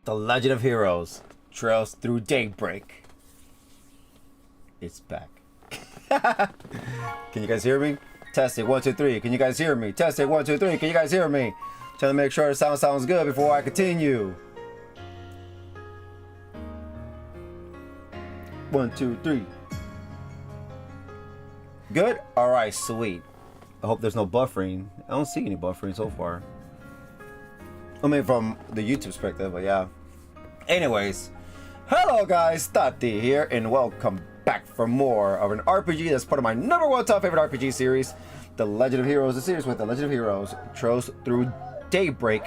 The Legend of Heroes, Trails Through Daybreak. It's back. Can you guys hear me? Testing 1 2 3. Can you guys hear me? Testing 1 2 3. Can you guys hear me? Trying to make sure the sound sounds good before I continue. 1 2 3. Good? Alright, sweet. I hope there's no buffering. I don't see any buffering so far. I mean, from the YouTube perspective, but yeah. Anyways, hello guys, Taty here, and welcome back for more of an RPG that's part of my #1 top favorite RPG series, The Legend of Heroes, the series with The Legend of Heroes, Trails Through Daybreak.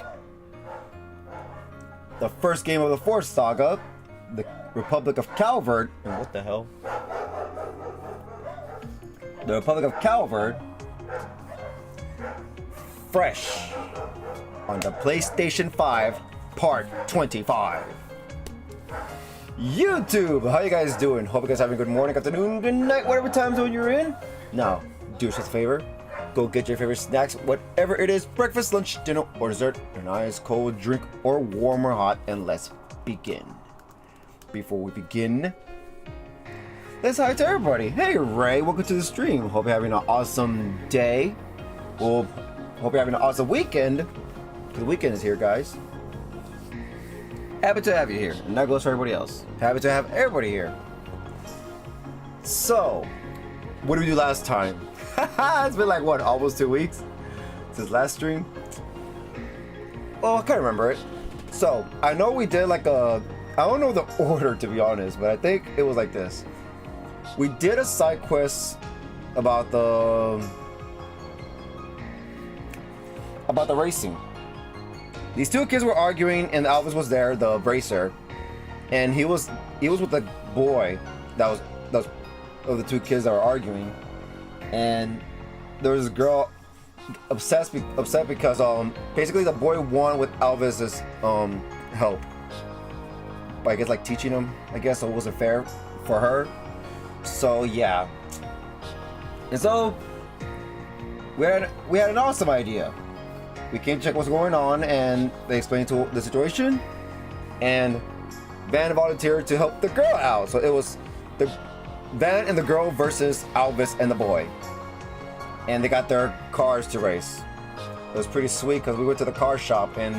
The first game of the fourth saga, the Republic of Calvard, and what the hell? The Republic of Calvard, fresh on the PlayStation 5, Part 25. YouTube, how you guys doing? Hope you guys having a good morning, afternoon, good night, whatever time zone you're in. Now, do yourself a favor, go get your favorite snacks, whatever it is, breakfast, lunch, dinner, or dessert, an ice cold drink, or warm or hot, and let's begin. Before we begin, let's hi to everybody. Hey Ray, welcome to the stream. Hope you're having an awesome day. Well, hope you're having an awesome weekend. The weekend is here, guys. Happy to have you here, and that goes for everybody else. Happy to have everybody here. So, what did we do last time? It's been like, what, almost 2 weeks since last stream? Oh, I can't remember it. So, I know we did like I don't know the order, to be honest, but I think it was like this. We did a side quest about the racing. These two kids were arguing, and Elvis was there, the racer, and he was with the boy that was of the two kids that were arguing, and there was this girl upset because basically the boy won with Elvis's help, but I guess like teaching him, I guess, so it wasn't fair for her. So yeah, and so we had an awesome idea. We came to check what's going on, and they explained to the situation, and Van volunteered to help the girl out. So it was the Van and the girl versus Elvis and the boy, and they got their cars to race. It was pretty sweet because we went to the car shop and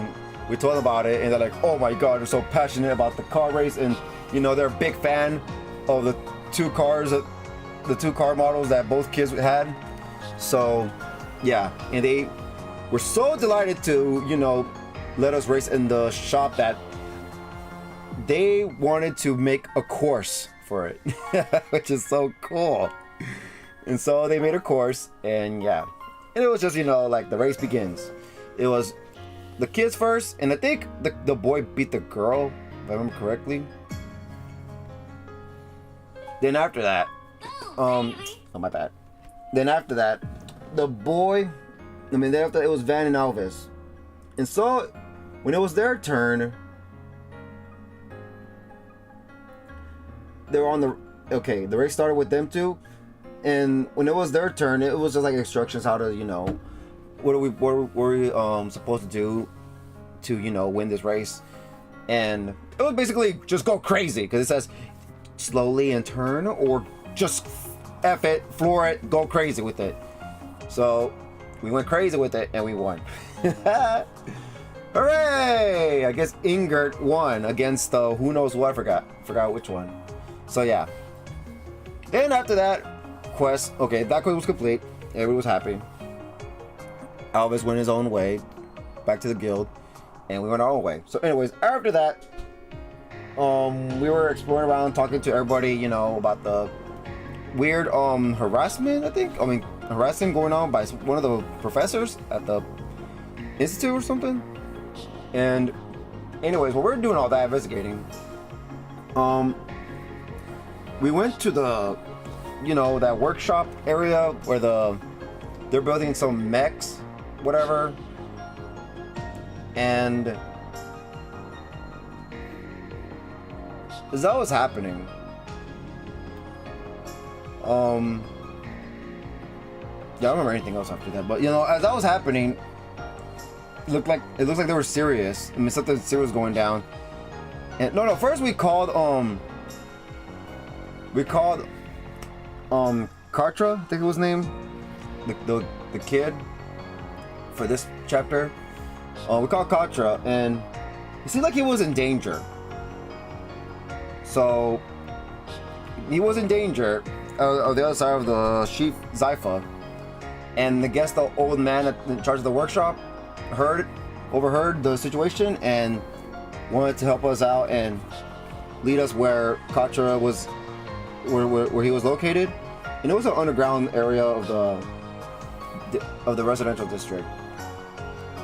we told them about it, and they're like, "Oh my God, they're so passionate about the car race," and you know they're a big fan of the two car models that both kids had. So yeah, and they we're so delighted to, you know, let us race in the shop that they wanted to make a course for it, which is so cool. And so they made a course, and yeah, and it was just, you know, like the race begins. It was the kids first, and I think the boy beat the girl, if I remember correctly. Then after that, oh my bad. Then after that, the boy. I mean, after it was Van and Elvis, and so when it was their turn, they were on the race started with them two, and when it was their turn, it was just like instructions how to, you know, what were we supposed to do to, you know, win this race, and it was basically just go crazy because it says slowly and turn, or just F it, floor it, go crazy with it. So we went crazy with it, and we won. Hooray! I guess Ingert won against who knows what, I forgot which one. So yeah. And after that quest, that quest was complete. Everyone was happy. Elvis went his own way, back to the guild, and we went our own way. So anyways, after that, we were exploring around, talking to everybody, you know, about the weird harassment, harassment going on by one of the professors at the institute or something. And anyways, while we're doing all that investigating, we went to the, you know, that workshop area where they're building some mechs, whatever, and as that was happening, yeah, I don't remember anything else after that, but you know, as that was happening, it looks like they were serious. I mean, something serious was going down, And no, first we called Kartra, I think it was named, the kid for this chapter. We called Kartra, and it seemed like he was in danger. So he was in danger on the other side of the sheep Zypha, and I guess the old man in charge of the workshop overheard the situation and wanted to help us out and lead us where Kartra was, where he was located. And it was an underground area of the residential district.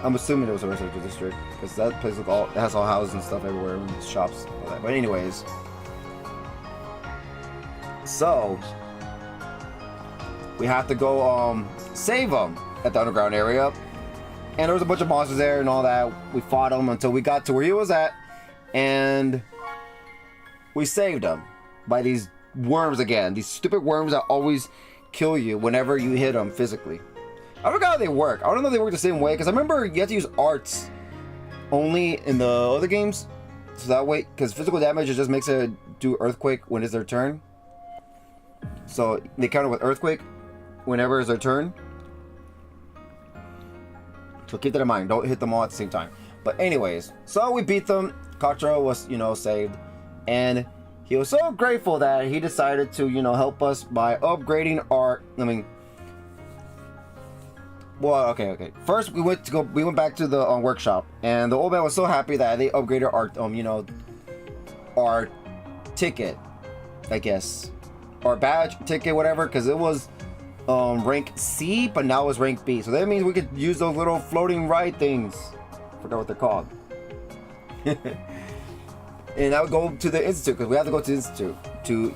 I'm assuming it was a residential district because that place it has all houses and stuff everywhere, and shops, all that. But anyways, so we have to go save him at the underground area, and there was a bunch of monsters there and all that. We fought him until we got to where he was at, and we saved him by these worms again. These stupid worms that always kill you whenever you hit them physically. I forgot how they work. I don't know if they work the same way, because I remember you have to use arts only in the other games. So that way, because physical damage, it just makes it do earthquake when it's their turn. So they counter with earthquake whenever it's their turn. So keep that in mind. Don't hit them all at the same time. But anyways, so we beat them. Kartra was, saved. And he was so grateful that he decided to, help us by upgrading our, well, okay. First, we went back to the workshop, and the old man was so happy that they upgraded our ticket, I guess, our badge ticket, whatever, because it was rank C, but now it's rank B. So that means we could use those little floating ride things. Forgot what they're called. And I would go to the institute because we have to go to the institute to,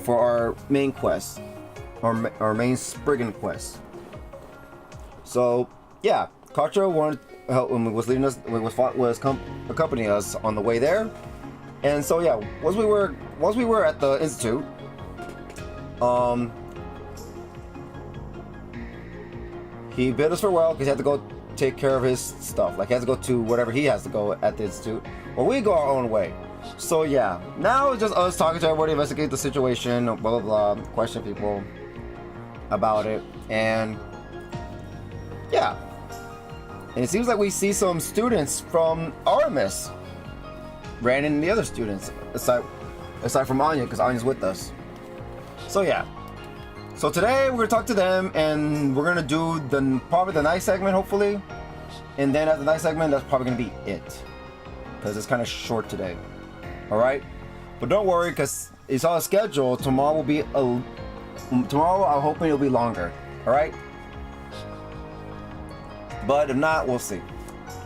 for our main quest, our main Spriggan quest. So yeah, Kartra wanted help, was leading us, was accompanying us on the way there, and so yeah, once we were at the institute, he bid us farewell because he had to go take care of his stuff. Like he has to go to whatever he has to go at the institute, or we go our own way. So yeah, now it's just us talking to everybody, investigate the situation, blah blah blah, question people about it, and yeah. And it seems like we see some students from Artemis ran into the other students, aside from Anya, because Anya's with us. So yeah. So today we're gonna talk to them, and we're gonna do probably the night segment, hopefully. And then at the night segment, that's probably gonna be it, because it's kind of short today. All right, but don't worry, because it's on schedule. Tomorrow will be tomorrow. I'm hoping it'll be longer. All right. But if not, we'll see.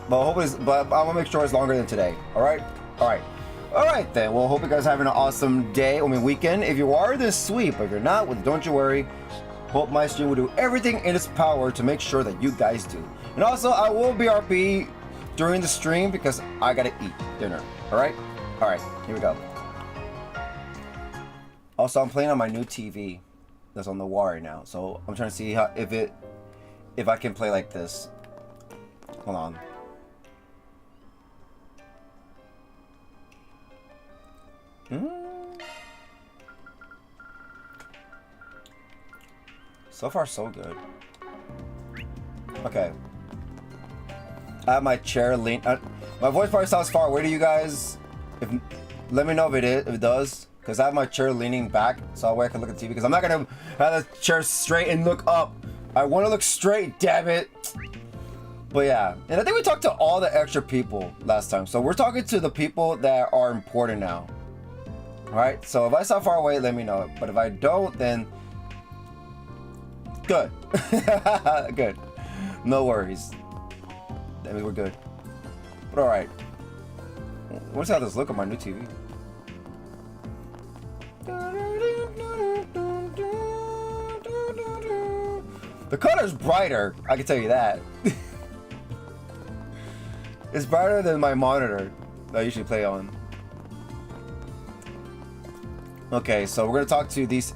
But hopefully, I'm gonna make sure it's longer than today. All right. All right then. Well, hope you guys are having an awesome day. Weekend. If you are, then sweet. But if you're not, well, don't you worry. Hope my stream will do everything in its power to make sure that you guys do. And also, I will BRB during the stream because I gotta eat dinner. All right. Here we go. Also, I'm playing on my new TV that's on the wall right now. So I'm trying to see if I can play like this. Hold on. So far, so good. Okay. I have my chair lean. My voice probably sounds far away to you guys. Let me know if it does, because I have my chair leaning back, so that way I can look at the TV. Because I'm not gonna have the chair straight and look up. I want to look straight. Damn it. But yeah, and I think we talked to all the extra people last time. So we're talking to the people that are important now. Alright, so if I sound far away, let me know. But if I don't, then good. Good. No worries. That means we're good. But alright. What's how this look on my new TV? The color's brighter, I can tell you that. It's brighter than my monitor that I usually play on. Okay, so we're gonna talk to these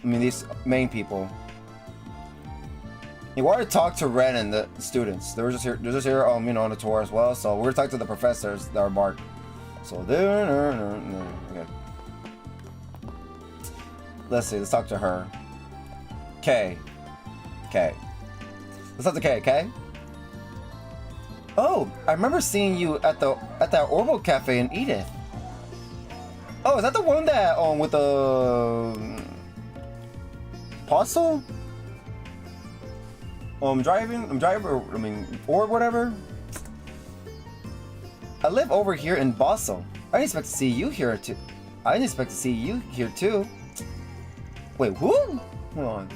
these main people. You want to talk to Ren and the students. They're just here, on the tour as well. So we're gonna talk to the professors that are marked. So there. Okay. Let's see. Let's talk to her. K. Let's talk to K. Okay. Oh, I remember seeing you at that Orbital Cafe in Edith. Oh, is that the one that with the parcel? Or whatever. I live over here in Basel. I didn't expect to see you here too. Wait, who? Hold on.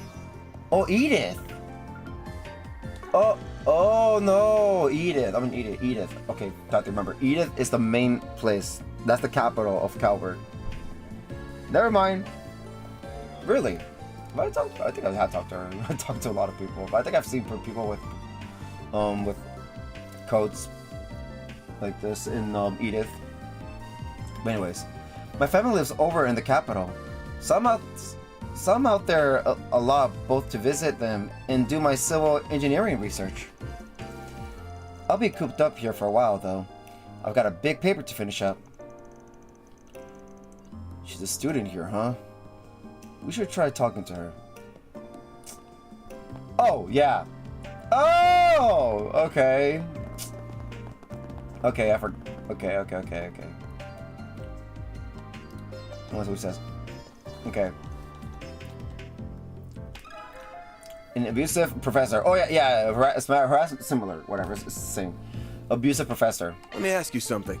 Oh, Edith. Oh no, Edith. I'm in Edith. Okay, got to remember. Edith is the main place. That's the capital of Calvert. Never mind. Really? I think I have talked to her. I talked to a lot of people. But I think I've seen people with codes like this in Edith. But anyways, my family lives over in the capital. So I'm out there a lot, both to visit them and do my civil engineering research. I'll be cooped up here for a while though. I've got a big paper to finish up. She's a student here, huh? We should try talking to her. Oh, yeah. Oh, okay. Okay, Okay. Let's see what he says. Okay. An abusive professor. Oh, yeah. Harassment, similar. Whatever, it's the same. Abusive professor. Let me ask you something.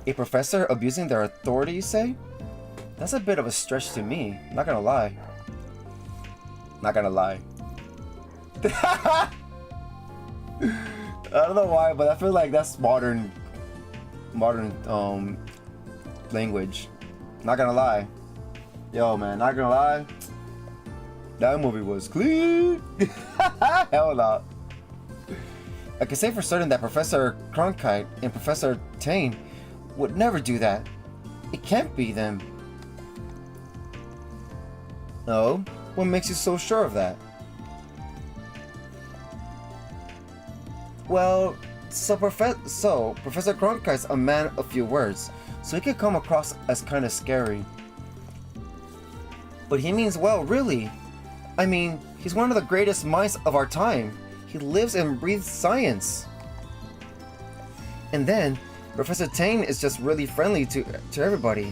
A professor abusing their authority, you say? That's a bit of a stretch to me. Not gonna lie. I don't know why, but I feel like that's modern language. Not gonna lie. Yo, man, not gonna lie. That movie was clean. Hell no. I can say for certain that Professor Cronkite and Professor Taty would never do that. It can't be them. No? What makes you so sure of that? Well, Professor Cronkite's a man of few words, so he could come across as kind of scary. But he means well, really. I mean, he's one of the greatest minds of our time. He lives and breathes science. And then, Professor Taty is just really friendly to everybody.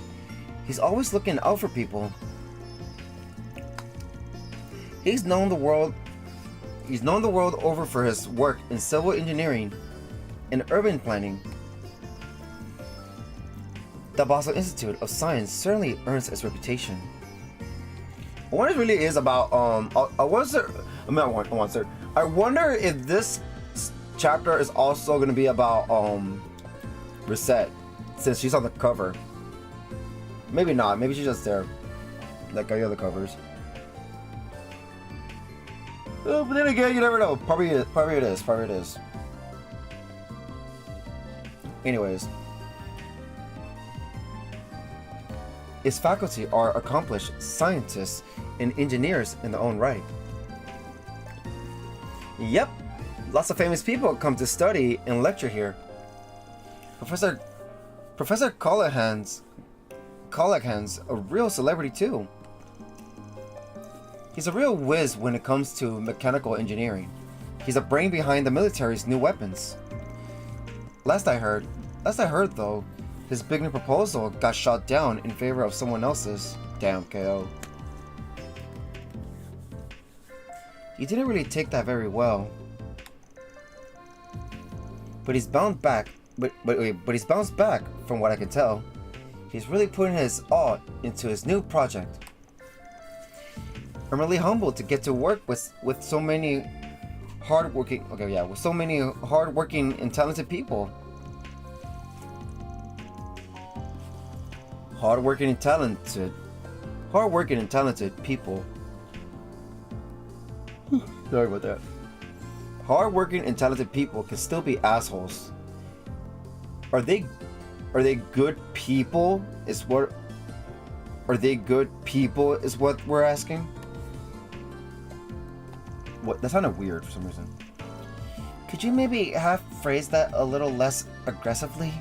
He's always looking out for people. He's known the world over for his work in civil engineering and urban planning. The Basel Institute of Science certainly earns its reputation. I wonder if it really is about I wonder if this chapter is also going to be about Reset, since she's on the cover. Maybe not. Maybe she's just there, like the other covers. But then again, you never know. Probably it is. Anyways, its faculty are accomplished scientists and engineers in their own right. Yep, lots of famous people come to study and lecture here. Professor Callahan's a real celebrity too. He's a real whiz when it comes to mechanical engineering. He's a brain behind the military's new weapons. Last I heard though, his big new proposal got shot down in favor of someone else's. Damn, KO. He didn't really take that very well. But he's bounced back. But he's bounced back from what I can tell. He's really putting his all into his new project. I'm really humbled to get to work with so many hardworking and talented people. Hardworking and talented people. Sorry about that. Hardworking and talented people can still be assholes. Are they good people? Is what we're asking? What? That sounded weird for some reason. Could you maybe have phrased that a little less aggressively?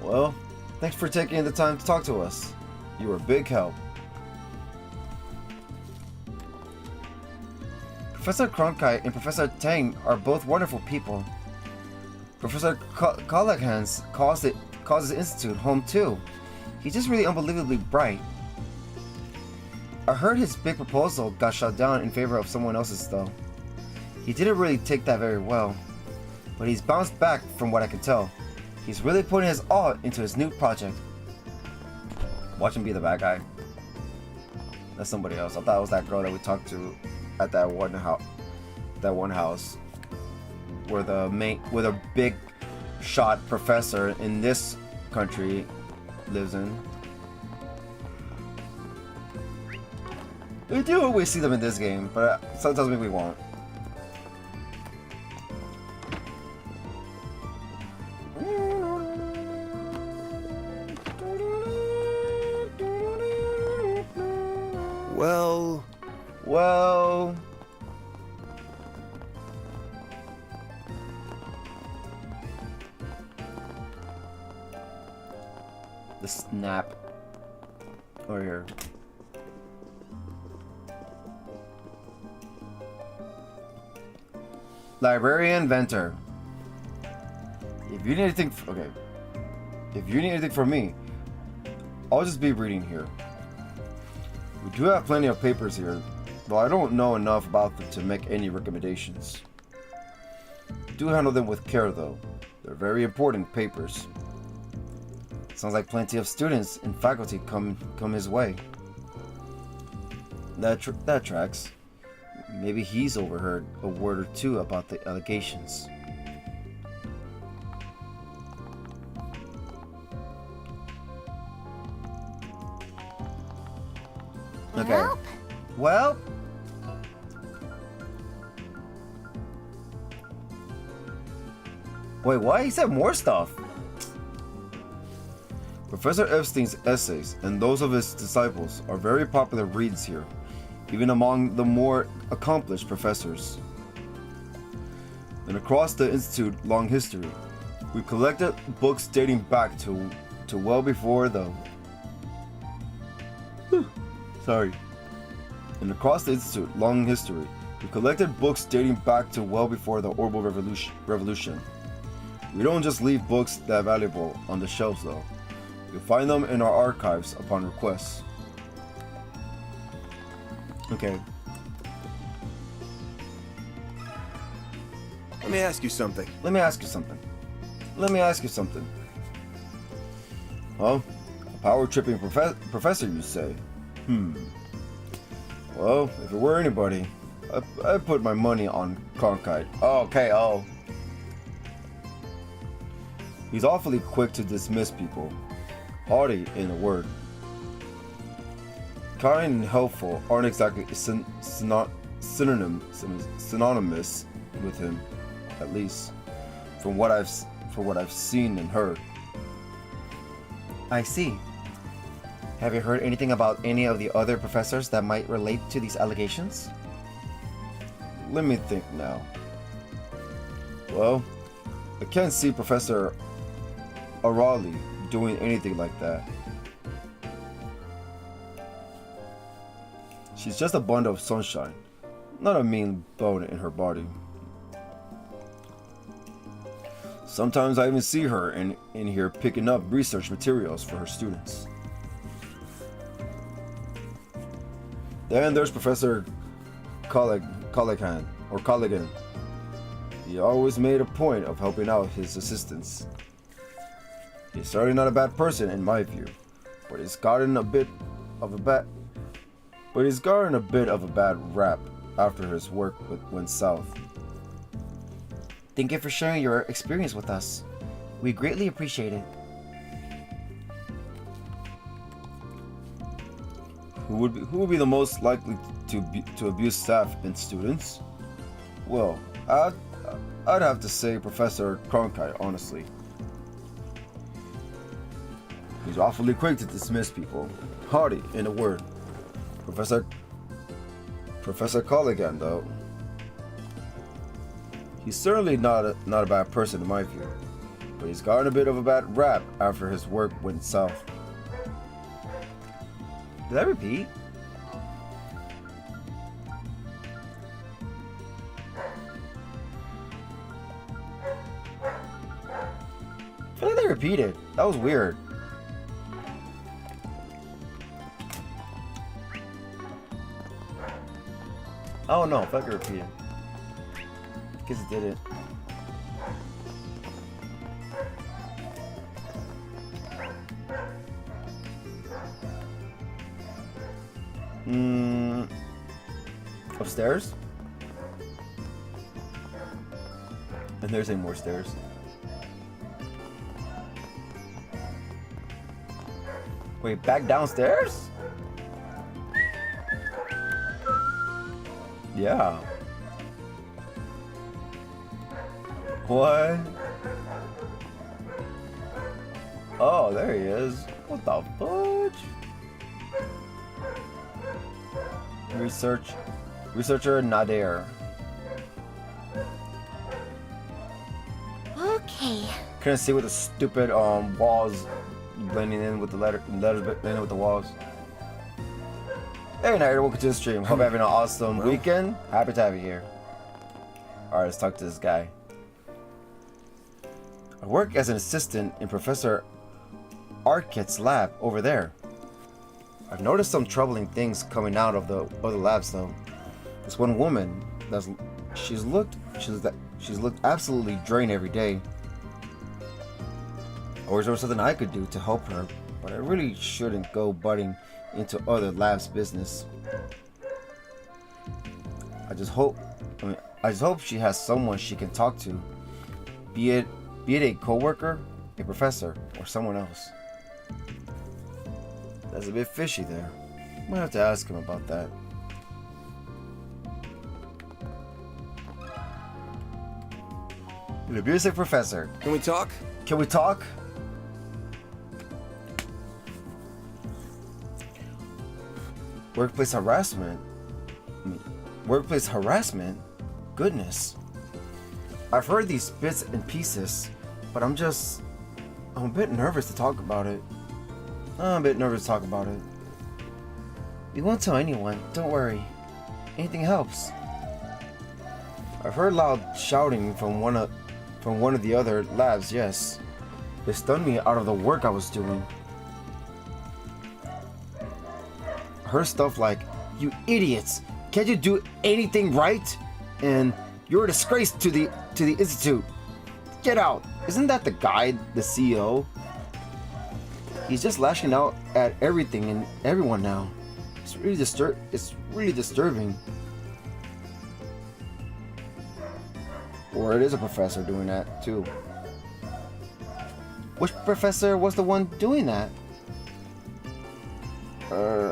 Well, thanks for taking the time to talk to us. You were a big help. Professor Cronkite and Professor Tang are both wonderful people. Professor Callahan calls his institute home too. He's just really unbelievably bright. I heard his big proposal got shut down in favor of someone else's though. He didn't really take that very well, but he's bounced back from what I can tell. He's really putting his all into his new project. Watch him be the bad guy. That's somebody else. I thought it was that girl that we talked to at that one house where the big shot professor in this country lives in. We do always see them in this game, but sometimes maybe we won't. Well. The snap. Over here. Librarian Venter. If you need anything, okay. If you need anything from me, I'll just be reading here. We do have plenty of papers here, though I don't know enough about them to make any recommendations. Do handle them with care, though. They're very important papers. Sounds like plenty of students and faculty come his way. That tracks. Maybe he's overheard a word or two about the allegations. Okay. Well. Wait, what? He said more stuff. Professor Epstein's essays and those of his disciples are very popular reads here, even among the more accomplished professors. And across the Institute long history, we collected books dating back to well before the And across the Institute long history, we collected books dating back to well before the Orbital Revolution. We don't just leave books that valuable on the shelves though. You'll find them in our archives upon request. Okay. Let me ask you something. Oh, a power-tripping professor, you say? Well, if it were anybody, I'd put my money on Cronkite. Oh, okay, oh. He's awfully quick to dismiss people. Haughty, in a word. Kind and helpful aren't exactly synonymous with him, at least from what I've seen and heard. I see. Have you heard anything about any of the other professors that might relate to these allegations? Let me think now. Well, I can't see Professor Arali doing anything like that. She's just a bundle of sunshine, not a mean bone in her body. Sometimes I even see her in here picking up research materials for her students. Then there's Professor Colligan. He always made a point of helping out his assistants. He's certainly not a bad person in my view, but he's gotten a bit of a bad rap after his work went south. Thank you for sharing your experience with us. We greatly appreciate it. Who would be the most likely to abuse staff and students? Well, I'd have to say Professor Cronkite, honestly. He's awfully quick to dismiss people. Hardy, in a word. Professor Colligan, though. He's certainly not a bad person in my view, but he's gotten a bit of a bad rap after his work went south. Did I repeat? I feel like they repeated. That was weird. Oh no, I feel like I repeated. Guess it did it. Upstairs? And there's any more stairs. Wait, back downstairs? Yeah. What? Oh, there he is. What the fudge? Researcher Nadir. Okay. Couldn't see with the stupid walls blending in with the letters blending in with the walls. Hey Nadir, welcome to the stream. Hope you're having an awesome weekend. Happy to have you here. Alright, let's talk to this guy. I work as an assistant in Professor Arquette's lab over there. I've noticed some troubling things coming out of the labs though. This one woman, she's looked absolutely drained every day. Or is there something I could do to help her? But I really shouldn't go butting into other labs' business. I just hope she has someone she can talk to, be it a coworker, a professor, or someone else. That's a bit fishy there. Might have to ask him about that. The music professor. Can we talk? Can we talk? Workplace harassment? Workplace harassment? Goodness. I've heard these bits and pieces, but I'm a bit nervous to talk about it. We won't tell anyone, don't worry. Anything helps. I've heard loud shouting from one of the other labs, yes. It stunned me out of the work I was doing. I heard stuff like, "You idiots! Can't you do anything right?" And "You're a disgrace to the institute. Get out." Isn't that the guy, the CEO? He's just lashing out at everything and everyone now. It's really disturbing. Or it is a professor doing that too. Which professor was the one doing that?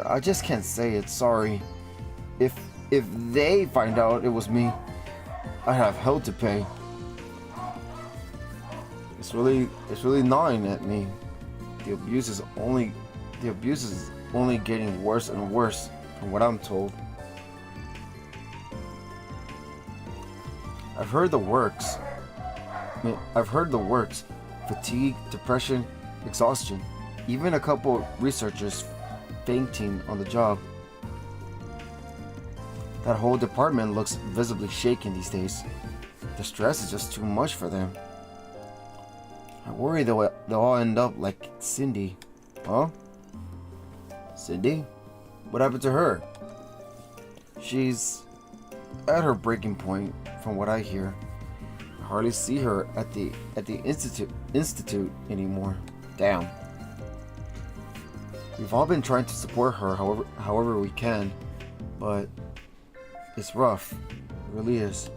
I just can't say it, sorry. If they find out it was me, I have hell to pay. It's really gnawing at me. The abuse is only getting worse and worse from what I'm told. I've heard the works. Fatigue, depression, exhaustion. Even a couple researchers fainting on the job. That whole department looks visibly shaken these days. The stress is just too much for them. I worry they'll all end up like Cindy. Huh? Cindy? What happened to her? She's at her breaking point, from what I hear. I hardly see her at the institute anymore. Damn. We've all been trying to support her however we can, but it's rough. It really is.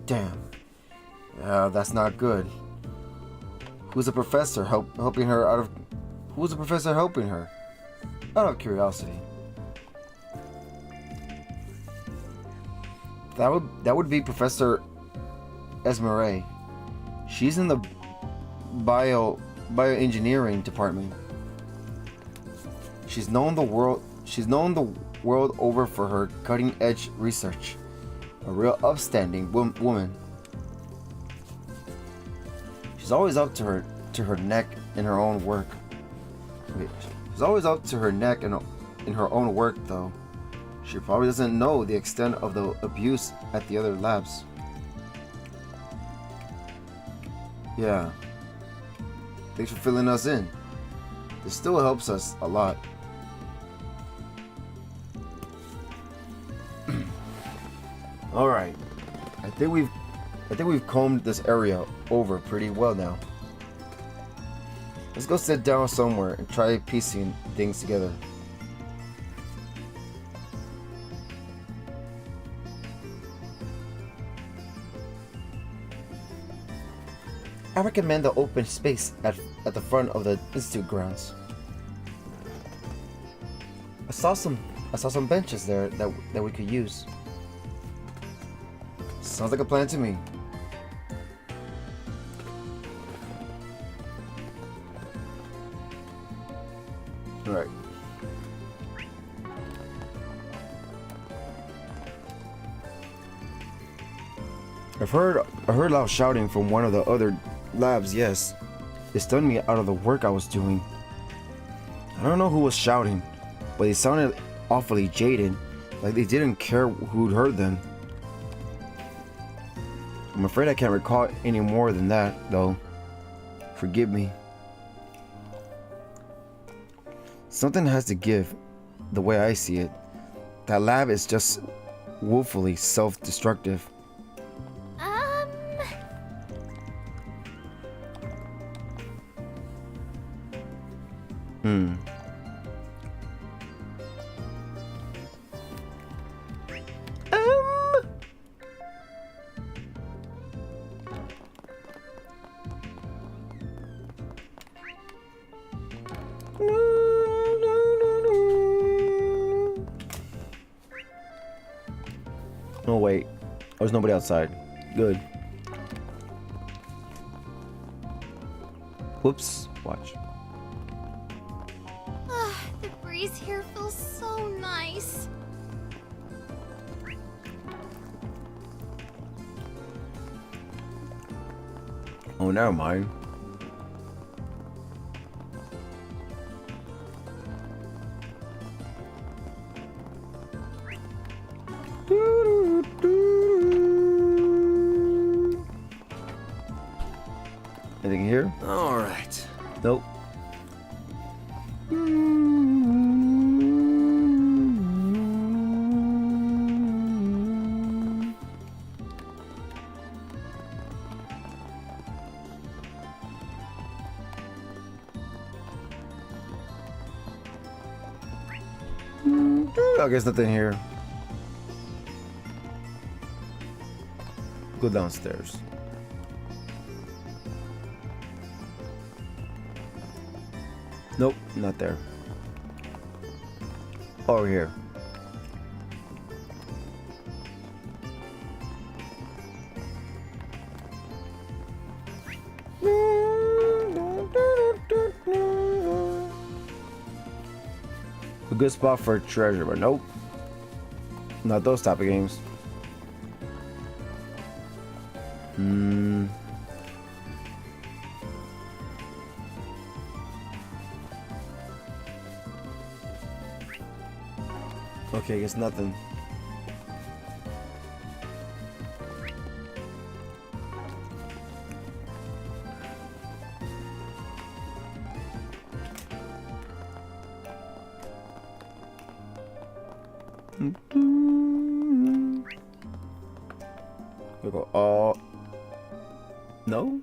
Damn. Yeah, that's not good. Who's the professor helping her out of? Who's the professor helping her? Out of curiosity. That would be Professor Esmeralda. She's in the bioengineering department. She's known the world over for her cutting-edge research. A real upstanding woman. She's always up to her neck in her own work. Wait, she's always up to her neck in her own work, though. She probably doesn't know the extent of the abuse at the other labs. Yeah. Thanks for filling us in. This still helps us a lot. All right. I think we've combed this area over pretty well now. Let's go sit down somewhere and try piecing things together. I recommend the open space at the front of the institute grounds. I saw some benches there that we could use. Sounds like a plan to me. All right. I heard loud shouting from one of the other labs. Yes, it stunned me out of the work I was doing. I don't know who was shouting, but they sounded awfully jaded, like they didn't care who'd heard them. I'm afraid I can't recall any more than that, though. Forgive me. Something has to give, the way I see it. That lab is just woefully self-destructive. Oh wait, there's nobody outside. Good. Whoops, watch. The breeze here feels so nice. Oh, never mind. Anything here? All right. Nope. I guess nothing here. Go downstairs. Nope, not there. Over here. A good spot for a treasure, but nope. Not those type of games. Okay, I guess nothing. We go all. No?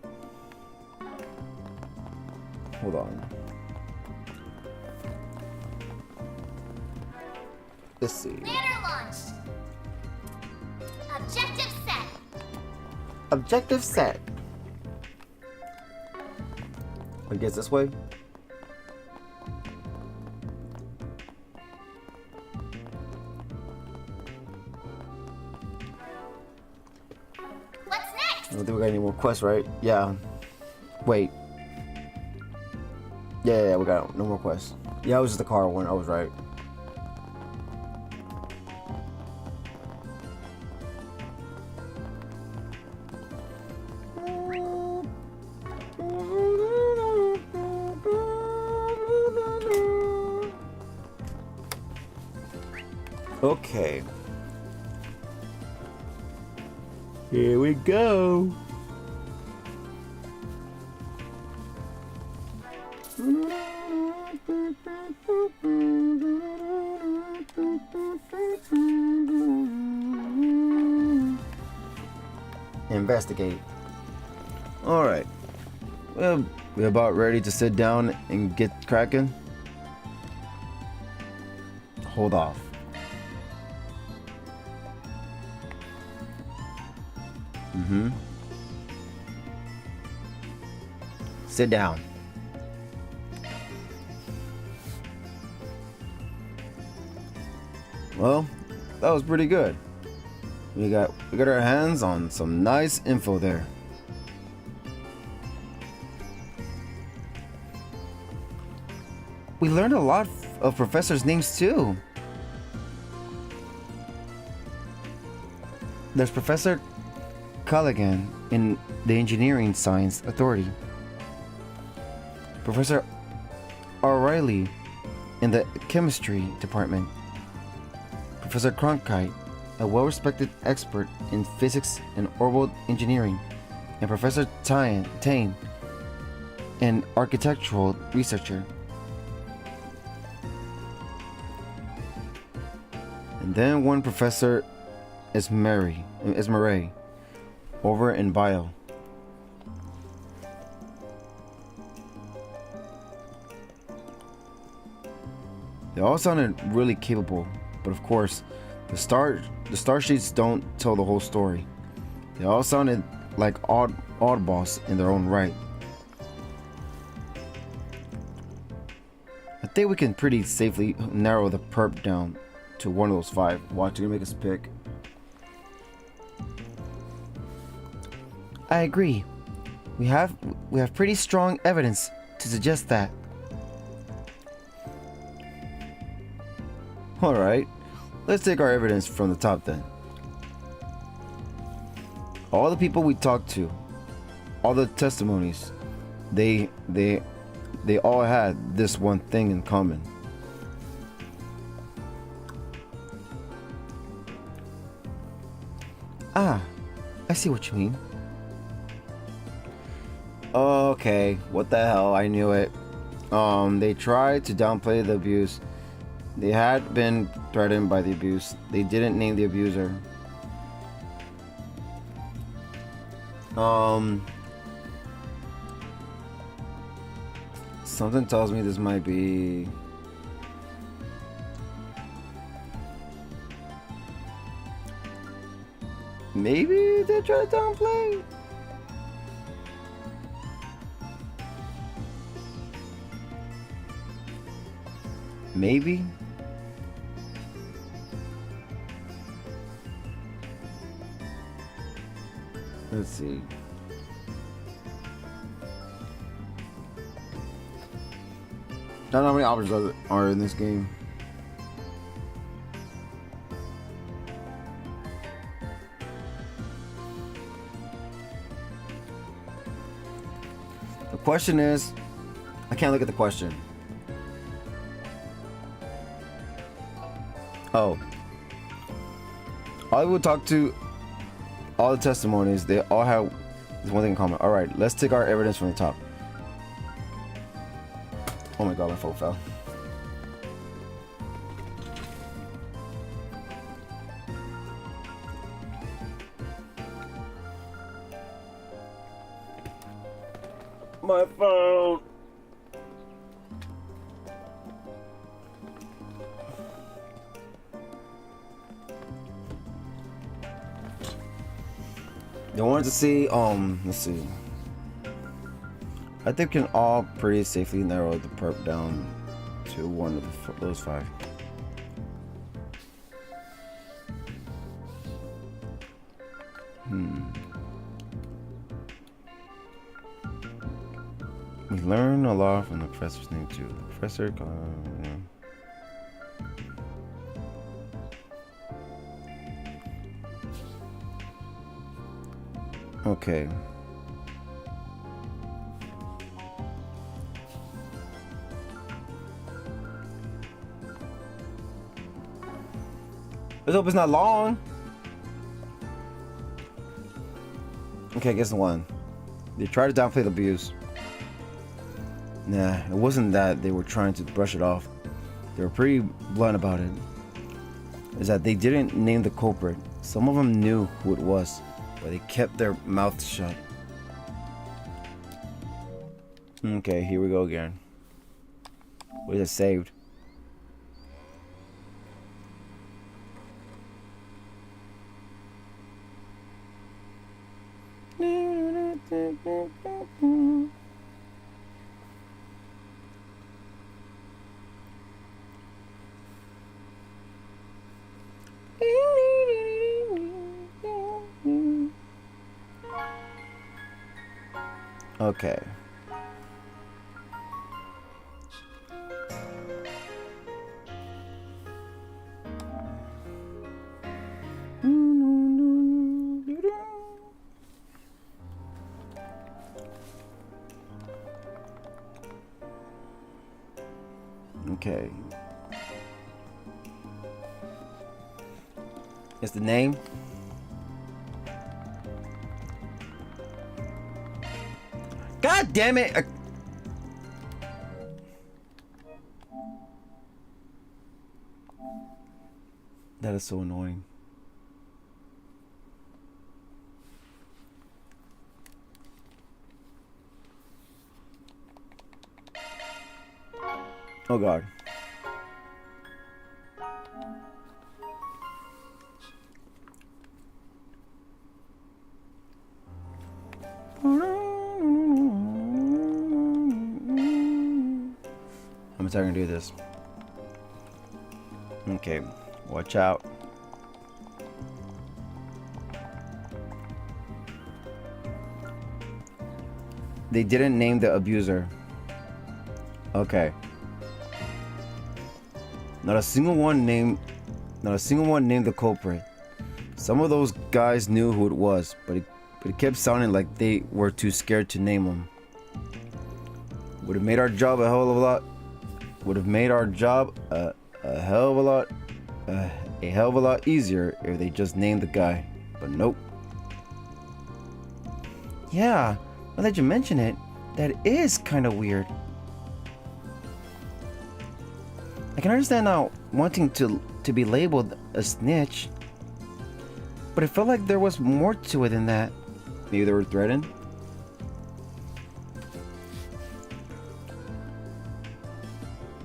Hold on. Let's see. Banner launched. Objective set. Objective set. I guess this way. What's next? I don't think we got any more quests, right? Yeah. Wait. Yeah, we got no more quests. Yeah, it was just the car one. I was right. Okay. Here we go. Investigate. All right. Well, we're about ready to sit down and get cracking. Hold off. Sit down. Well, that was pretty good. We got our hands on some nice info there. We learned a lot of professors' names too. There's Professor Callaghan in the Engineering Science Authority, Professor O'Reilly in the Chemistry Department, Professor Cronkite, a well-respected expert in physics and orbital engineering, and Professor Tane, an architectural researcher. And then one Professor Esmeray over in bio. They all sounded really capable, but of course, the star sheets don't tell the whole story. They all sounded like oddballs in their own right. I think we can pretty safely narrow the perp down to one of those 5. Watch, you're gonna make us pick. I agree. We have pretty strong evidence to suggest that. All right, let's take our evidence from the top then. All the people we talked to, all the testimonies, they all had this one thing in common. Ah, I see what you mean. Okay, what the hell, I knew it. They tried to downplay the abuse. They had been threatened by the abuse. They didn't name the abuser. Something tells me this might be... Maybe they try to downplay? Maybe? Let's see. I don't know how many options are in this game. The question is, I can't look at the question. Oh. I would talk to all the testimonies. They all have this one thing in common. Alright, let's take our evidence from the top. Oh my god, my phone fell. My phone. They wanted to see, let's see. I think we can all pretty safely narrow the perp down to one of those 5. We learn a lot from the professor's name too. The professor, Okay. Let's hope it's not long. Okay, guess one. They tried to downplay the abuse. Nah, it wasn't that they were trying to brush it off. They were pretty blunt about it. Is that they didn't name the culprit. Some of them knew who it was, but they kept their mouths shut. Okay, here we go again. What is it saved? Okay. Okay. Is the name? God damn it! That is so annoying. Oh God. How much I can do this? Okay, watch out. They didn't name the abuser. Okay. Not a single one named the culprit. Some of those guys knew who it was, but it kept sounding like they were too scared to name him. Would have made our job a hell of a lot. Would have made our job a hell of a lot easier if they just named the guy. But nope. Yeah, now that you mention it, that is kind of weird. I can understand now wanting to be labeled a snitch, but it felt like there was more to it than that. Maybe they were threatened.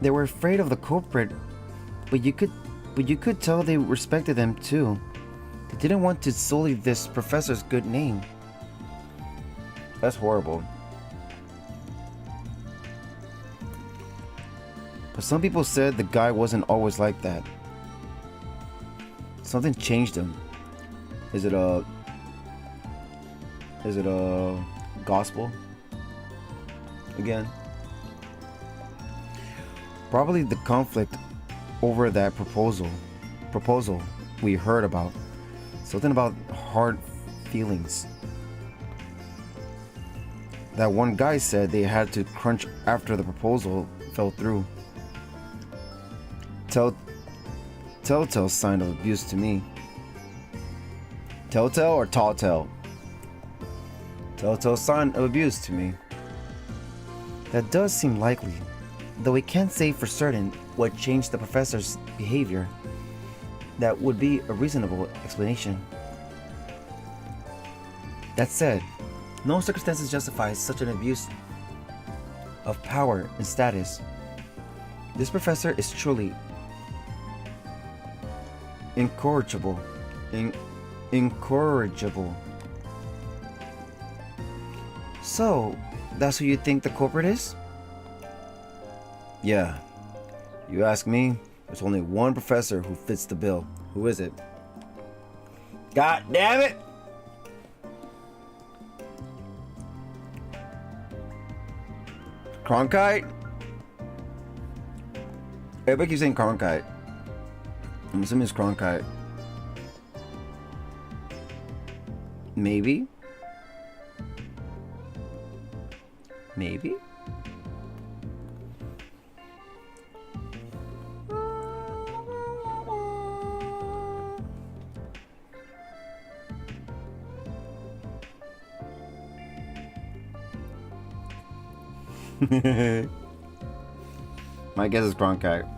They were afraid of the culprit, but you could tell they respected them too. They didn't want to sully this professor's good name. That's horrible. But some people said the guy wasn't always like that. Something changed him. Is it a gospel? Again? Probably the conflict over that proposal we heard about. Something about hard feelings. That one guy said they had to crunch after the proposal fell through. Telltale sign of abuse to me. Telltale or tall tale? Telltale sign of abuse to me. That does seem likely, though we can't say for certain what changed the professor's behavior. That would be a reasonable explanation. That said, no circumstances justify such an abuse of power and status. This professor is truly incorrigible. Incorrigible. So, that's who you think the culprit is? Yeah. You ask me, there's only one professor who fits the bill. Who is it? God damn it! Cronkite? Everybody keeps saying Cronkite. I'm assuming it's Cronkite. Maybe? Maybe? My guess is Cronkite.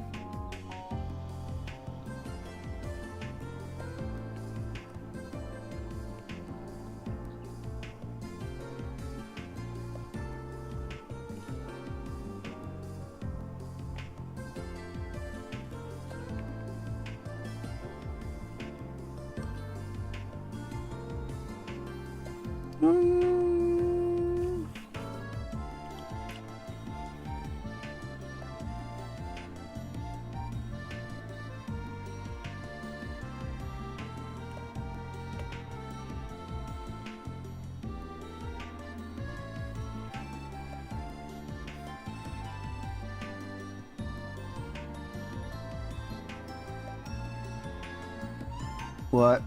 What?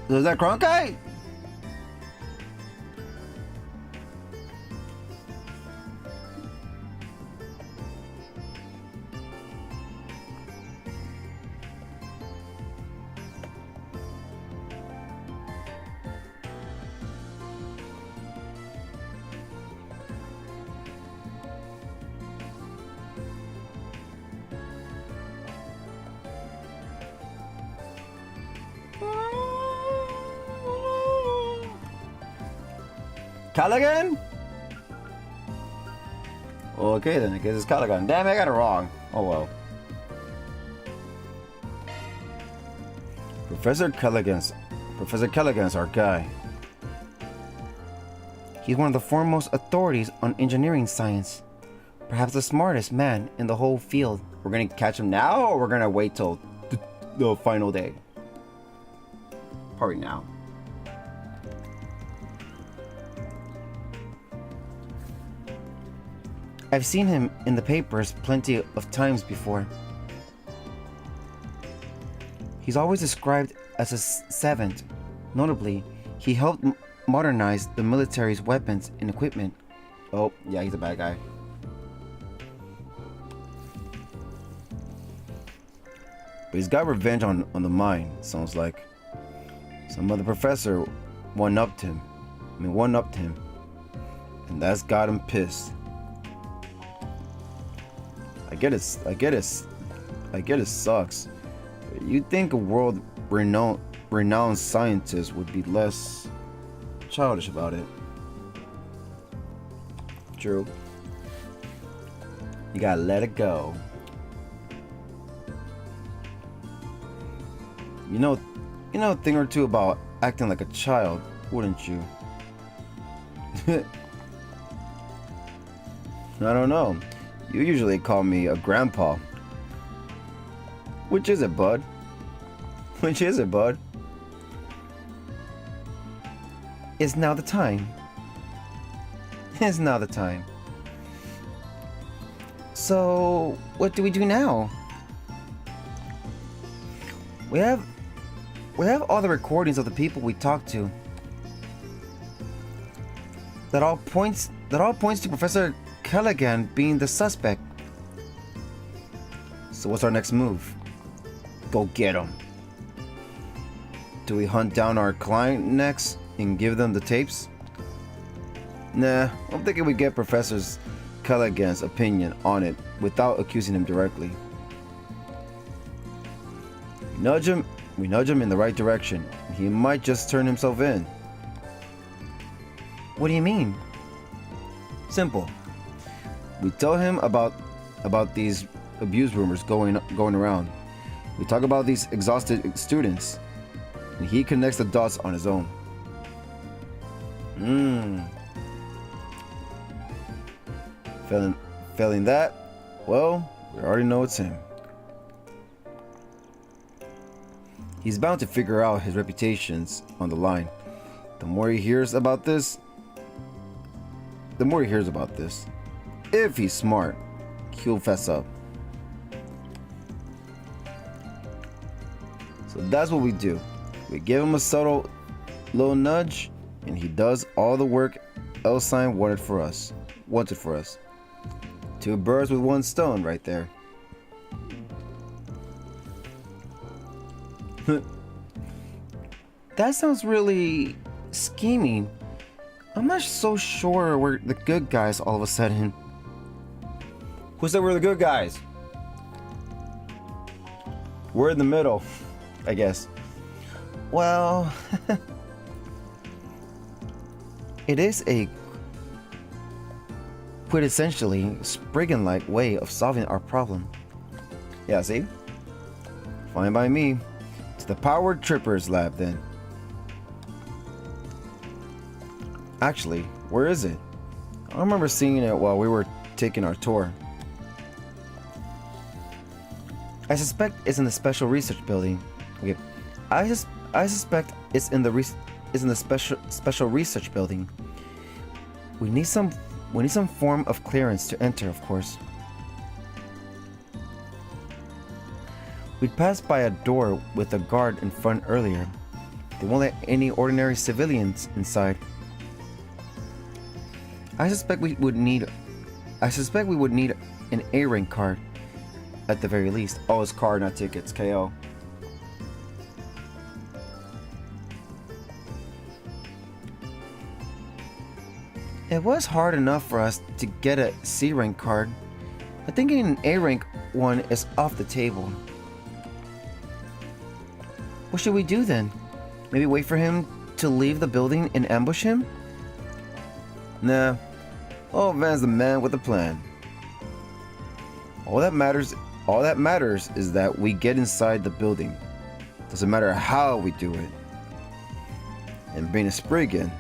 Is that Cronkite? Callaghan? Okay then, I guess it's Callaghan. Damn, I got it wrong. Oh well. Professor Callaghan's our guy. He's one of the foremost authorities on engineering science. Perhaps the smartest man in the whole field. We're gonna catch him now, or we're gonna wait till the final day? Probably now. I've seen him in the papers plenty of times before. He's always described as a savant. Notably, he helped modernize the military's weapons and equipment. Oh, yeah, he's a bad guy. But he's got revenge on the mine, sounds like. Some other professor one-upped him. And that's got him pissed. I get it sucks. But you'd think a world-renowned scientist would be less childish about it. True. You gotta let it go. You know a thing or two about acting like a child, wouldn't you? I don't know. You usually call me a grandpa. Which is it, bud? Which is it, bud? It's now the time. It's now the time. So, what do we do now? We have all the recordings of the people we talked to. That all points to Professor Callaghan being the suspect. So what's our next move? Go get him. Do we hunt down our client next and give them the tapes? Nah, I'm thinking we get Professor Callaghan's opinion on it without accusing him directly. We nudge him in the right direction. He might just turn himself in. What do you mean? Simple. We tell him about these abuse rumors going around. We talk about these exhausted students, and he connects the dots on his own. Failing that, well, we already know it's him. He's bound to figure out his reputation's on the line. The more he hears about this, if he's smart, he'll fess up. So that's what we do. We give him a subtle little nudge, and he does all the work Elsign wanted for us. Two birds with one stone right there. That sounds really scheming. I'm not so sure we're the good guys all of a sudden. Who said we're the good guys? We're in the middle, I guess. Well, it is a quintessentially Spriggan-like way of solving our problem. Yeah, see? Fine by me. To the Powered Trippers lab, then. Actually, where is it? I remember seeing it while we were taking our tour. I suspect it's in the Special Research Building. Okay, I suspect it's in the special Research Building. We need some form of clearance to enter, of course. We'd passed by a door with a guard in front earlier. They won't let any ordinary civilians inside. I suspect we would need an A-rank card at the very least. Oh, it's card, not tickets. KO. It was hard enough for us to get a C-rank card. I think getting an A-rank one is off the table. What should we do then? Maybe wait for him to leave the building and ambush him? Nah. Oh, Van's the man with a plan. All that matters is that we get inside the building. Doesn't matter how we do it. And being a Spriggan,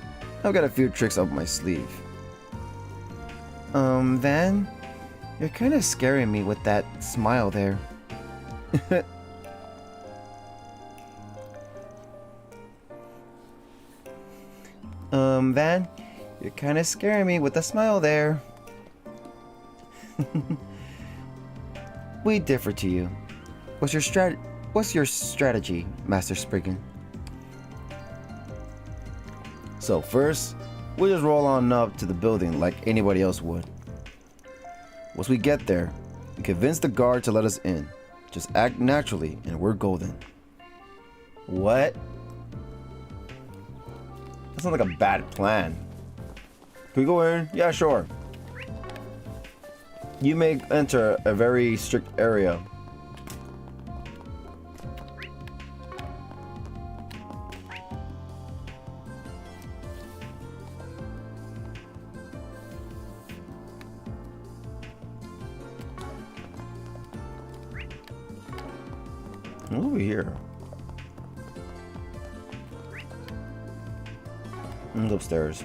I've got a few tricks up my sleeve. Van, you're kind of scaring me with that smile there. Van, you're kind of scaring me with a smile there. We differ to you. What's your strategy, Master Spriggan? So first, we'll just roll on up to the building like anybody else would. Once we get there, we convince the guard to let us in. Just act naturally and we're golden. What? That sounds like a bad plan. Can we go in? Yeah, sure. You may enter a very strict area. Over here. It's upstairs.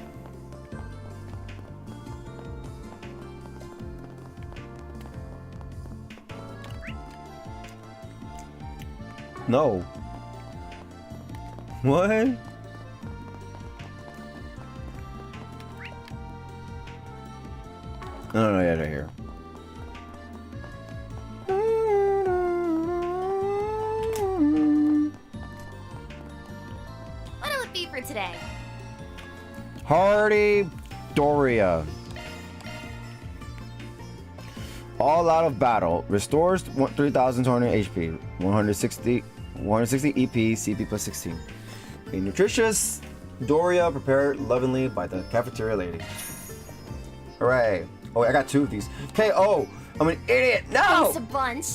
No. What? No, yeah, right here. What'll it be for today? Hardy Doria. All out of battle. Restores 3,200 HP. 160 EP, CP plus 16. A nutritious Doria prepared lovingly by the cafeteria lady. Hooray. Oh, I got two of these. KO! I'm an idiot! No! Thanks a bunch.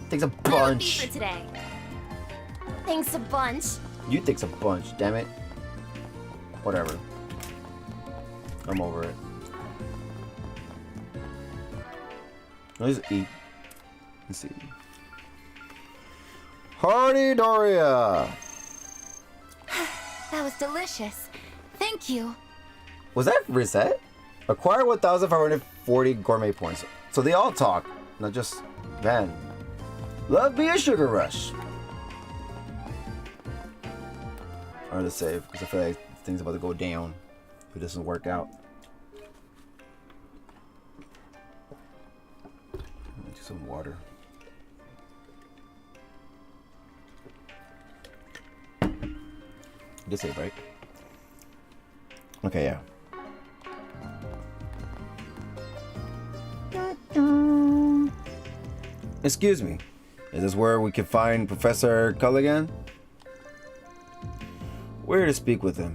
Thanks a What'll it be bunch. for today? Thanks a bunch. You thinks a bunch, damn it. Whatever. I'm over it. Let's eat. Let's see. Hardy Doria! That was delicious. Thank you. Was that reset? Acquire 1,540 gourmet points. So they all talk, not just Van. Love be a sugar rush. Hard to save, because I feel like things about to go down if it doesn't work out. Do some water. Good save, right? Okay, yeah. Excuse me, is this where we can find Professor Culligan? We're here to speak with him.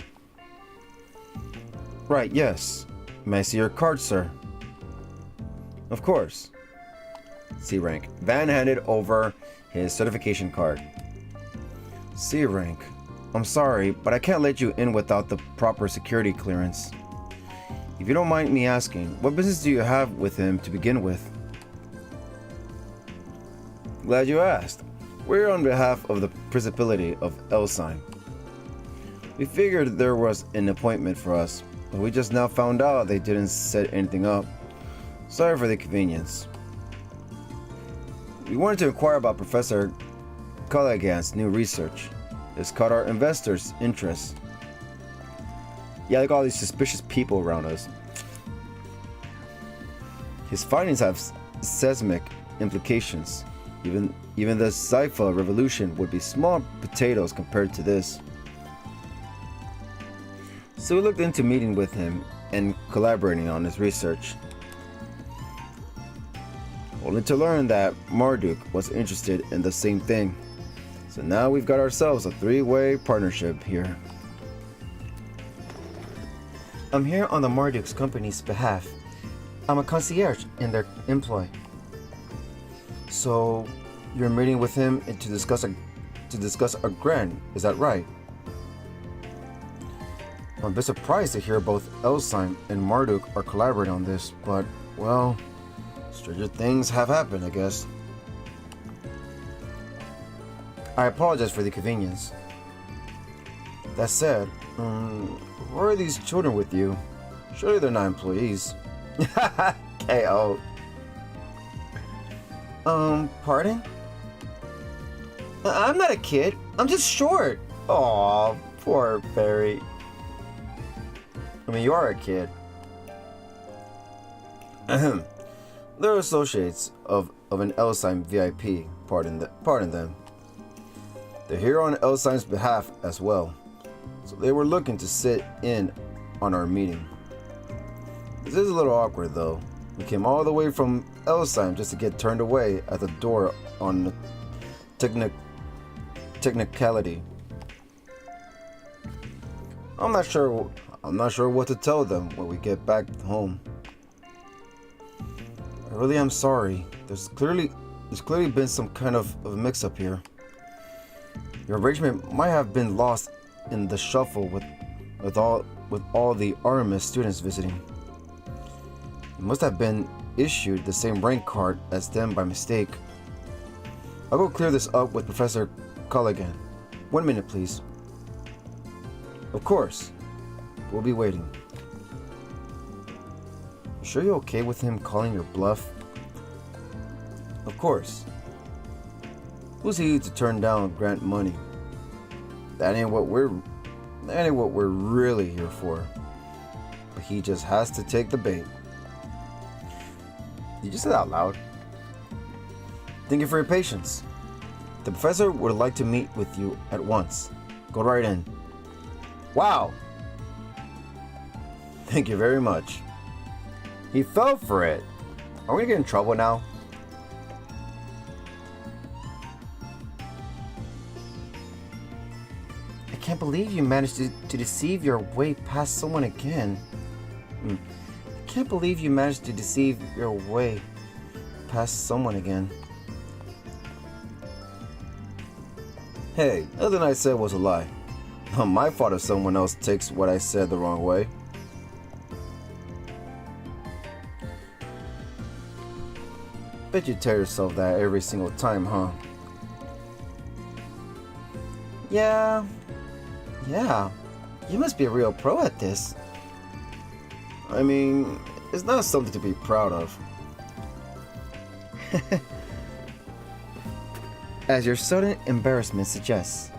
Right, yes. May I see your card, sir? Of course. C rank. Van handed over his certification card. C rank. I'm sorry, but I can't let you in without the proper security clearance. If you don't mind me asking, what business do you have with him to begin with? Glad you asked. We're on behalf of the Principality of Elsine. We figured there was an appointment for us, but we just now found out they didn't set anything up. Sorry for the inconvenience. We wanted to inquire about Professor Callaghan's new research. It's caught our investors' interest. Yeah, like all these suspicious people around us. His findings have seismic implications. Even the Zypha revolution would be small potatoes compared to this. So we looked into meeting with him and collaborating on his research. Only to learn that Marduk was interested in the same thing. So now we've got ourselves a three-way partnership here. I'm here on the Marduk's company's behalf. I'm a concierge in their employ. So you're meeting with him to discuss a grant, is that right? I'm a bit surprised to hear both Elsine and Marduk are collaborating on this, but well, stranger things have happened, I guess. I apologize for the inconvenience. That said, where are these children with you? Surely they're not employees. KO. Pardon? I'm not a kid. I'm just short. Aw, poor Barry. I mean, you are a kid. Ahem. They're associates of an Elsine VIP. Pardon them. They're here on Elsine's behalf as well. So they were looking to sit in on our meeting. This is a little awkward though. We came all the way from Elsine just to get turned away at the door on the technicality. I'm not sure what to tell them when we get back home. I really am sorry. There's clearly been some kind of mix-up here. Your arrangement might have been lost in the shuffle with all the Artemis students visiting. You must have been issued the same rank card as them by mistake. I'll go clear this up with Professor Callaghan. 1 minute, please. Of course. We'll be waiting. You sure you're okay with him calling your bluff? Of course. Who's he to turn down grant money? That ain't what we're really here for. But he just has to take the bait. Did you say that out loud? Thank you for your patience. The professor would like to meet with you at once. Go right in. Wow! Thank you very much. He fell for it. Are we gonna get in trouble now? I can't believe you managed to deceive your way past someone again. I can't believe you managed to deceive your way past someone again. Hey, nothing I said was a lie. Not my fault if someone else takes what I said the wrong way. Bet you tell yourself that every single time, huh? Yeah. You must be a real pro at this. I mean, it's not something to be proud of. As your sudden embarrassment suggests.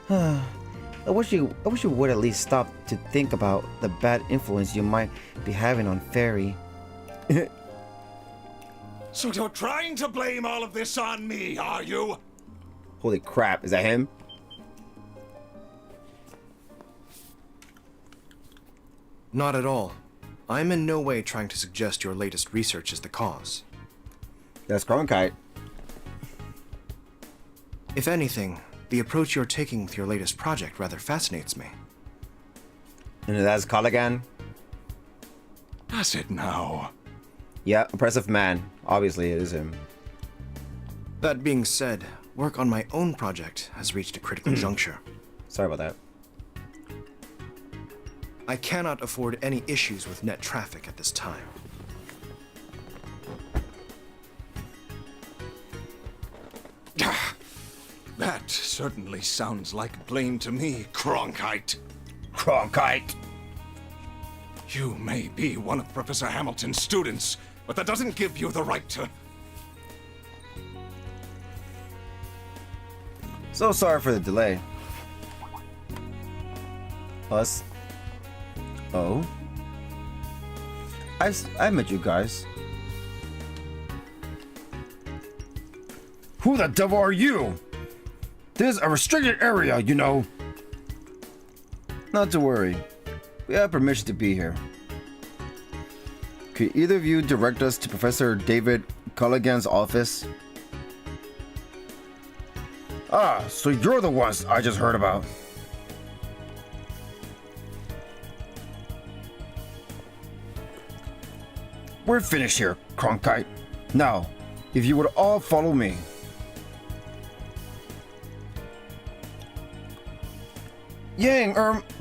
I wish you would at least stop to think about the bad influence you might be having on Fairy. So you're trying to blame all of this on me, are you? Holy crap, is that him? Not at all. I'm in no way trying to suggest your latest research is the cause. That's Cronkite. If anything, The approach you're taking with your latest project rather fascinates me. And that's Callaghan. Does it now? Yeah, impressive man. Obviously, it is him. That being said, work on my own project has reached a critical juncture. Sorry about that. I cannot afford any issues with net traffic at this time. That certainly sounds like blame to me, Cronkite. Cronkite! You may be one of Professor Hamilton's students, but that doesn't give you the right to... So sorry for the delay. Us. Oh? I met you guys. Who the devil are you? This is a restricted area, you know. Not to worry. We have permission to be here. Could either of you direct us to Professor David Culligan's office? Ah, so you're the ones I just heard about. We're finished here, Cronkite. Now, if you would all follow me. Yang,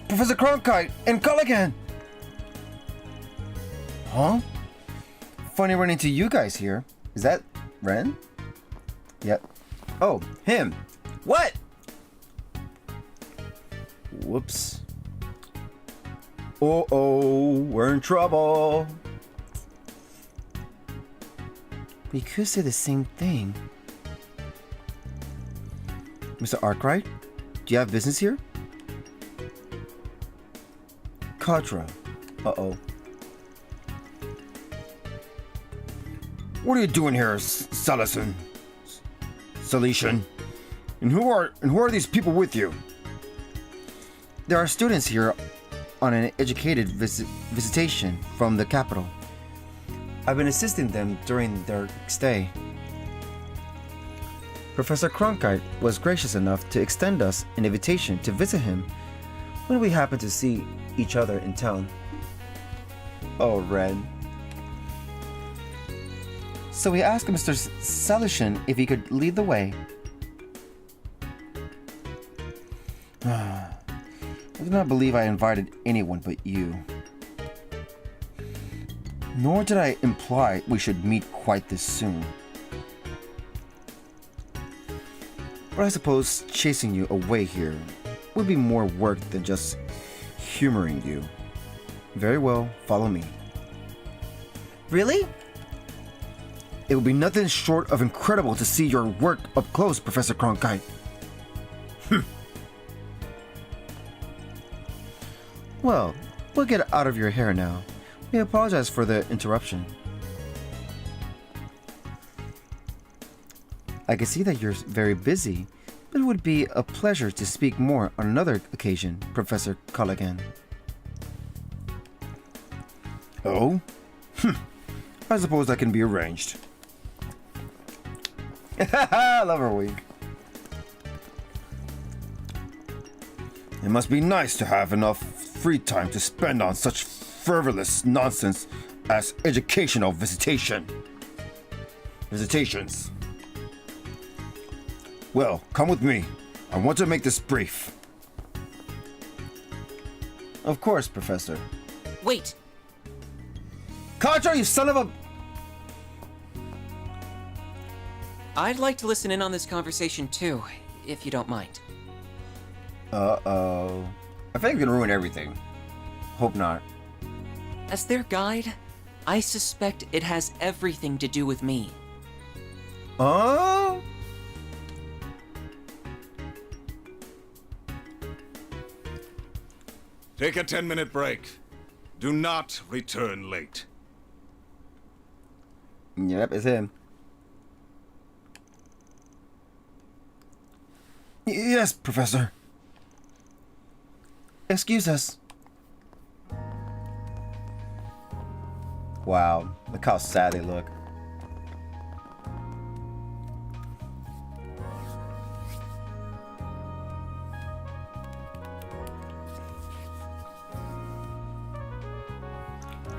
Professor Cronkite and Culligan. Huh? Funny running into you guys here. Is that Ren? Yep. Oh, him. What? Whoops. Uh-oh, we're in trouble. We could say the same thing. Mr. Arkwright, do you have business here? Katra. Uh-oh. What are you doing here, Salison? Salesian? And who are these people with you? There are students here on an educated visitation from the capital. I've been assisting them during their stay. Professor Cronkite was gracious enough to extend us an invitation to visit him when we happened to see each other in town. Oh, Ren. So we asked Mr. Salishan if he could lead the way. I do not believe I invited anyone but you. Nor did I imply we should meet quite this soon. But I suppose chasing you away here would be more work than just humoring you. Very well, follow me. Really? It would be nothing short of incredible to see your work up close, Professor Cronkite. Well, we'll get out of your hair now. We apologize for the interruption. I can see that you're very busy, but it would be a pleasure to speak more on another occasion, Professor Culligan. Oh? I suppose that can be arranged. I love her wink. It must be nice to have enough free time to spend on such frivolous nonsense as educational visitations. Well, come with me. I want to make this brief. Of course, Professor. Wait. Contra, you son of a... I'd like to listen in on this conversation too, if you don't mind. Uh-oh. I think I'm gonna ruin everything. Hope not. As their guide, I suspect it has everything to do with me. Oh? Take a 10-minute break. Do not return late. Yep, it's him. Yes, Professor. Excuse us. Wow, look how sad they look.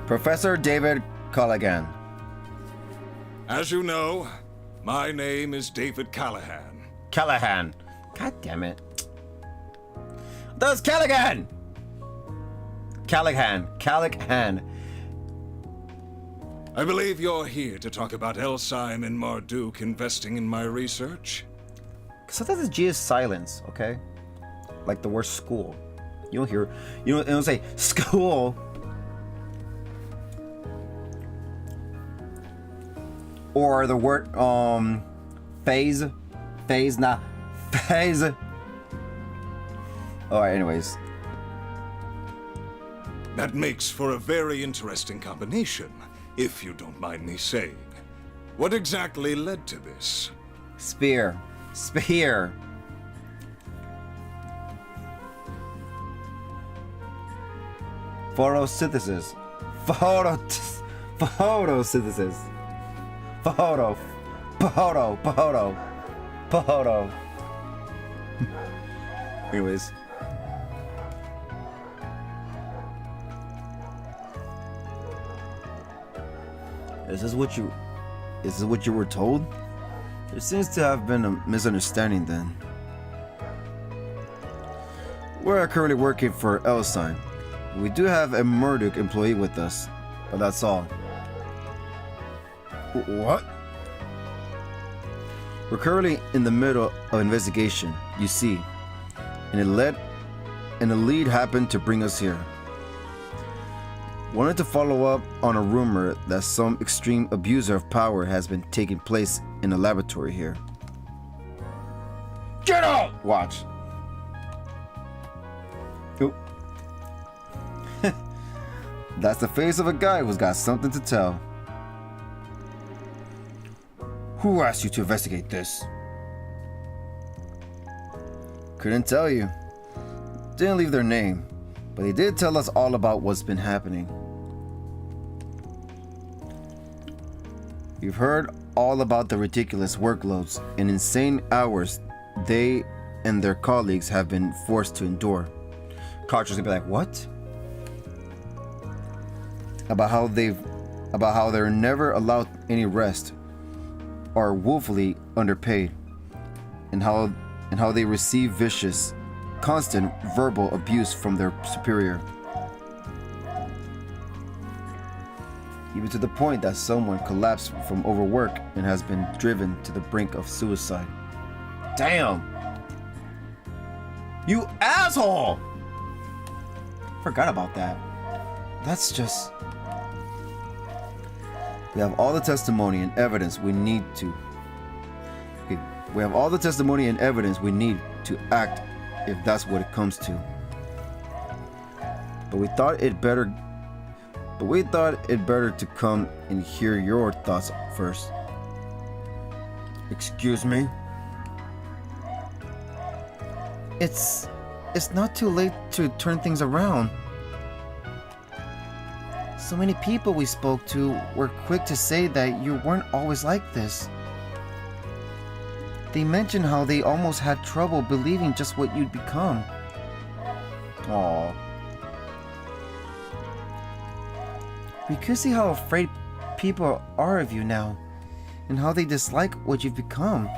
Professor David Callaghan. As you know, my name is David Callahan. Callahan. God damn it. That's Callaghan! Callahan. I believe you're here to talk about Elsyme and Marduk investing in my research. Sometimes the G is silence, okay? Like the word school. You don't say school. Or the word phase. Alright, anyways. That makes for a very interesting combination, if you don't mind me saying. What exactly led to this? Spear. Photosynthesis. Photosynthesis. Photo. Anyways. Is this what you were told? There seems to have been a misunderstanding then. We're currently working for Elsyme. We do have a Marduk employee with us, but that's all. What? We're currently in the middle of investigation, you see, and the lead happened to bring us here. Wanted to follow up on a rumor that some extreme abuser of power has been taking place in the laboratory here. Get out! Watch. Oop. That's the face of a guy who's got something to tell. Who asked you to investigate this? Couldn't tell you. Didn't leave their name, but they did tell us all about what's been happening. We've heard all about the ridiculous workloads and insane hours they and their colleagues have been forced to endure. Carter's gonna be like, what? About how they're never allowed any rest, are woefully underpaid, and how they receive vicious, constant verbal abuse from their superior. Even to the point that someone collapsed from overwork and has been driven to the brink of suicide. Damn! You asshole! Forgot about that. That's just... We have all the testimony and evidence we need to... We have all the testimony and evidence we need to act if that's what it comes to. But we thought it better to come and hear your thoughts first. Excuse me? It's not too late to turn things around. So many people we spoke to were quick to say that you weren't always like this. They mentioned how they almost had trouble believing just what you'd become. Aww. We could see how afraid people are of you now, and how they dislike what you've become.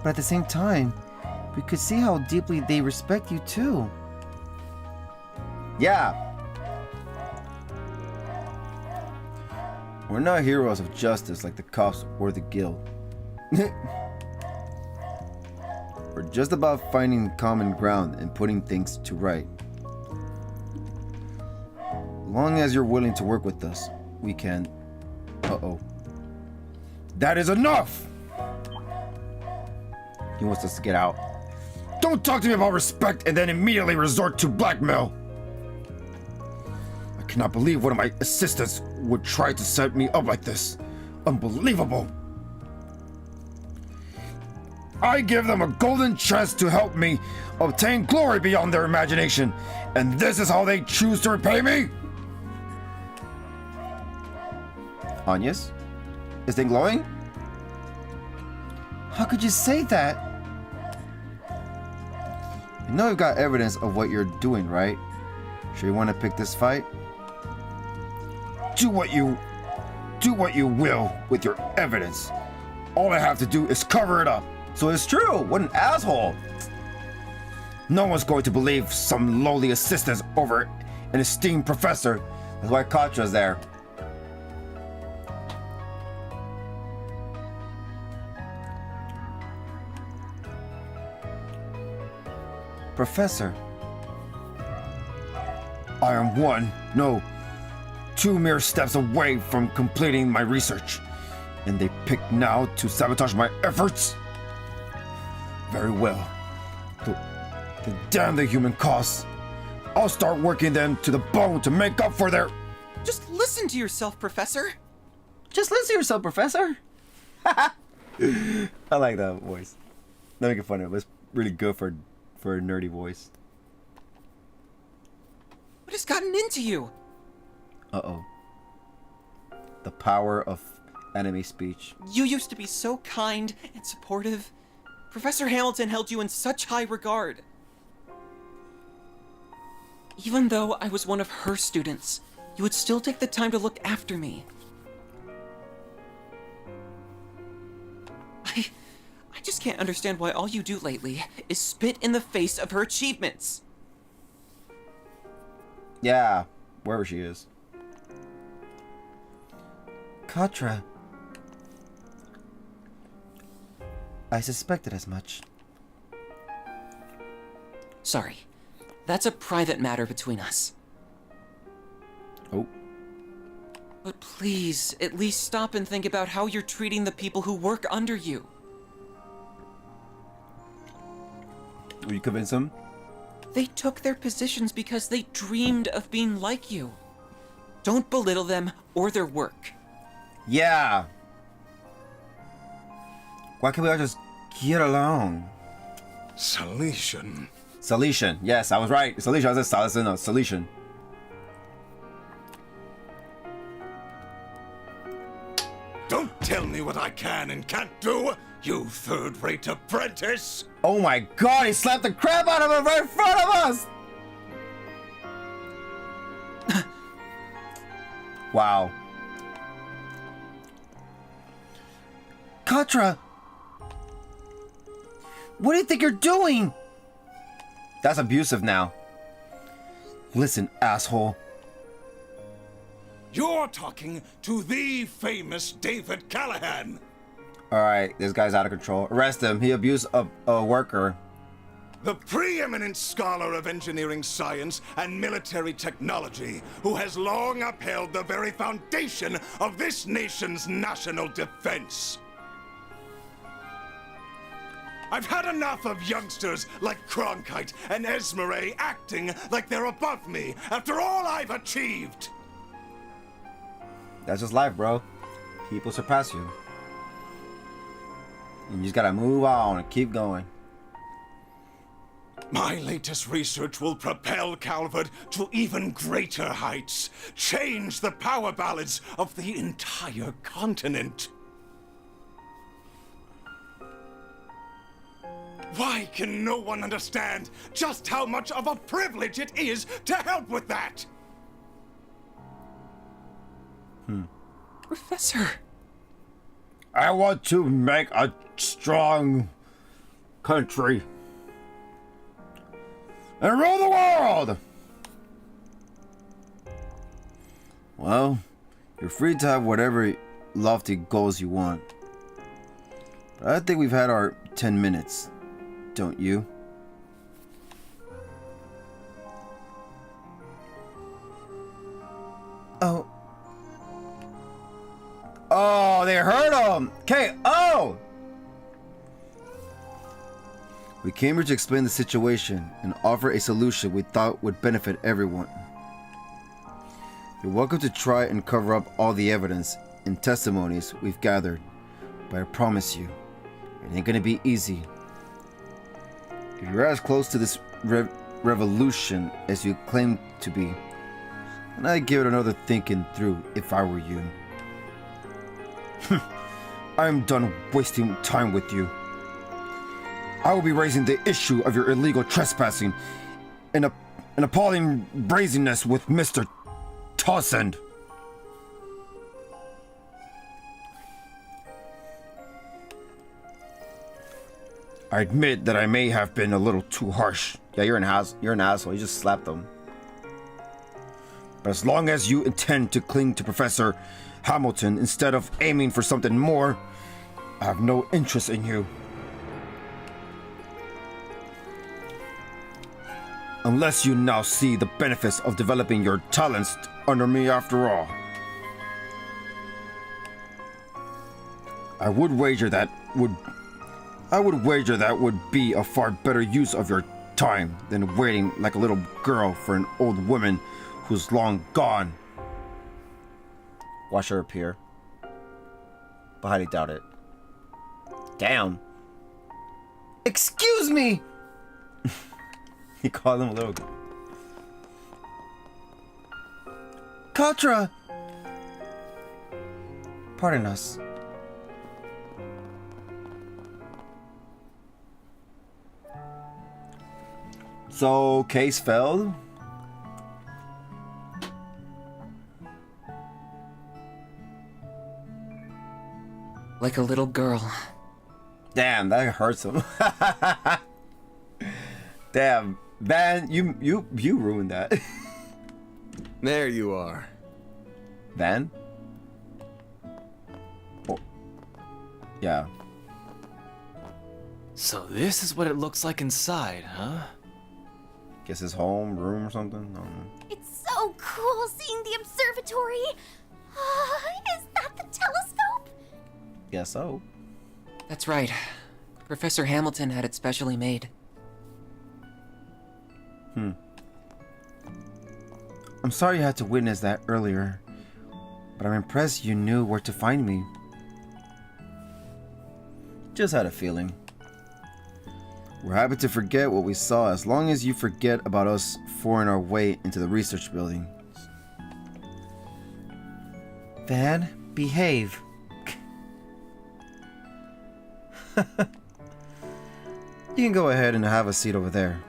But at the same time, we could see how deeply they respect you too. Yeah. We're not heroes of justice like the cops or the guild. We're just about finding common ground and putting things to right. Long as you're willing to work with us, we can... Uh-oh. That is enough! He wants us to get out. Don't talk to me about respect and then immediately resort to blackmail! I cannot believe one of my assistants would try to set me up like this. Unbelievable! I give them a golden chance to help me obtain glory beyond their imagination, and this is how they choose to repay me? Agnes? Is thing glowing? How could you say that? You know you've got evidence of what you're doing, right? Sure you want to pick this fight? Do what you will with your evidence. All I have to do is cover it up. So it's true. What an asshole. No one's going to believe some lowly assistant over an esteemed professor. That's why Katra's there. Professor, I am two mere steps away from completing my research, and they pick now to sabotage my efforts? Very well. The damn the human costs. I'll start working them to the bone to make up for their... Just listen to yourself, Professor. Just listen to yourself, Professor. I like that voice. Not making fun of it. It's really good for a nerdy voice. What has gotten into you? Uh-oh. The power of enemy speech. You used to be so kind and supportive. Professor Hamilton held you in such high regard. Even though I was one of her students, you would still take the time to look after me. I just can't understand why all you do lately is spit in the face of her achievements. Yeah, wherever she is. Katra. I suspected as much. Sorry. That's a private matter between us. Oh. But please, at least stop and think about how you're treating the people who work under you. Will you convince him? They took their positions because they dreamed of being like you. Don't belittle them or their work. Yeah. Why can't we all just get along? Salesian. Salesian. Yes, I was right. Salesian. I said Salesian. No, Salesian. Don't tell me what I can and can't do, you third-rate apprentice! Oh my god, he slapped the crap out of him right in front of us! Wow. Katra! What do you think you're doing? That's abusive now. Listen, asshole. You're talking to the famous David Callahan! Alright, this guy's out of control. Arrest him. He abused a worker. The preeminent scholar of engineering science and military technology, who has long upheld the very foundation of this nation's national defense. I've had enough of youngsters like Cronkite and Esmeralda acting like they're above me after all I've achieved. That's just life, bro. People surpass you. And you just gotta move on and keep going. My latest research will propel Calvert to even greater heights, change the power balance of the entire continent. Why can no one understand just how much of a privilege it is to help with that? Professor! I want to make a strong country and rule the world! Well, you're free to have whatever lofty goals you want. But I think we've had our 10 minutes, don't you? Oh. Oh, they hurt him! K.O. We came here to explain the situation and offer a solution we thought would benefit everyone. You're welcome to try and cover up all the evidence and testimonies we've gathered, but I promise you, it ain't gonna be easy. If you're as close to this revolution as you claim to be, then I'd give it another thinking through if I were you. I'm done wasting time with you. I will be raising the issue of your illegal trespassing and an appalling brazenness with Mr. Tossend. I admit that I may have been a little too harsh. Yeah, you're an asshole. You just slapped them. But as long as you intend to cling to Professor Hamilton instead of aiming for something more, I have no interest in you. Unless you now see the benefits of developing your talents under me after all. I would wager that would be a far better use of your time than waiting like a little girl for an old woman who's long gone. Watch her appear. But highly doubt it. Damn. Excuse me! He called him a little... Katra! Pardon us. So, case failed? Like a little girl. Damn, that hurts him. Damn, Van, you ruined that. There you are. Van? Oh. Yeah. So this is what it looks like inside, huh? Guess his home, room or something? I don't know. It's so cool seeing the observatory. Is that the telescope? Guess so. That's right. Professor Hamilton had it specially made. I'm sorry you had to witness that earlier, but I'm impressed you knew where to find me. Just had a feeling. We're happy to forget what we saw as long as you forget about us forcing our way into the research building. Van, behave. You can go ahead and have a seat over there.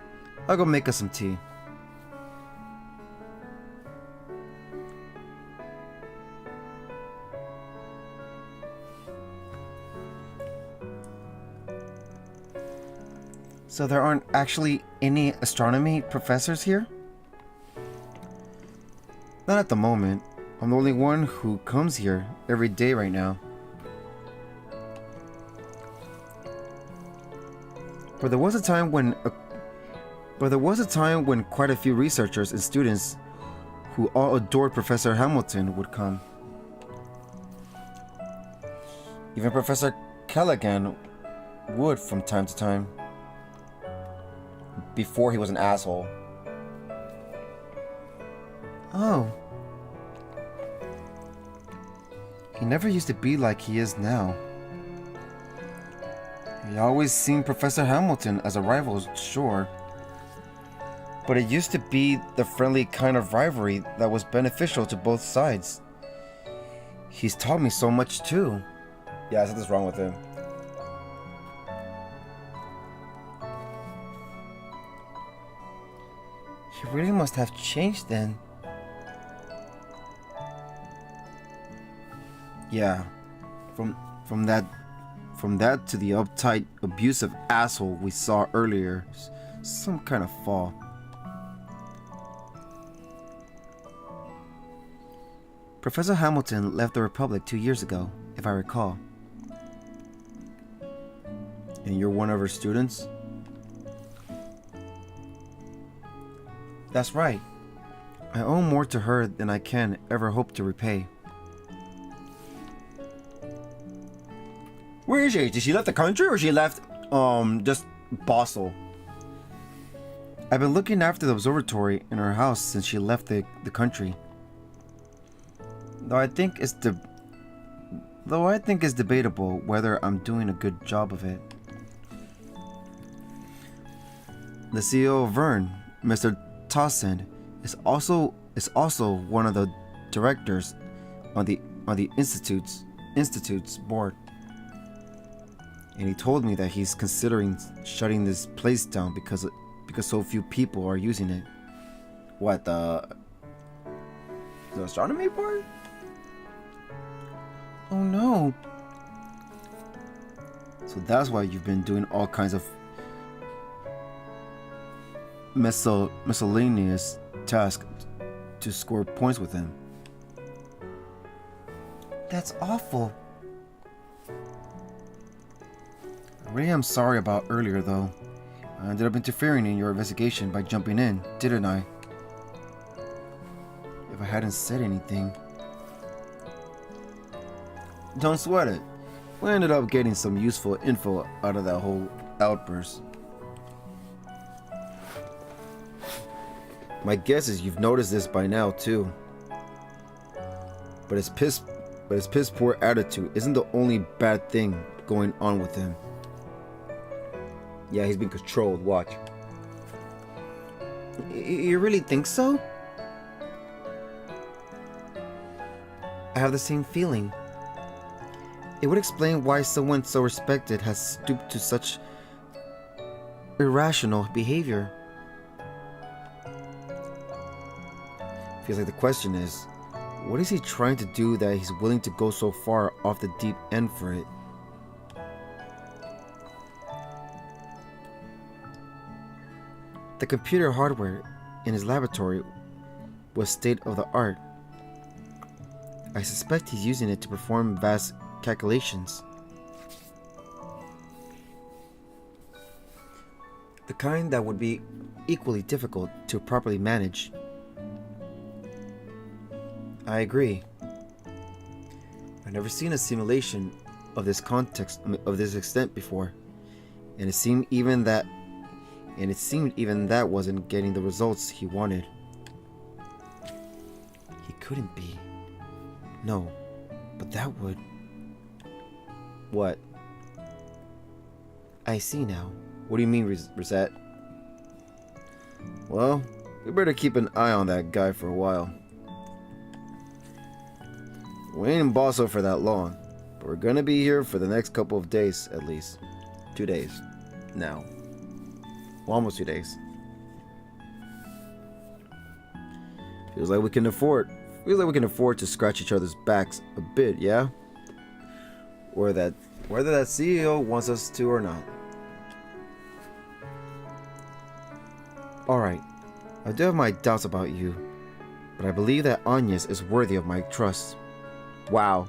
I'll go make us some tea. So there aren't actually any astronomy professors here? Not at the moment. I'm the only one who comes here every day right now. But there was a time when quite a few researchers and students who all adored Professor Hamilton would come. Even Professor Callaghan would from time to time. Before he was an asshole. Oh. He never used to be like he is now. He always seen Professor Hamilton as a rival, sure. But it used to be the friendly kind of rivalry that was beneficial to both sides. He's taught me so much too. Yeah, something's wrong with him. He really must have changed then. Yeah, from that to the uptight, abusive asshole we saw earlier, some kind of fall. Professor Hamilton left the Republic 2 years ago, if I recall. And you're one of her students? That's right. I owe more to her than I can ever hope to repay. Where is she? Did she left the country or she left, just Basel? I've been looking after the observatory in her house since she left the country. Though I think it's debatable whether I'm doing a good job of it. The CEO of Vern, Mr. Townsend, is also one of the directors on the institute's board. And he told me that he's considering shutting this place down because so few people are using it. What, the astronomy board? Oh no. So that's why you've been doing all kinds of miscellaneous tasks to score points with him. That's awful. I really am sorry about earlier, though. I ended up interfering in your investigation by jumping in, didn't I? If I hadn't said anything. Don't sweat it. We ended up getting some useful info out of that whole outburst. My guess is you've noticed this by now too. But his piss poor attitude isn't the only bad thing going on with him. Yeah, he's been controlled, watch. You really think so? I have the same feeling. It would explain why someone so respected has stooped to such irrational behavior. Feels like the question is, what is he trying to do that he's willing to go so far off the deep end for it? The computer hardware in his laboratory was state of the art. I suspect he's using it to perform vast calculations. The kind that would be equally difficult to properly manage. I agree. I've never seen a simulation of this extent before, and it seemed even that wasn't getting the results he wanted. He couldn't be. No, but that would. What? I see now. What do you mean, Rosette? Well, we better keep an eye on that guy for a while. We ain't in Bosso for that long, but we're gonna be here for the next couple of days at least. 2 days. Now. Well, almost 2 days. Feels like we can afford to scratch each other's backs a bit, yeah? Whether that CEO wants us to or not. Alright, I do have my doubts about you, but I believe that Agnes is worthy of my trust. Wow.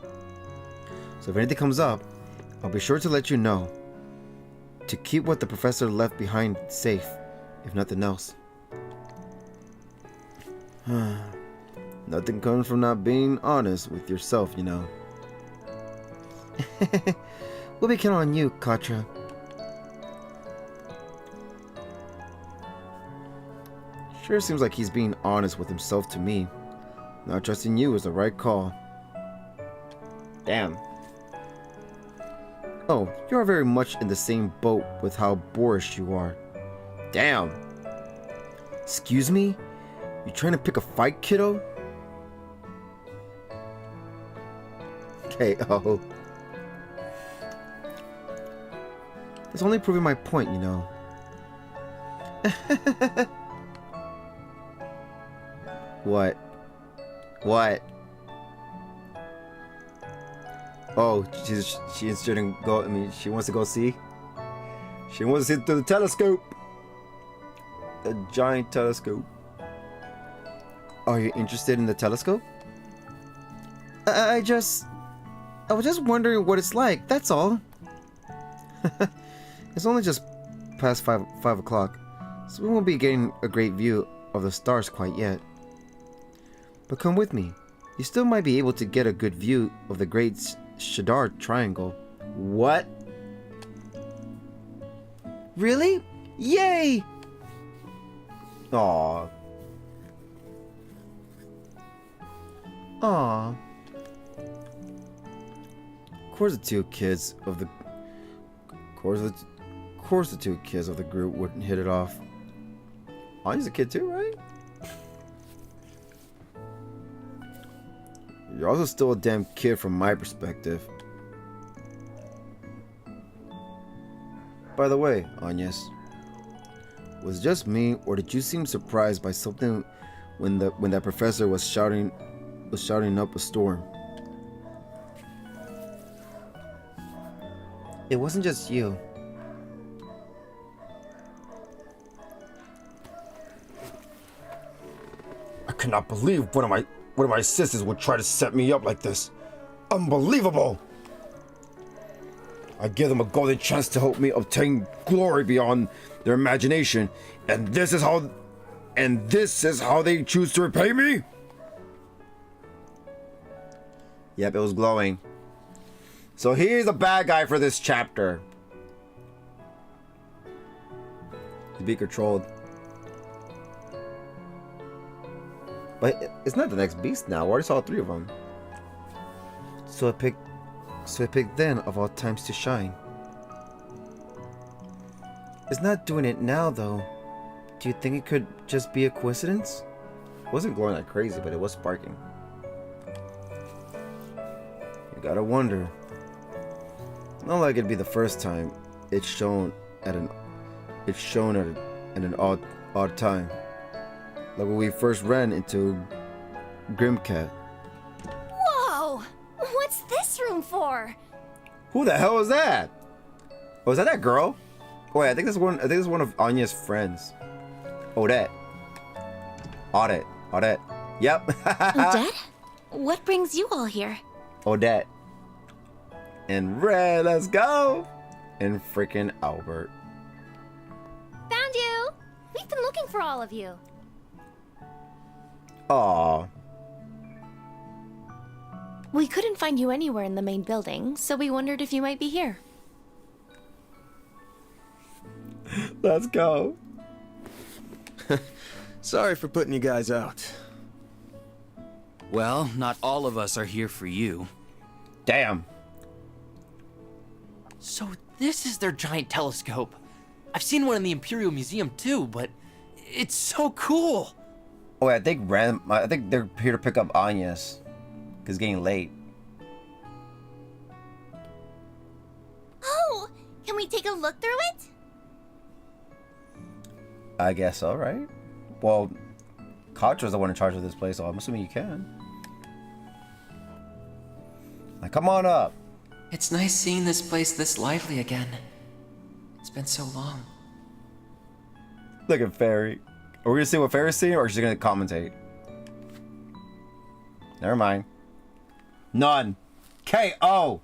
So if anything comes up, I'll be sure to let you know. To keep what the professor left behind safe, if nothing else. Nothing comes from not being honest with yourself, you know. We'll be counting on you, Katra. Sure seems like he's being honest with himself to me. Not trusting you is the right call. Damn. Oh, you are very much in the same boat with how boorish you are. Damn. Excuse me? You trying to pick a fight, kiddo? KO. That's only proving my point, you know. What? What? Oh, she's shouldn't go. I mean, she wants to go see. She wants to see through the telescope. The giant telescope. Are you interested in the telescope? I was just wondering what it's like. That's all. It's only just past 5 o'clock, so we won't be getting a great view of the stars quite yet. But come with me. You still might be able to get a good view of the Great Shadar Triangle. What? Really? Yay! Aww. Aww. Of course the two kids of the two kids of the group wouldn't hit it off. Anya's a kid too, right? You're also still a damn kid from my perspective. By the way, Agnes, was it just me, or did you seem surprised by something when that professor was shouting up a storm? It wasn't just you. I cannot believe one of my sisters would try to set me up like this. Unbelievable! I give them a golden chance to help me obtain glory beyond their imagination, and this is how they choose to repay me? Yep, it was glowing. So here's the bad guy for this chapter. To be controlled. But it's not the next beast now. I already saw 3 of them. So I picked then of all times to shine. It's not doing it now though. Do you think it could just be a coincidence? It wasn't glowing like crazy, but it was sparking. You gotta wonder. Not like it'd be the first time it's shown at an odd time. Like when we first ran into Grimcat. Whoa! What's this room for? Who the hell is that? Oh, is that girl? Wait, I think this is one of Anya's friends. Odette. Odette. Yep. Odette? What brings you all here? Odette. And Red, let's go. And freaking Albert. Found you! We've been looking for all of you. Aw. We couldn't find you anywhere in the main building, so we wondered if you might be here. Let's go. Sorry for putting you guys out. Well, not all of us are here for you. Damn. So this is their giant telescope. I've seen one in the Imperial Museum too, but it's so cool. Oh, wait, I think they're here to pick up Anya's. Cause it's getting late. Oh! Can we take a look through it? I guess all right. Well, Katra's the one in charge of this place, so I'm assuming you can. Like, come on up. It's nice seeing this place this lively again. It's been so long. Look at Fairy. Are we gonna see what Fairy's seeing, or is she gonna commentate? Never mind. None. K.O.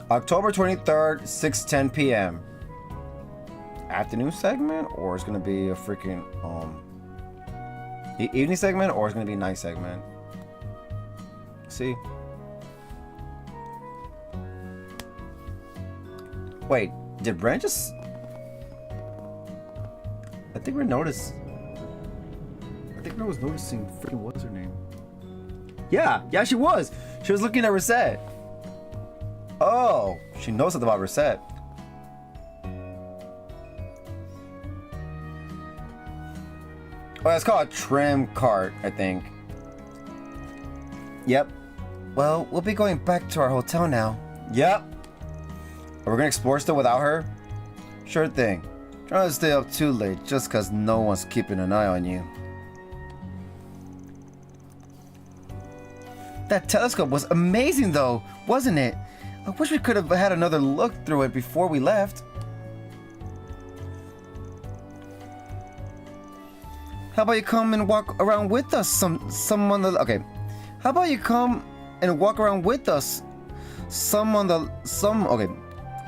October 23rd, 6:10 p.m. Afternoon segment, or it's gonna be a freaking evening segment, or it's gonna be night segment. See. Wait, did Brand just? I think Brand was noticing freaking what's her name? Yeah, she was. She was looking at Reset. Oh, she knows something about Reset. Oh, it's called a tram cart, I think. Yep. Well, we'll be going back to our hotel now. Yep. Are we gonna explore still without her? Sure thing. Try not to stay up too late just cause no one's keeping an eye on you. That telescope was amazing though, wasn't it? I wish we could have had another look through it before we left. How about you come and walk around with us okay. How about you come and walk around with us okay.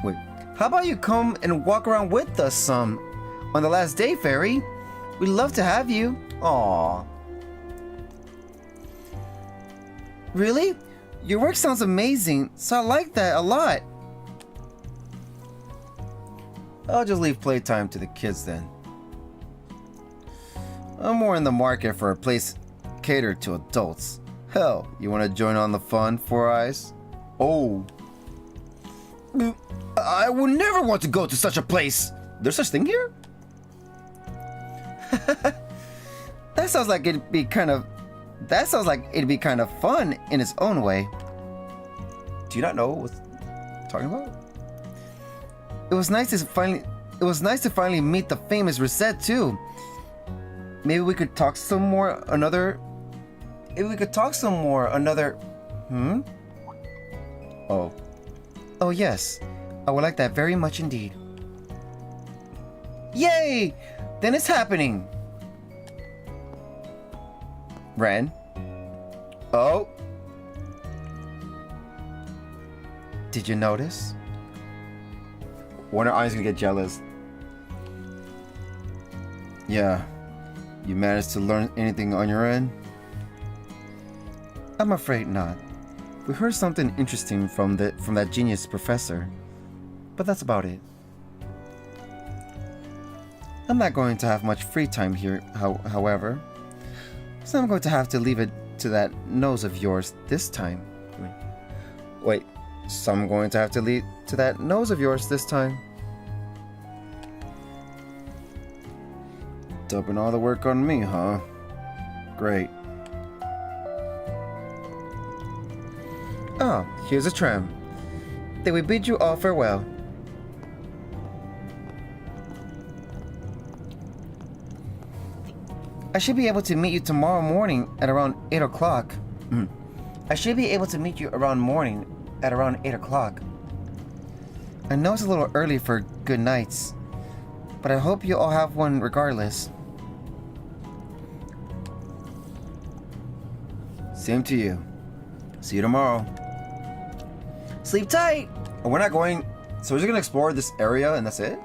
Wait. How about you come and walk around with us some on the last day, Fairy? We'd love to have you. Aww. Really? Your work sounds amazing, so I like that a lot. I'll just leave playtime to the kids then. I'm more in the market for a place catered to adults. Hell, you want to join on the fun, Four Eyes? Oh. I would never want to go to such a place. There's such thing here? That sounds like it'd be kind of fun in its own way. Do you not know what I'm talking about? It was nice to finally meet the famous Reset too. Maybe we could talk some more Maybe we could talk some more another... Hmm? Oh. Oh, yes. I would like that very much indeed. Yay! Then it's happening! Ren? Oh? Did you notice? Wonder I's gonna get jealous. Yeah. You managed to learn anything on your end? I'm afraid not. We heard something interesting from that genius professor, but that's about it. I'm not going to have much free time here, however, so I'm going to have to leave it to that nose of yours this time. Wait, so I'm going to have to leave to that nose of yours this time. Dumping all the work on me, huh? Great. Ah, here's a tram. Then we bid you all farewell. I should be able to meet you tomorrow morning at around 8 o'clock. I should be able to meet you around morning at around 8 o'clock. I know it's a little early for good nights, but I hope you all have one regardless. Same to you. See you tomorrow. Sleep tight! Oh, we're not going... So we're just gonna explore this area and that's it?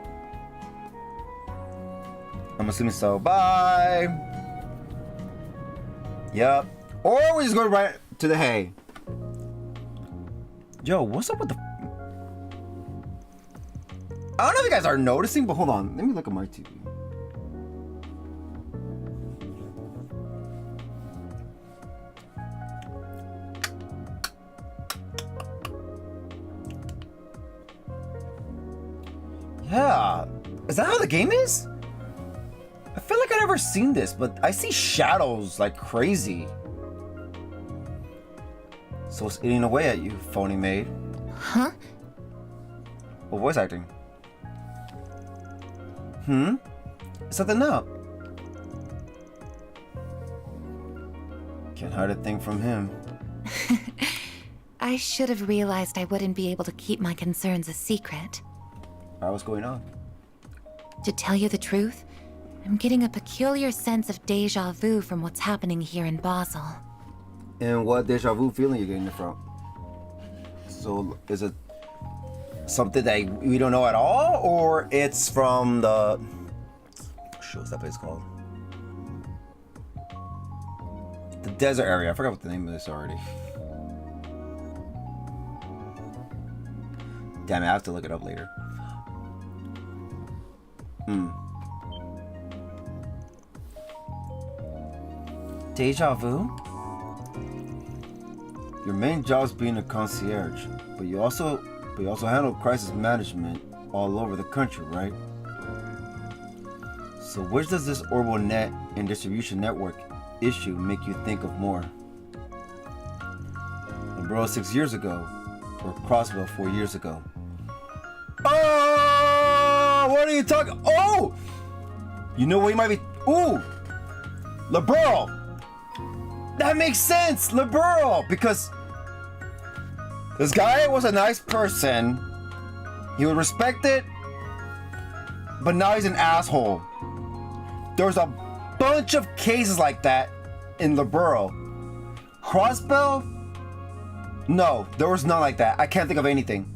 I'm assuming so. Bye! Yep. Or we just go right to the hay. Yo, what's up with the... I don't know if you guys are noticing, but hold on. Let me look at my TV. Yeah. Is that how the game is? I feel like I've never seen this, but I see shadows like crazy. So it's eating away at you, phony maid. Huh? Well, voice acting. Something up. Can't hide a thing from him. I should have realized I wouldn't be able to keep my concerns a secret. What's going on? To tell you the truth, I'm getting a peculiar sense of déjà vu from what's happening here in Basel. And what déjà vu feeling you're getting it from? So is it something that we don't know at all, or it's from the... What's that place called? The desert area. I forgot what the name of this already. Damn it, I have to look it up later. Deja vu? Your main job is being a concierge, but you also handle crisis management all over the country, right? So which does this orbital net and distribution network issue make you think of more? Umbrella 6 years ago, or Crossbow 4 years ago? Oh! What are you talking? Oh! You know what he might be? Ooh! Liberal! That makes sense! Liberal! Because this guy was a nice person. He was respected, but now he's an asshole. There's a bunch of cases like that in Liberal. Crossbell? No, there was none like that. I can't think of anything.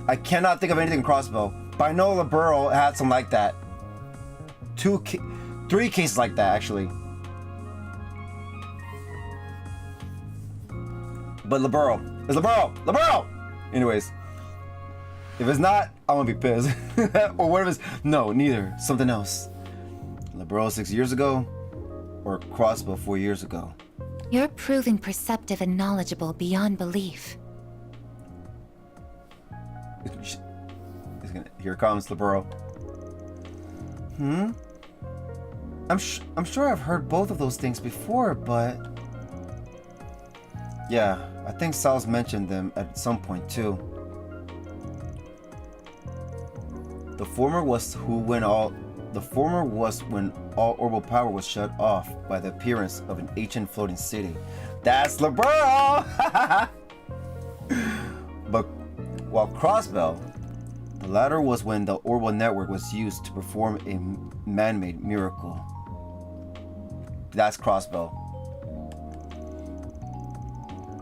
I cannot think of anything in Crossbow. But I know Liberal had some like that. 3 cases like that, actually. But Liberal. It's Liberal! Liberal! Anyways. If it's not, I'm gonna be pissed. Or what if it's... No, neither. Something else. Liberal 6 years ago, or Crossbow 4 years ago. You're proving perceptive and knowledgeable beyond belief. Here comes Liberal. I'm sure I've heard both of those things before, but... Yeah, I think Sal's mentioned them at some point too. The former was when all orbital power was shut off by the appearance of an ancient floating city. That's LeBron! But while Crossbell, the latter was when the orbital network was used to perform a man-made miracle. That's Crossbell.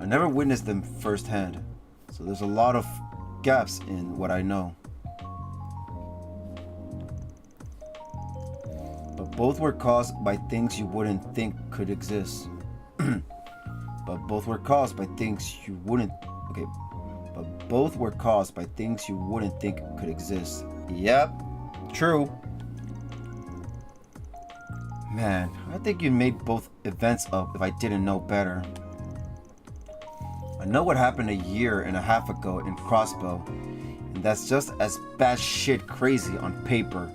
I never witnessed them firsthand, so there's a lot of gaps in what I know. But both were caused by things you wouldn't think could exist. But both were caused by things you wouldn't... Okay. But both were caused by things you wouldn't think could exist. Yep. True. Man, I think you made both events up if I didn't know better. I know what happened a year and a half ago in Crossbow, and that's just as bad shit crazy on paper.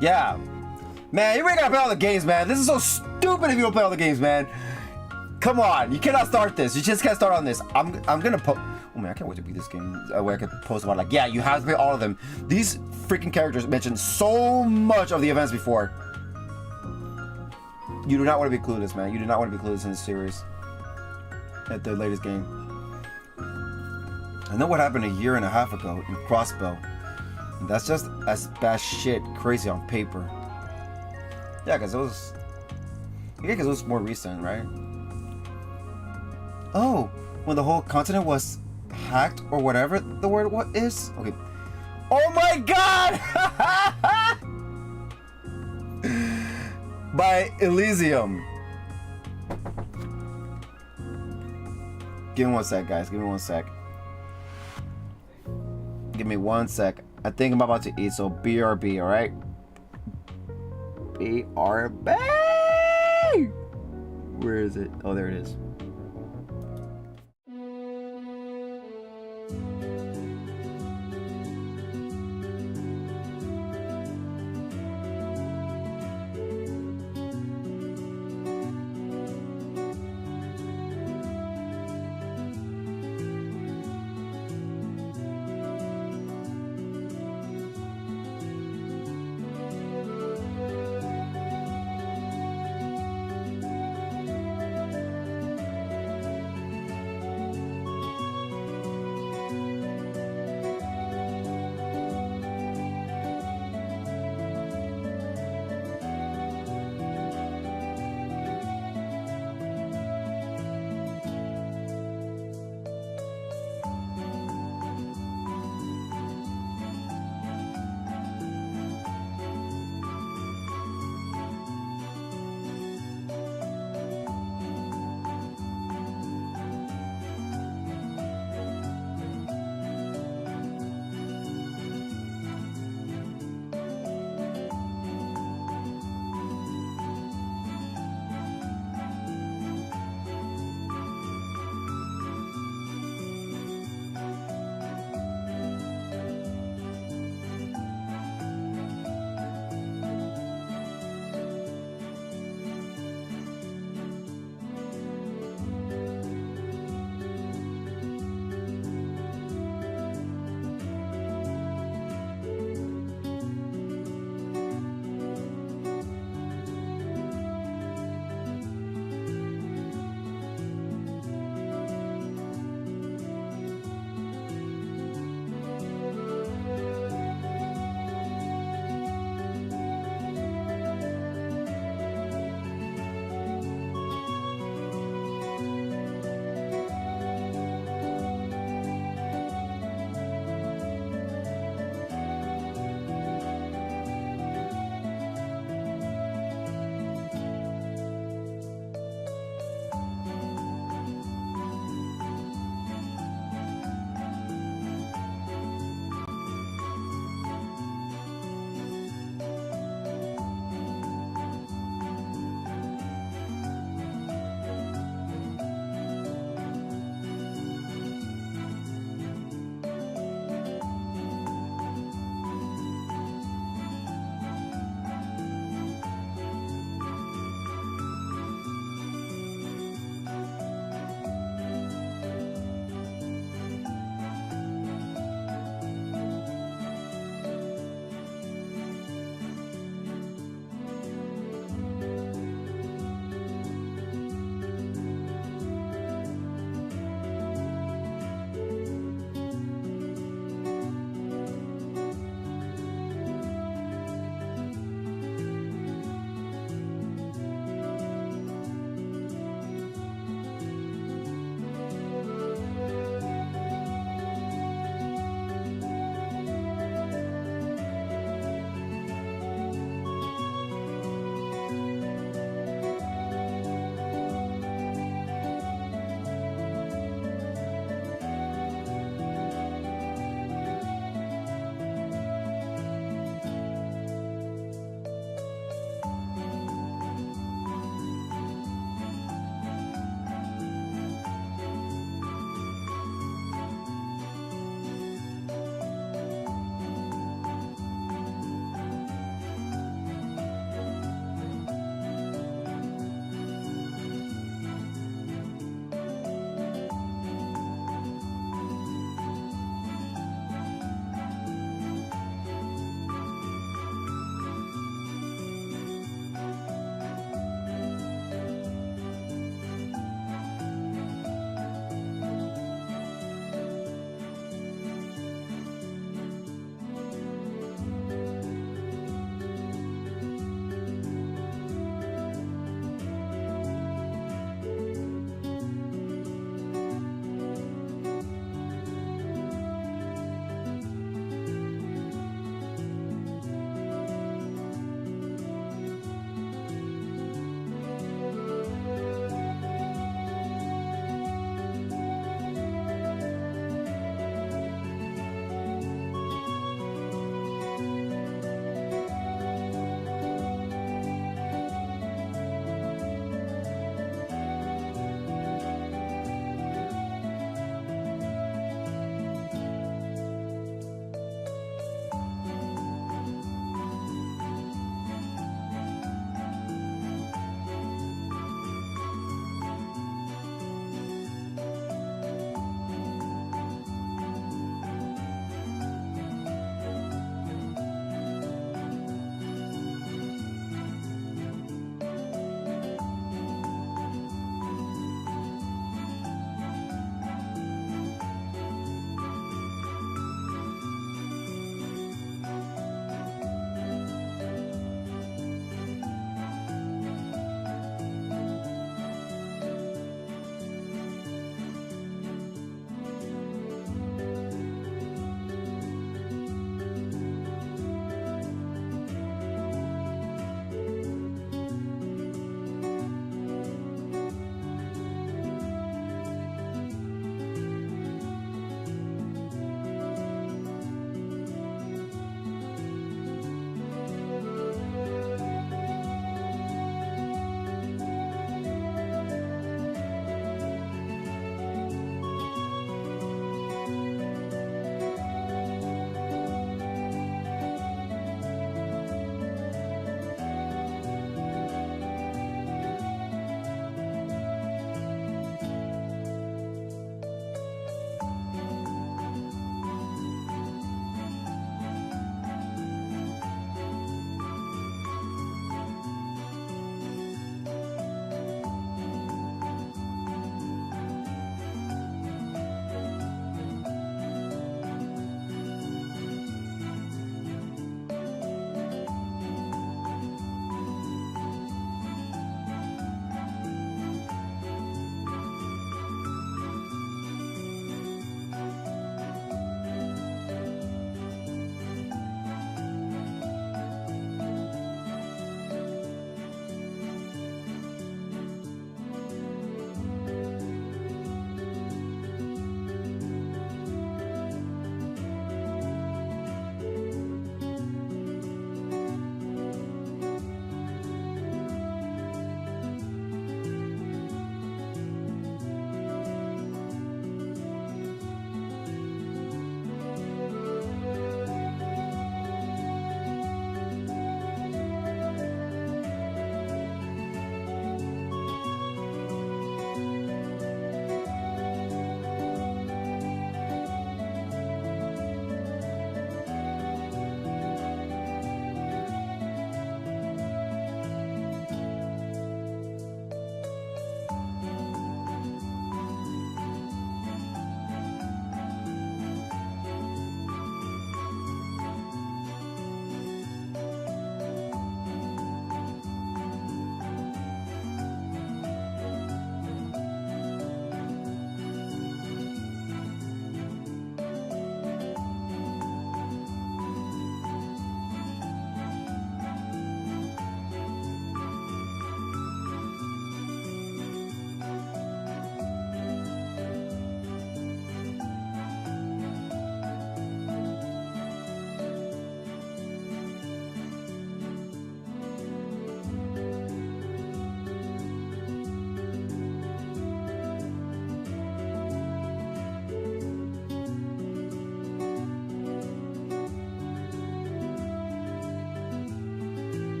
Yeah. Man, you really gotta play all the games, man. This is so stupid if you don't play all the games, man. Come on, you cannot start this. You just can't start on this. I'm gonna post. Oh man, I can't wait to beat this game. Where I could post about like, yeah, you have to play all of them. These freaking characters mentioned so much of the events before. You do not want to be clueless, man. You do not want to be clueless in this series. At the latest game. I know what happened a year and a half ago in Crossbow. And that's just as bad shit crazy on paper. Yeah, because it was... Yeah, because it was more recent, right? Oh, when the whole continent was hacked or whatever the word is? Okay. Oh my god! By Elysium. Give me 1 sec, guys. Give me 1 sec. Give me 1 sec. I think I'm about to eat, so BRB, alright? BRB! Where is it? Oh, there it is.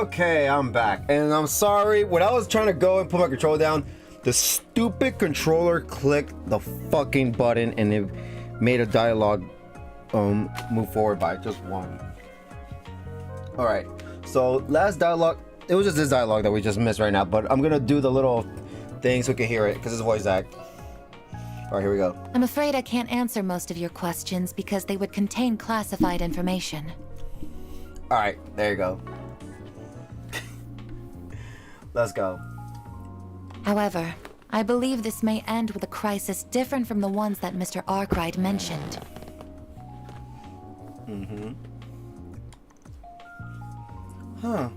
Okay, I'm back. And I'm sorry, when I was trying to go and put my controller down, the stupid controller clicked the fucking button and it made a dialogue move forward by just one. Alright, so last dialogue, it was just this dialogue that we just missed right now, but I'm gonna do the little thing so we can hear it, because it's voice act. Alright, here we go. I'm afraid I can't answer most of your questions because they would contain classified information. Alright, there you go. Let's go. However, I believe this may end with a crisis different from the ones that Mr. Arkwright mentioned. Huh.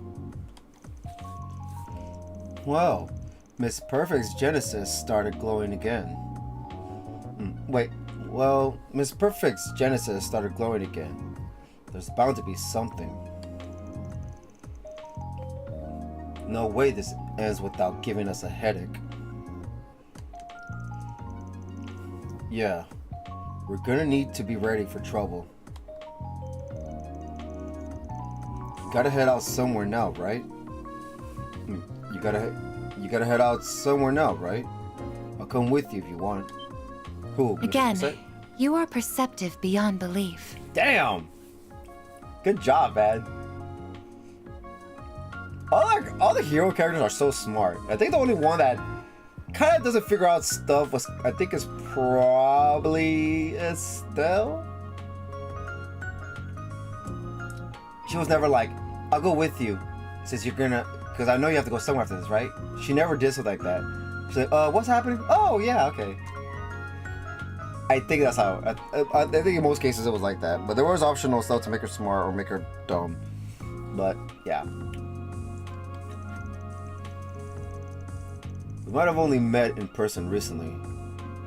Well, Miss Perfect's Genesis started glowing again. Wait, well, Miss Perfect's Genesis started glowing again. There's bound to be something. No way this ends without giving us a headache. Yeah, we're gonna need to be ready for trouble. Gotta head out somewhere now, right? You gotta head out somewhere now, right? I'll come with you if you want. Cool. Again, you are perceptive beyond belief. Damn! Good job, man. All the hero characters are so smart. I think the only one that kind of doesn't figure out stuff was, I think, is probably Estelle. She was never like, I'll go with you, since you're gonna, because I know you have to go somewhere after this, right? She never did something like that. She's like, what's happening? Oh, yeah, okay. I think that's how, I think in most cases it was like that. But there was optional stuff to make her smart or make her dumb. But, yeah. We might have only met in person recently,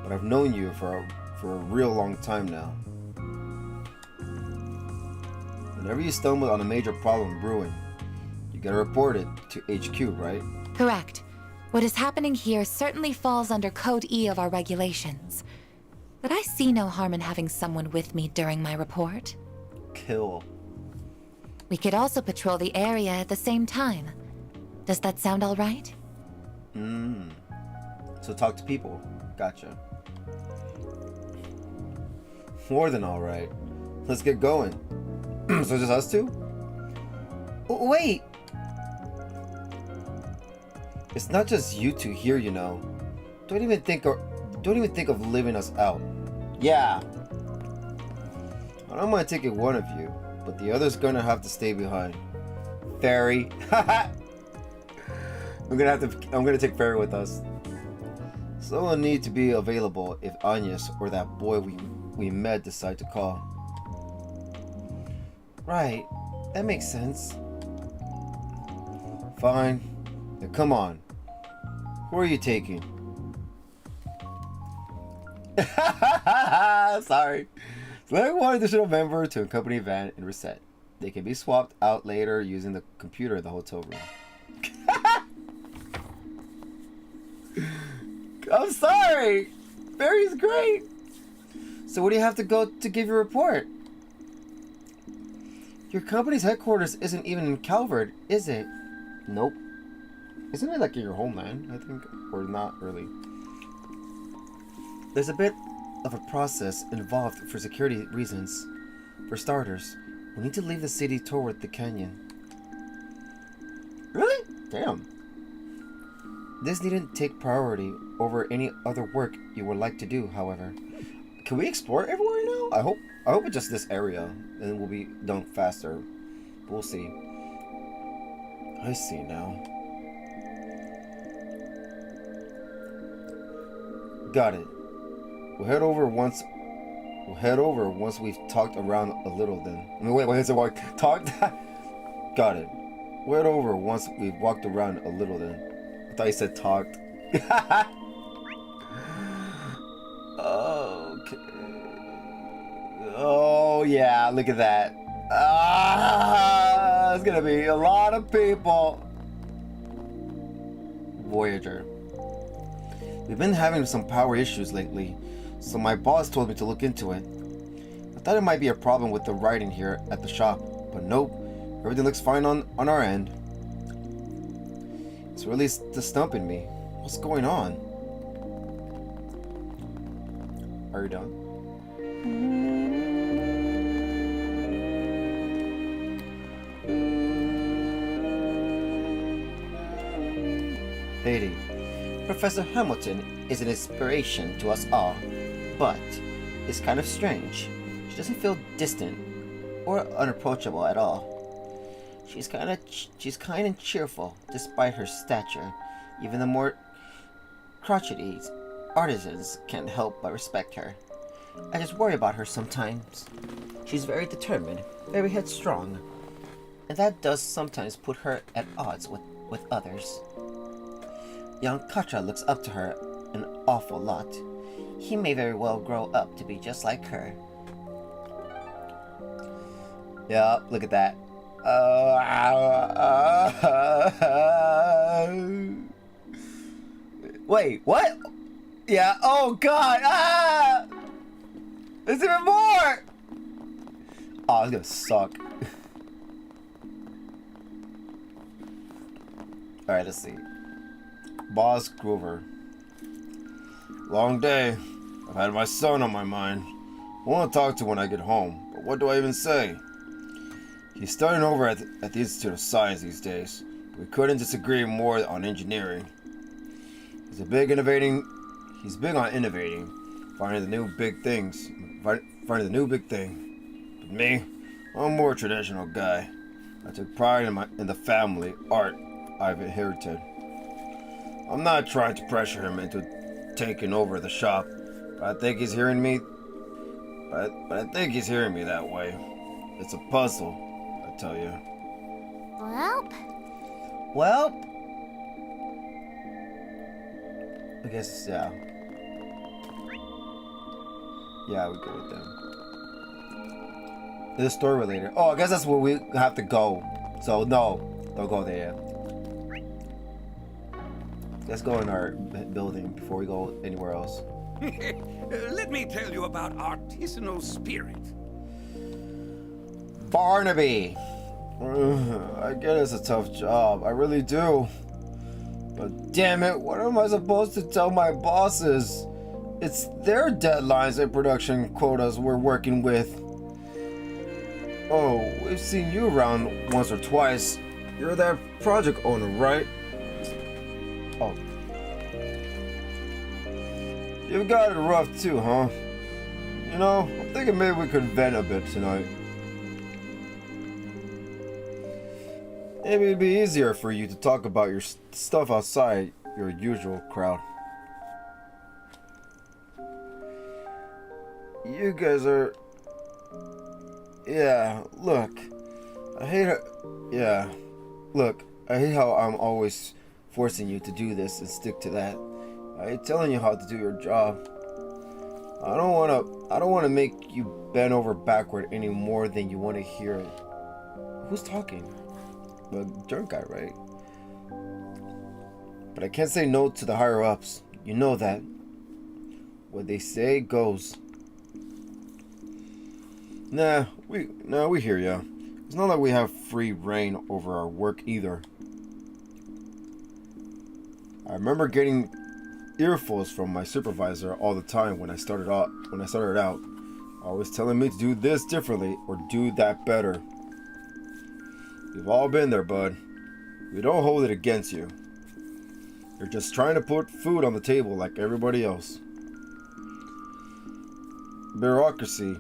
but I've known you for a real long time now. Whenever you stumble on a major problem brewing, you gotta report it to HQ, right? Correct. What is happening here certainly falls under Code E of our regulations. But I see no harm in having someone with me during my report. Kill. We could also patrol the area at the same time. Does that sound all right? So talk to people. Gotcha. More than all right. Let's get going. So just us two? Wait! It's not just you two here, you know. Don't even think of leaving us out. Yeah. I don't mind taking one of you, but the other's gonna have to stay behind. Ferry. I'm gonna take Ferry with us. Someone need to be available if Agnes or that boy we met decide to call. Right, that makes sense. Fine. Now come on. Who are you taking? Sorry. Select one additional member to accompany Van and reset. They can be swapped out later using the computer in the hotel room. I'm sorry. Barry's great. So where do you have to go to give your report? Your company's headquarters isn't even in Calvert, is it? Nope. Isn't it like in your homeland, I think? Or not really. There's a bit of a process involved for security reasons. For starters, we need to leave the city toward the canyon. Really? Damn. This needn't take priority over any other work you would like to do, however. Can we explore everywhere now? I hope it's just this area, and it will be done faster. We'll see. I see now. Got it. We'll head over once we've talked around a little then. I mean, wait, is it what? Talked? Got it. We'll head over once we've walked around a little then. I thought you said talked. Okay. Oh, yeah, look at that. It's gonna be a lot of people. Voyager. We've been having some power issues lately, so my boss told me to look into it. I thought it might be a problem with the writing here at the shop, but nope. Everything looks fine on our end. or at least the stumping me. What's going on? Are you done? Taty. Professor Hamilton is an inspiration to us all, but it's kind of strange. She doesn't feel distant or unapproachable at all. She's kind and cheerful despite her stature. Even the more crotchety artisans can't help but respect her. I just worry about her sometimes. She's very determined, very headstrong, and that does sometimes put her at odds with others. Young Katra looks up to her an awful lot. He may very well grow up to be just like her. Yeah, look at that. Wait, what? Yeah, oh god! Ah! There's even more! Oh, it's gonna suck. Alright, let's see. Boss Grover. Long day. I've had my son on my mind. I want to talk to when I get home, but what do I even say? He's studying over at the Institute of Science these days. We couldn't disagree more on engineering. He's big on innovating, finding the new big things, finding the new big thing. But me, I'm a more traditional guy. I took pride in the family art I've inherited. I'm not trying to pressure him into taking over the shop, but I think he's hearing me. But I think he's hearing me that way. It's a puzzle. I tell you. Well, I guess, yeah. Yeah, we go with them. This story related. Oh, I guess that's where we have to go. So, no, don't go there. Let's go in our building before we go anywhere else. Let me tell you about artisanal spirit. Barnaby! I get it's a tough job, I really do. But damn it, what am I supposed to tell my bosses? It's their deadlines and production quotas we're working with. Oh, we've seen you around once or twice. You're that project owner, right? Oh. You've got it rough too, huh? You know, I'm thinking maybe we could vent a bit tonight. Maybe it'd be easier for you to talk about your stuff outside your usual crowd. You guys are... Yeah, look. I hate how I'm always forcing you to do this and stick to that. I hate telling you how to do your job. I don't want to make you bend over backward any more than you want to hear. Who's talking? The drunk guy, right? But I can't say no to the higher ups. You know that. What they say goes. We hear ya. It's not like we have free reign over our work either. I remember getting earfuls from my supervisor all the time when I started out. Always telling me to do this differently or do that better. We've all been there, bud. We don't hold it against you. You're just trying to put food on the table like everybody else. Bureaucracy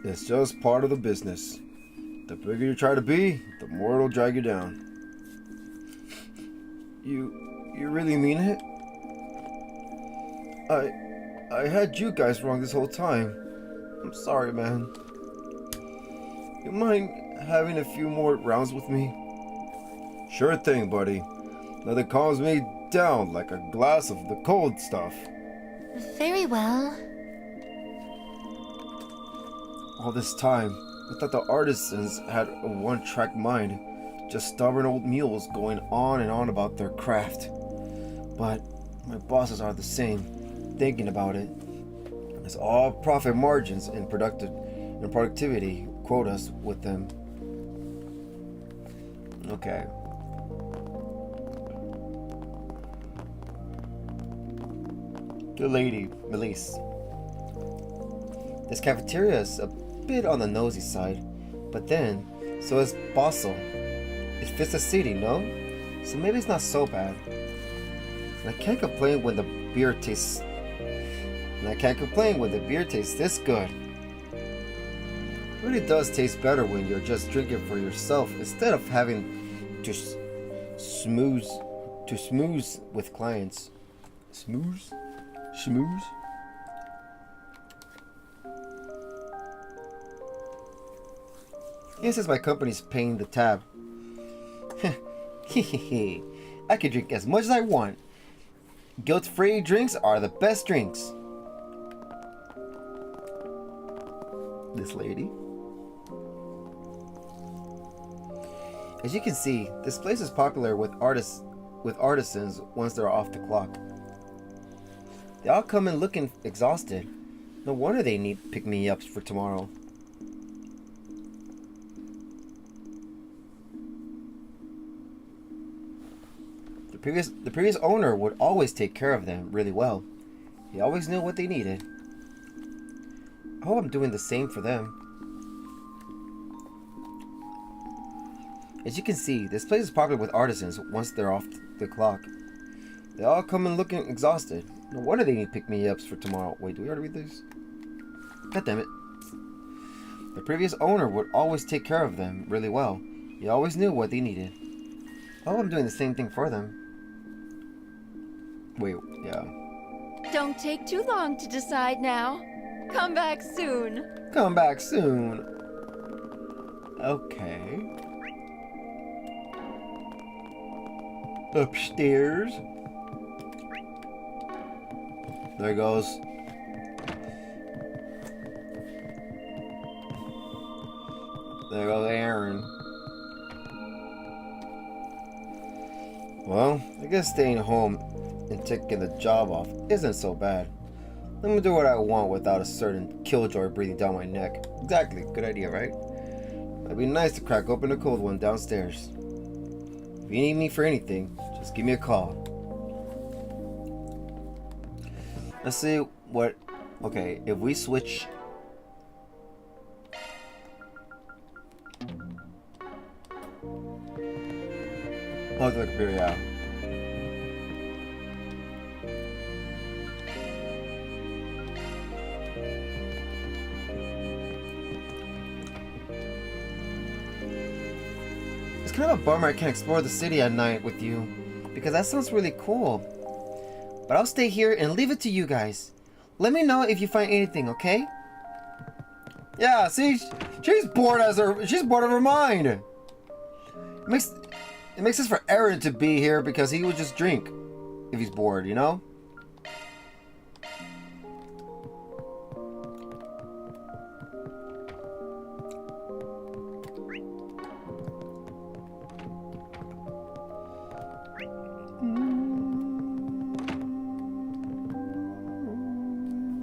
is just part of the business. The bigger you try to be, the more it'll drag you down. You really mean it? I had you guys wrong this whole time. I'm sorry, man. You mind having a few more rounds with me? Sure thing, buddy. Nothing calms me down like a glass of the cold stuff. Very well. All this time, I thought the artisans had a one-track mind. Just stubborn old mules going on and on about their craft. But my bosses are the same, thinking about it. It's all profit margins and productivity quotas with them. Okay. The lady, Melise. This cafeteria is a bit on the nosy side, but then, so is Basel. It fits the city, no? So maybe it's not so bad. And I can't complain when the beer tastes... this good. It really does taste better when you're just drinking for yourself instead of having to smooze with clients. Smooze? Schmooze? Yes, as my company's paying the tab. I can drink as much as I want. Guilt-free drinks are the best drinks. This lady. As you can see, this place is popular with artisans once they're off the clock. They all come in looking exhausted. No wonder they need pick-me-ups for tomorrow. The previous owner would always take care of them really well. He always knew what they needed. I hope I'm doing the same for them. As you can see, this place is popular with artisans once they're off the clock. They all come in looking exhausted. No wonder they need pick-me-ups for tomorrow. Wait, do we already read this? God damn it. The previous owner would always take care of them really well. He always knew what they needed. I hope I'm doing the same thing for them. Wait, yeah. Don't take too long to decide now. Come back soon. Come back soon. Okay. Upstairs. There goes. There goes Aaron. Well, I guess staying home and taking the job off isn't so bad. Let me do what I want without a certain killjoy breathing down my neck. Exactly, good idea, right? It'd be nice to crack open a cold one downstairs. If you need me for anything, just give me a call. Let's see what... Okay, if we switch... Oh, the computer, yeah. It's kind of a bummer I can't explore the city at night with you, because that sounds really cool. But I'll stay here and leave it to you guys. Let me know if you find anything, okay? Yeah, see, she's bored of her mind. It makes sense for Aaron to be here because he would just drink if he's bored, you know?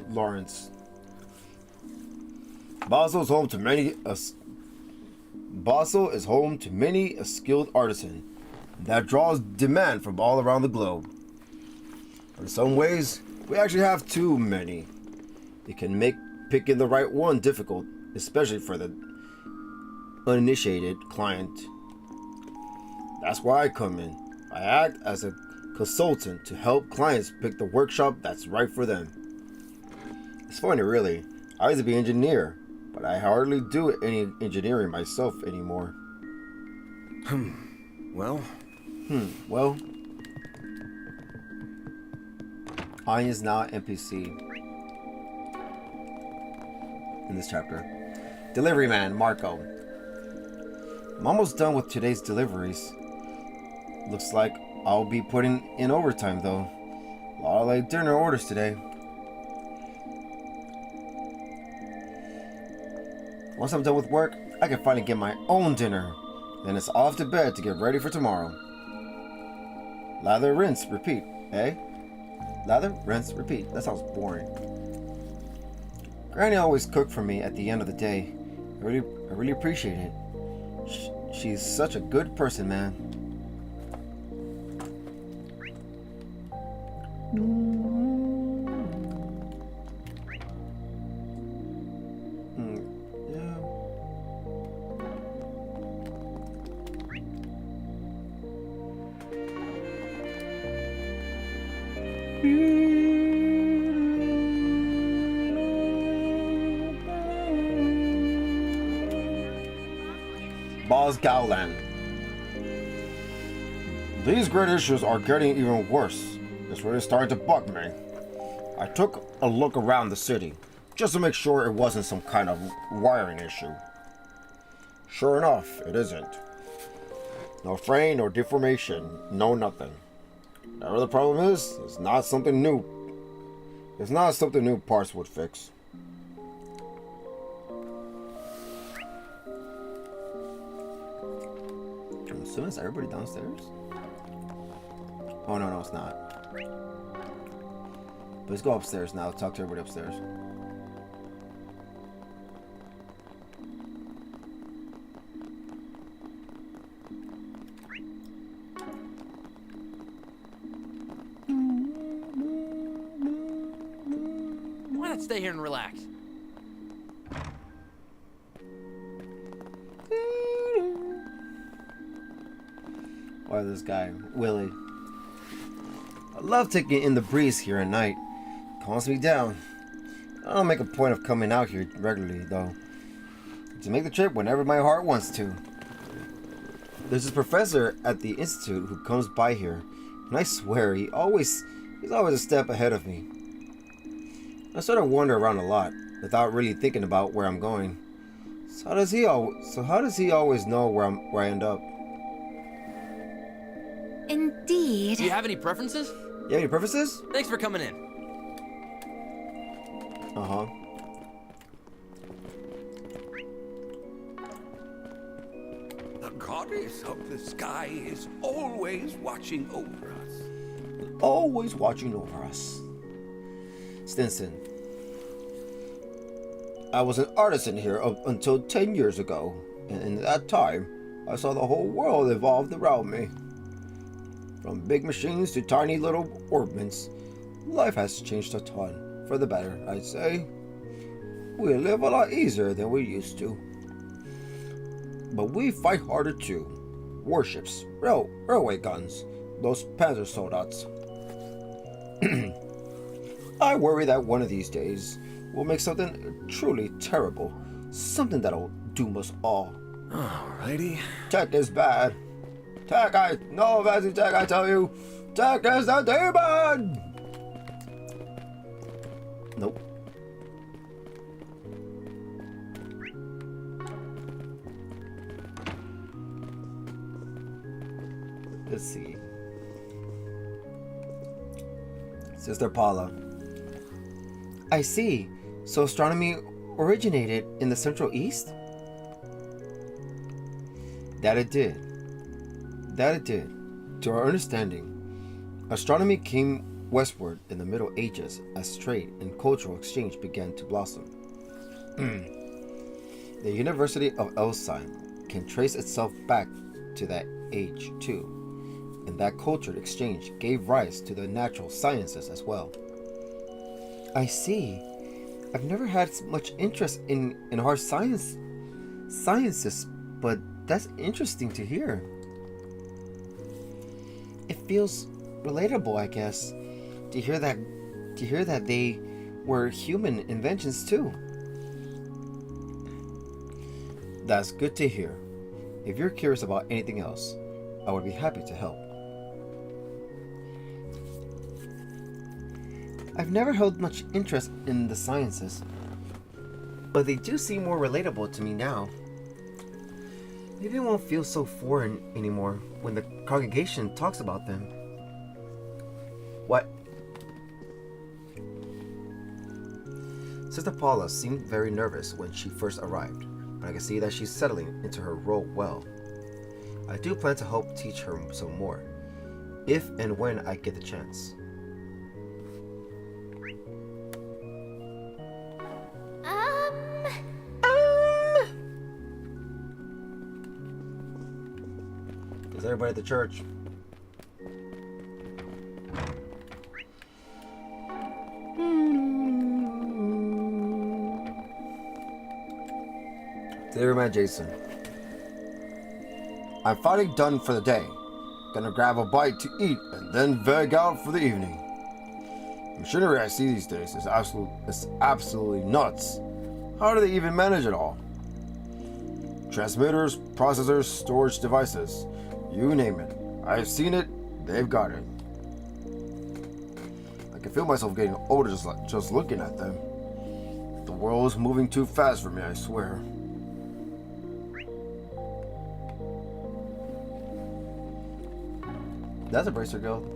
Lawrence. Basel is home to many a skilled artisan that draws demand from all around the globe. In some ways, we actually have too many. It can make picking the right one difficult, especially for the uninitiated client. That's why I come in. I act as a consultant to help clients pick the workshop that's right for them. It's funny, really. I used to be an engineer, but I hardly do any engineering myself anymore. Well? Well. I is now NPC in this chapter. Delivery man, Marco. I'm almost done with today's deliveries. Looks like I'll be putting in overtime though. A lot of late dinner orders today. Once I'm done with work, I can finally get my own dinner. Then it's off to bed to get ready for tomorrow. Lather, rinse, repeat, eh? Lather, rinse, repeat. That sounds boring. Granny always cooked for me at the end of the day. I really appreciate it. She's such a good person, man. Boss Gowland. These great issues are getting even worse. It's really starting to bug me. I took a look around the city, just to make sure it wasn't some kind of wiring issue. Sure enough, it isn't. No fraying or deformation, no nothing. Whatever the problem is, it's not something new. It's not something new parts would fix. I'm assuming it's everybody downstairs? Oh no, it's not. But let's go upstairs now, talk to everybody upstairs. Why not stay here and relax? Or this guy, Willie. I love taking in the breeze here at night. Calms me down. I don't make a point of coming out here regularly, though. To make the trip whenever my heart wants to. There's this professor at the institute who comes by here, and I swear he's always a step ahead of me. I sort of wander around a lot without really thinking about where I'm going. So how does he always know where I end up? Indeed. Do you have any preferences? You have any preferences? Thanks for coming in. Uh-huh. The goddess of the sky is always watching over us. Always watching over us. Stinson. I was an artisan here up until 10 years ago, and in that time, I saw the whole world evolve around me. From big machines to tiny little orbments, life has changed a ton. For the better, I'd say. We live a lot easier than we used to. But we fight harder too. Warships, railway guns, those panzer soldats. I worry that one of these days we'll make something truly terrible. Something that'll doom us all. Alrighty. Tech is bad. Tech, no fancy tech, I tell you. Tech is the demon! Nope. Let's see. Sister Paula. I see. So astronomy originated in the Central East? That it did. To our understanding, astronomy came westward in the Middle Ages as trade and cultural exchange began to blossom. The University of Elstein can trace itself back to that age too, and that cultural exchange gave rise to the natural sciences as well. I see. I've never had much interest in hard sciences, but that's interesting to hear. It feels relatable, I guess, to hear that they were human inventions too. That's good to hear. If you're curious about anything else, I would be happy to help. I've never held much interest in the sciences, but they do seem more relatable to me now. Maybe it won't feel so foreign anymore when the congregation talks about them. What? Sister Paula seemed very nervous when she first arrived, but I can see that she's settling into her role well. I do plan to help teach her some more, if and when I get the chance. Is everybody at the church? Dear man Jason, I'm finally done for the day. Gonna grab a bite to eat and then veg out for the evening. Machinery I see these days is absolutely nuts. How do they even manage it all? Transmitters, processors, storage devices. You name it. I've seen it, they've got it. I can feel myself getting older just looking at them. The world is moving too fast for me, I swear. That's a bracer guild.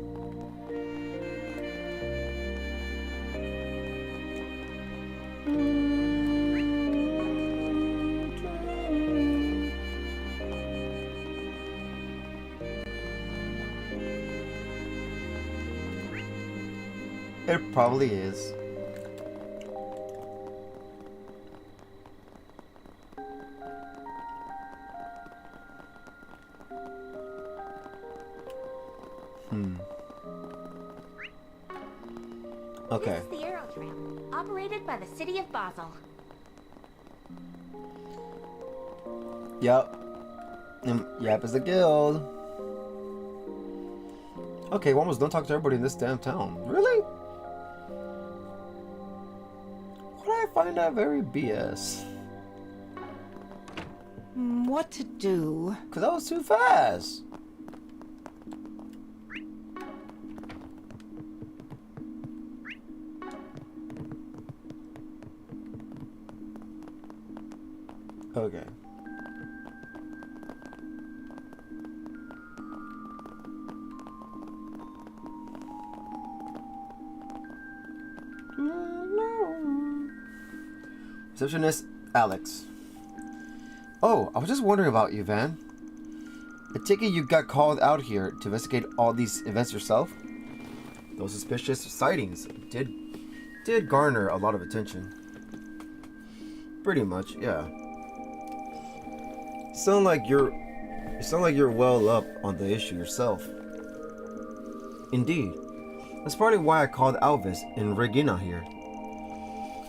It probably is. Okay. This is the Aerotram, operated by the city of Basel. Yep. Yep, it's a guild. Okay, we're almost done talking to everybody in this damn town. Really? Why do I find that very BS? What to do? Because that was too fast. Okay. Receptionist Alex. Oh, I was just wondering about you, Van. I take it you got called out here to investigate all these events yourself? Those suspicious sightings did garner a lot of attention. Pretty much, yeah. You sound like you're well up on the issue yourself. Indeed. That's partly why I called Alvis and Regina here.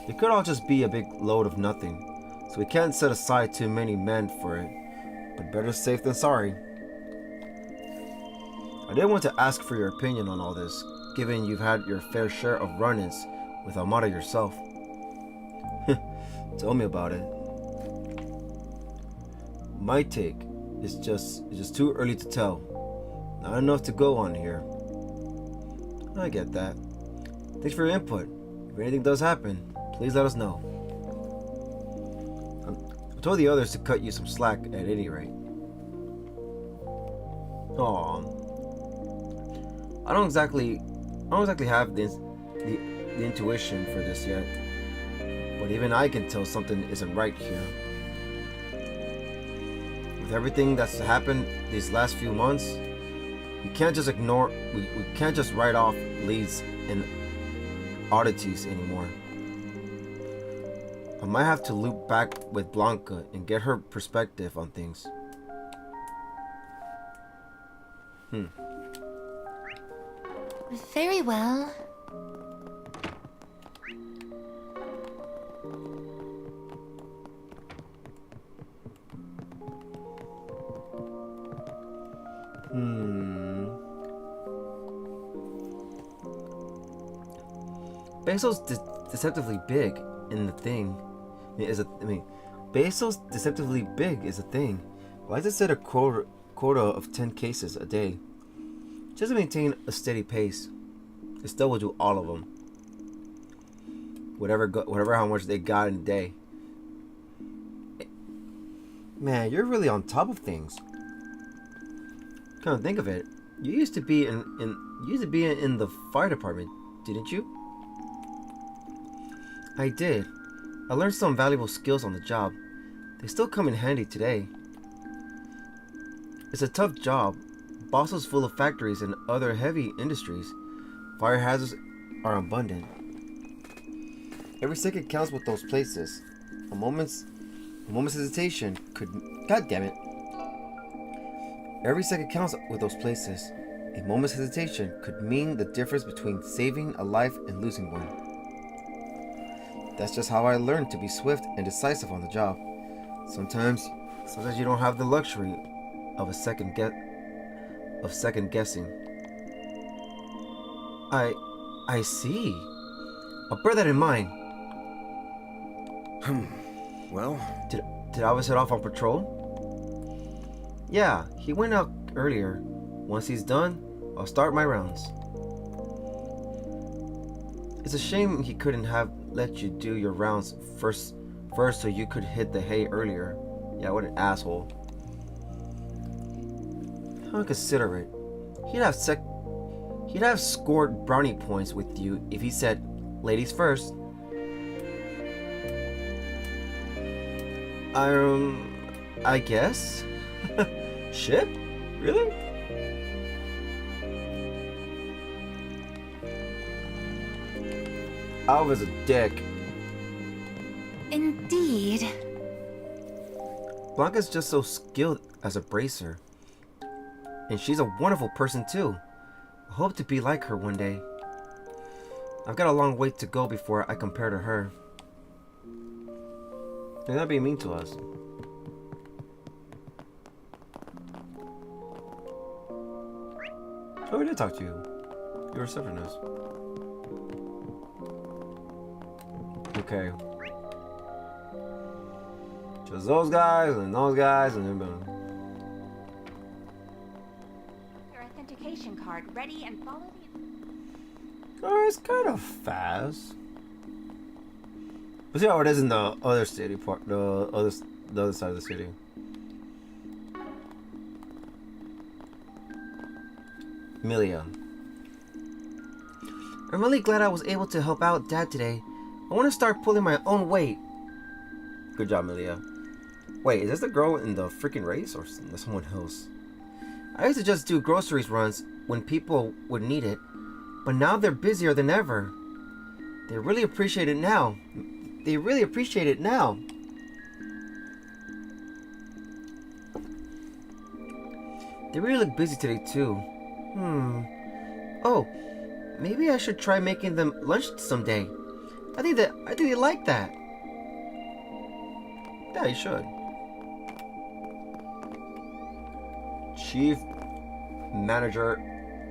It could all just be a big load of nothing, so we can't set aside too many men for it. But better safe than sorry. I did want to ask for your opinion on all this, given you've had your fair share of run-ins with Armada yourself. Tell me about it. My take is just too early to tell. Not enough to go on here. I get that. Thanks for your input. If anything does happen, please let us know. I told the others to cut you some slack at any rate. Aww. I don't exactly have the intuition for this yet. But even I can tell something isn't right here. With everything that's happened these last few months, we can't just we can't just write off leads and oddities anymore. I might have to loop back with Blanca and get her perspective on things. Very well. Basil's deceptively big in the thing. Basil's deceptively big is a thing. Why does it set a quota of 10 cases a day? Just to maintain a steady pace. It still will do all of them. Whatever how much they got in a day. Man, you're really on top of things. Come on, think of it. You used to be in the fire department, didn't you? I did. I learned some valuable skills on the job. They still come in handy today. It's a tough job. Bassel's full of factories and other heavy industries. Fire hazards are abundant. Every second counts with those places. A moment's hesitation could... God damn it. Every second counts with those places. A moment's hesitation could mean the difference between saving a life and losing one. That's just how I learned to be swift and decisive on the job. Sometimes you don't have the luxury of second guessing. I I see. I'll bear that in mind. Well, Did Alvis head off on patrol? Yeah, he went out earlier. Once he's done, I'll start my rounds. It's a shame he couldn't have let you do your rounds first so you could hit the hay earlier. Yeah, what an asshole. How inconsiderate. He'd have scored brownie points with you if he said, ladies first. I guess? Ship? Really? Alva's a dick. Indeed. Blanca's just so skilled as a bracer. And she's a wonderful person too. I hope to be like her one day. I've got a long way to go before I compare to her. You're not being mean to us. Oh, we did talk to you. You're a receptionist. Okay. Just those guys and then boom. Your authentication card ready and follow the... Oh, it's kind of fast. Let's see how it is in the other city part, the other side of the city. Amelia. I'm really glad I was able to help out Dad today. I want to start pulling my own weight. Good job, Amelia. Wait, is this the girl in the freaking race or someone else? I used to just do groceries runs when people would need it, but now they're busier than ever. They really appreciate it now. They really appreciate it now. They really look busy today too. Oh, maybe I should try making them lunch someday. I think they like that. Yeah, you should. Chief Manager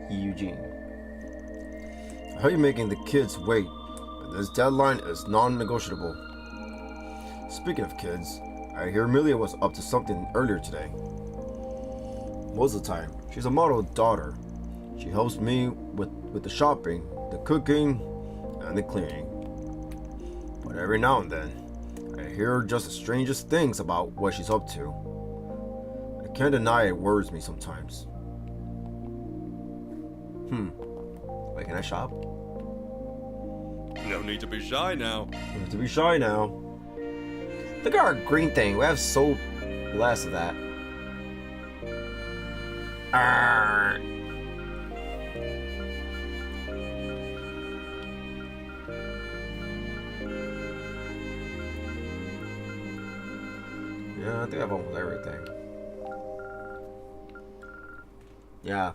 Eugene. How are you making the kids wait? But this deadline is non-negotiable. Speaking of kids, I hear Amelia was up to something earlier today. Most of the time, she's a model daughter. She helps me with the shopping, the cooking, and the cleaning. But every now and then, I hear just the strangest things about what she's up to. I can't deny it worries me sometimes. Wait, can I shop? No need to be shy now. No need to be shy now. Look at our green thing. We have so less of that. Arrgh. Yeah, I think I have almost everything. Yeah.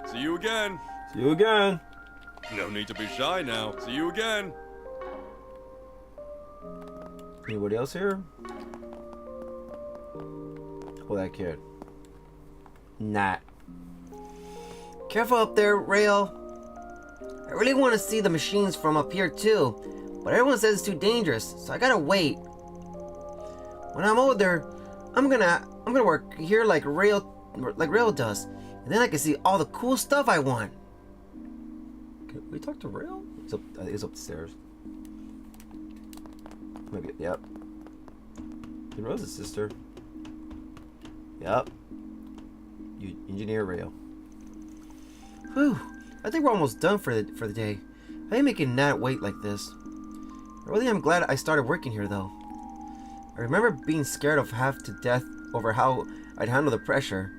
See you again. See you again. No need to be shy now. See you again. Anybody else here? Oh, that kid. Nah. Careful up there, Rail. I really want to see the machines from up here too, but everyone says it's too dangerous, so I gotta wait. When I'm older, I'm gonna work here like Rail does, and then I can see all the cool stuff I want. Can we talk to Rail? He's up the stairs. Maybe, yep. Rail's his sister. Yep. You engineer Rail. Whew. I think we're almost done for the day. I ain't making Nat wait like this. I really am glad I started working here though. I remember being scared of half to death over how I'd handle the pressure.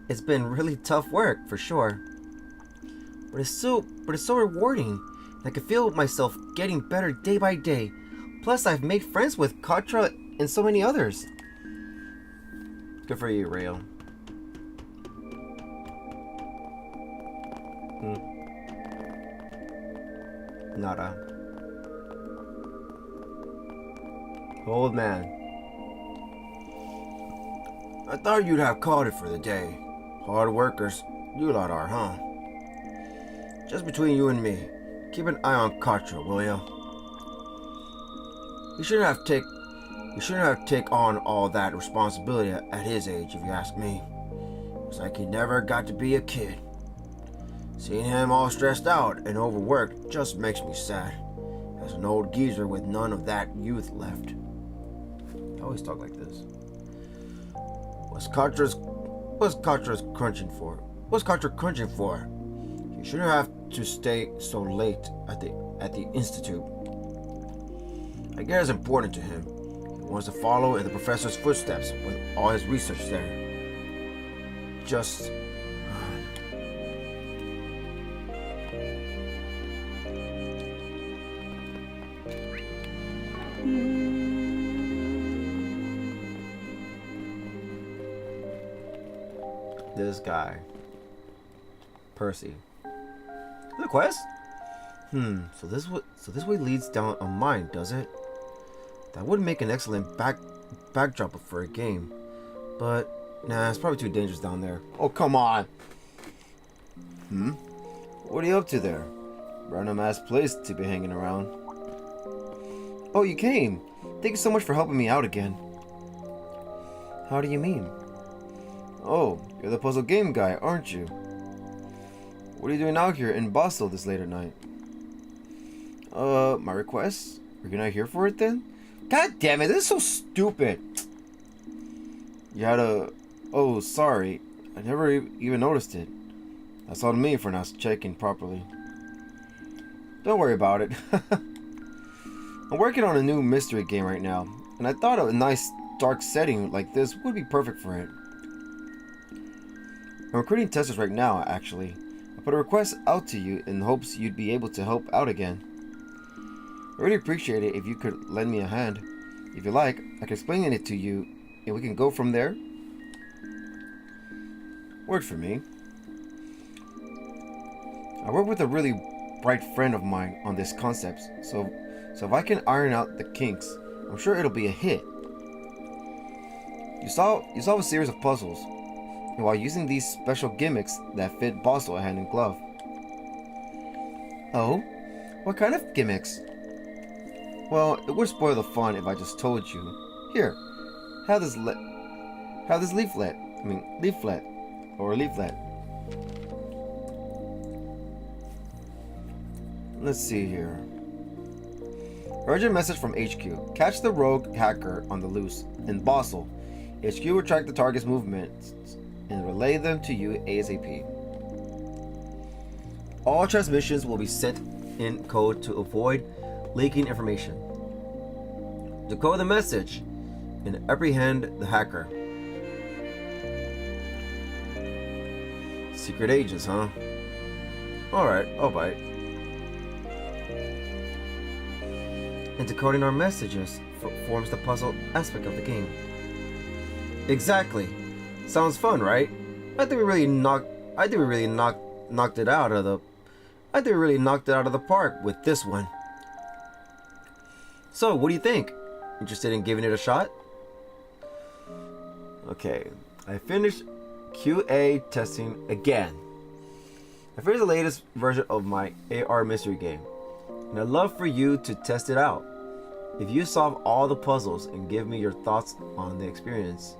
It's been really tough work for sure. But it's so rewarding. I can feel myself getting better day by day. Plus I've made friends with Katra and so many others. Good for you, Rayo. Nada. Old man. I thought you'd have called it for the day. Hard workers, you lot are, huh? Just between you and me, keep an eye on Katra, will ya? He shouldn't have take on all that responsibility at his age, if you ask me. It's like he never got to be a kid. Seeing him all stressed out and overworked just makes me sad. As an old geezer with none of that youth left. I always talk like this. What's Katra's crunching for? What's Katra crunching for? He shouldn't have to stay so late at the institute. I guess it's important to him. He wants to follow in the professor's footsteps with all his research there. Just... this guy. Percy. The quest? So this way leads down a mine, does it? That would make an excellent backdrop for a game. But nah, it's probably too dangerous down there. Oh, come on. What are you up to there? Random ass place to be hanging around. Oh, you came. Thank you so much for helping me out again. How do you mean? Oh, you're the puzzle game guy, aren't you? What are you doing out here in Basel this late at night? My request? Are you not here for it then? God damn it, this is so stupid. You had a... Oh, sorry. I never even noticed it. That's on me for not checking properly. Don't worry about it. I'm working on a new mystery game right now, and I thought a nice dark setting like this would be perfect for it. I'm recruiting testers right now, actually. I put a request out to you in hopes you'd be able to help out again. I really appreciate it if you could lend me a hand. If you like, I can explain it to you, and we can go from there. Worked for me. I work with a really bright friend of mine on this concept, so if I can iron out the kinks, I'm sure it'll be a hit. You solve a series of puzzles, and while using these special gimmicks that fit Basel hand in glove. Oh? What kind of gimmicks? Well, it would spoil the fun if I just told you. Here, have this leaflet. Let's see here. Urgent message from HQ. Catch the rogue hacker on the loose in Basel. HQ will track the target's movements and relay them to you ASAP. All transmissions will be sent in code to avoid leaking information. Decode the message and apprehend the hacker. Secret agents, huh? Alright, I'll bite. And decoding our messages forms the puzzle aspect of the game. Exactly. Sounds fun, right? I think we really knocked it out of the park with this one. So, what do you think? Interested in giving it a shot? Okay, I finished QA testing again. I finished the latest version of my AR mystery game, and I'd love for you to test it out. If you solve all the puzzles and give me your thoughts on the experience,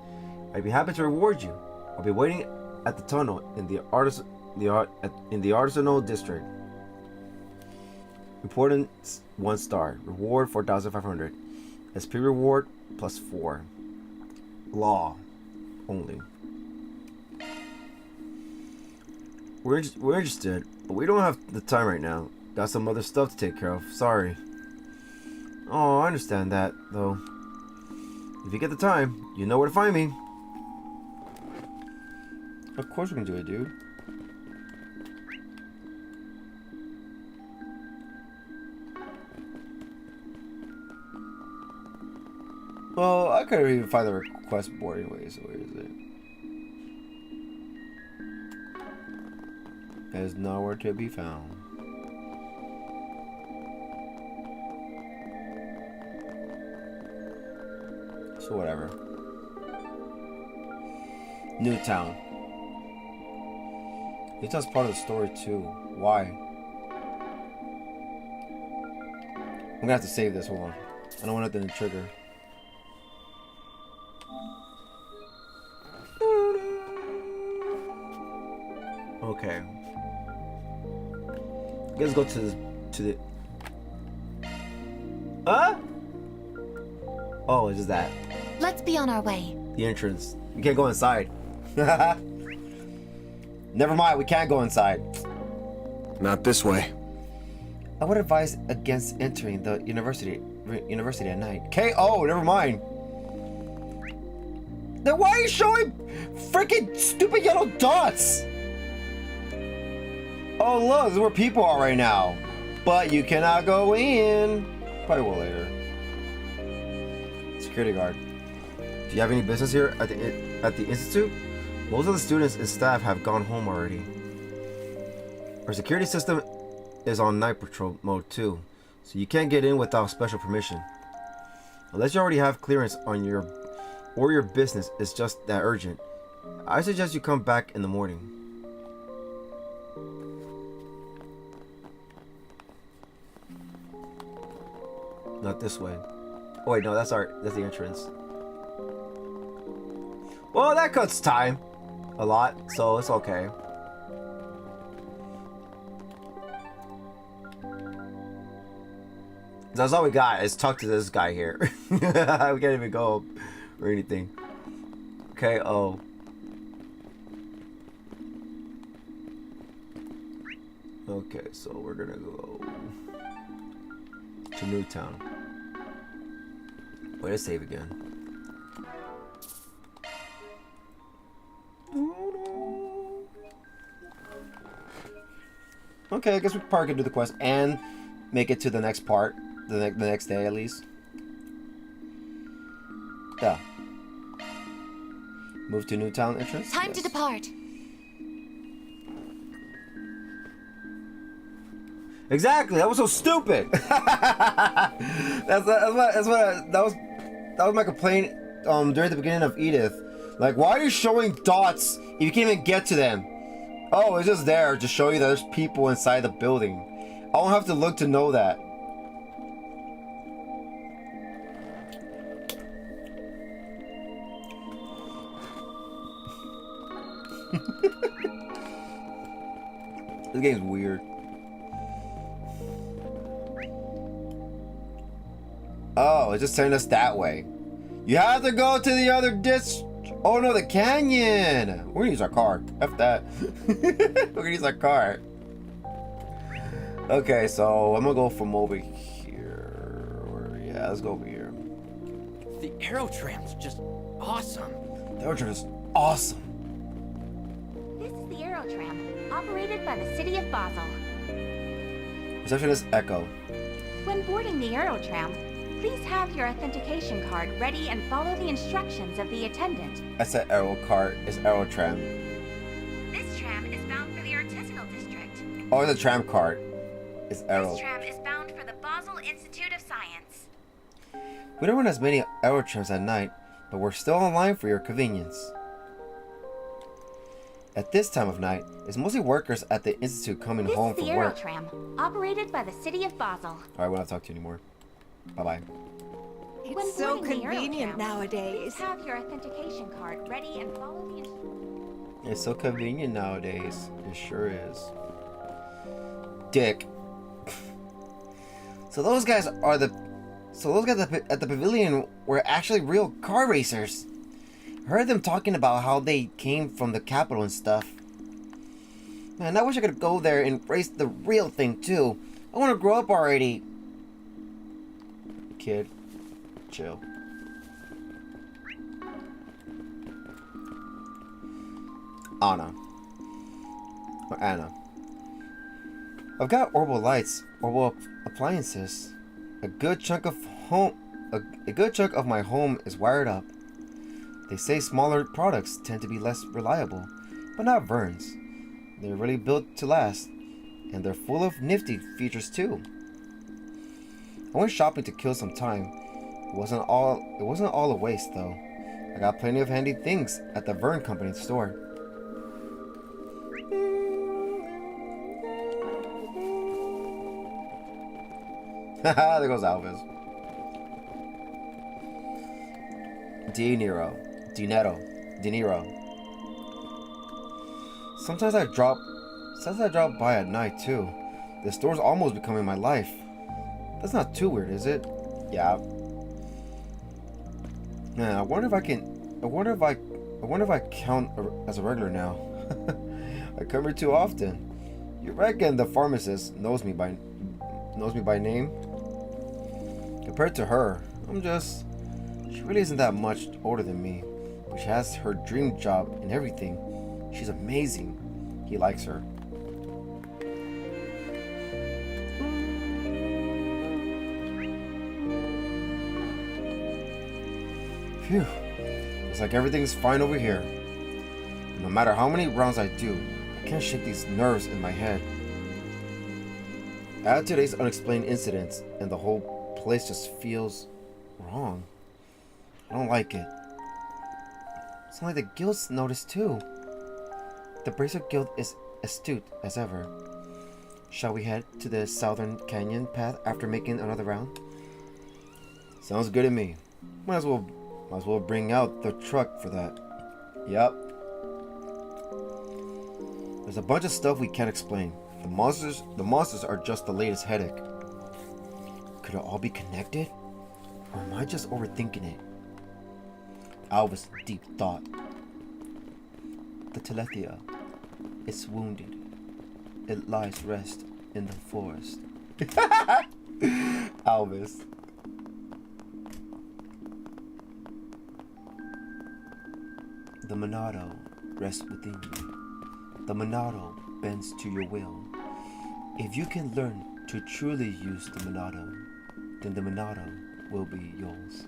I'd be happy to reward you. I'll be waiting at the tunnel in the artisanal district. Importance 1 star. Reward 4,500. SP reward plus 4. Law only. We're interested, but we don't have the time right now. Got some other stuff to take care of. Sorry. Oh, I understand that, though. If you get the time, you know where to find me. Of course we can do it, dude. Well, I couldn't even find the request board anyway, so where is it? It's nowhere to be found. So whatever. Newtown. Newtown's part of the story too. Why? I'm gonna have to save this. Hold on. I don't want it to trigger. Okay. Let's go to the. Huh? Oh, it's just that. Let's be on our way. The entrance. You can't go inside. Never mind. We can't go inside. Not this way. I would advise against entering the university at night. KO. Never mind. Then why are you showing freaking stupid yellow dots? Oh look, this is where people are right now. But you cannot go in. Probably will later. Security guard. Do you have any business here at the institute? Most of the students and staff have gone home already. Our security system is on night patrol mode too, so you can't get in without special permission. Unless you already have clearance on your business is just that urgent. I suggest you come back in the morning. Not this way. Oh wait, no, that's the entrance. Well, that cuts time a lot, so it's okay. That's all we got is talk to this guy here. We can't even go or anything. Okay, oh. Okay, so we're gonna go to Newtown. Wait to save again. Okay, I guess we probably could do the quest and make it to the next part, the next day at least. Yeah. Move to Newtown entrance. Time to depart. Exactly. That was so stupid. That was my complaint during the beginning of Edith. Like, why are you showing dots if you can't even get to them? Oh, it's just there to show you that there's people inside the building. I don't have to look to know that. This game's weird. Oh, it's just sending us that way. You have to go to the other Oh no, the canyon! We're gonna use our car. F that. We're gonna use our car. Okay, so I'm gonna go from over here. Yeah, let's go over here. The Aerotram's just awesome. The Aerotram is awesome. This is the Aerotram, operated by the city of Basel. Receptionist Echo. When boarding the Aerotram, please have your authentication card ready and follow the instructions of the attendant. I said Aero cart. It's Aerotram. This tram is bound for the artisanal district. Oh, the tram cart. It's Aero. This tram is bound for the Basel Institute of Science. We don't run as many Aerotrams at night, but we're still online for your convenience. At this time of night, it's mostly workers at the institute coming home from work. This is the Aerotram, operated by the city of Basel. Alright, we don't talk to you anymore. Bye-bye. It's so convenient nowadays. Please have your authentication card ready and follow the instructions. It's so convenient nowadays. It sure is. Dick. So those guys at the pavilion were actually real car racers. I heard them talking about how they came from the capital and stuff. Man, I wish I could go there and race the real thing too. I want to grow up already. Kid, chill. Anna. Or Anna. I've got orbital lights, orbital appliances. A good chunk of my home is wired up. They say smaller products tend to be less reliable, but not Vern's. They're really built to last, and they're full of nifty features too. I went shopping to kill some time. It wasn't all a waste though. I got plenty of handy things at the Vern Company store. Haha, there goes Alvis. De Niro. Sometimes I drop by at night too. The store's almost becoming my life. That's not too weird, is it? Yeah. I wonder if I count as a regular now. I come here too often. You reckon the pharmacist knows me by name? Compared to her, she really isn't that much older than me, but she has her dream job and everything. She's amazing. He likes her. Phew. Looks like everything's fine over here. No matter how many rounds I do, I can't shake these nerves in my head. Add today's unexplained incidents, and the whole place just feels wrong. I don't like it. It's not like the guild's noticed too. The Bracer Guild is astute as ever. Shall we head to the southern canyon path after making another round? Sounds good to me. Might as well bring out the truck for that. Yup. There's a bunch of stuff we can't explain. The monsters are just the latest headache. Could it all be connected? Or am I just overthinking it? Alvis' deep thought. The Telethia is wounded. It lies rest in the forest. Alvis. The Monado rests within you. The Monado bends to your will. If you can learn to truly use the Monado, then the Monado will be yours.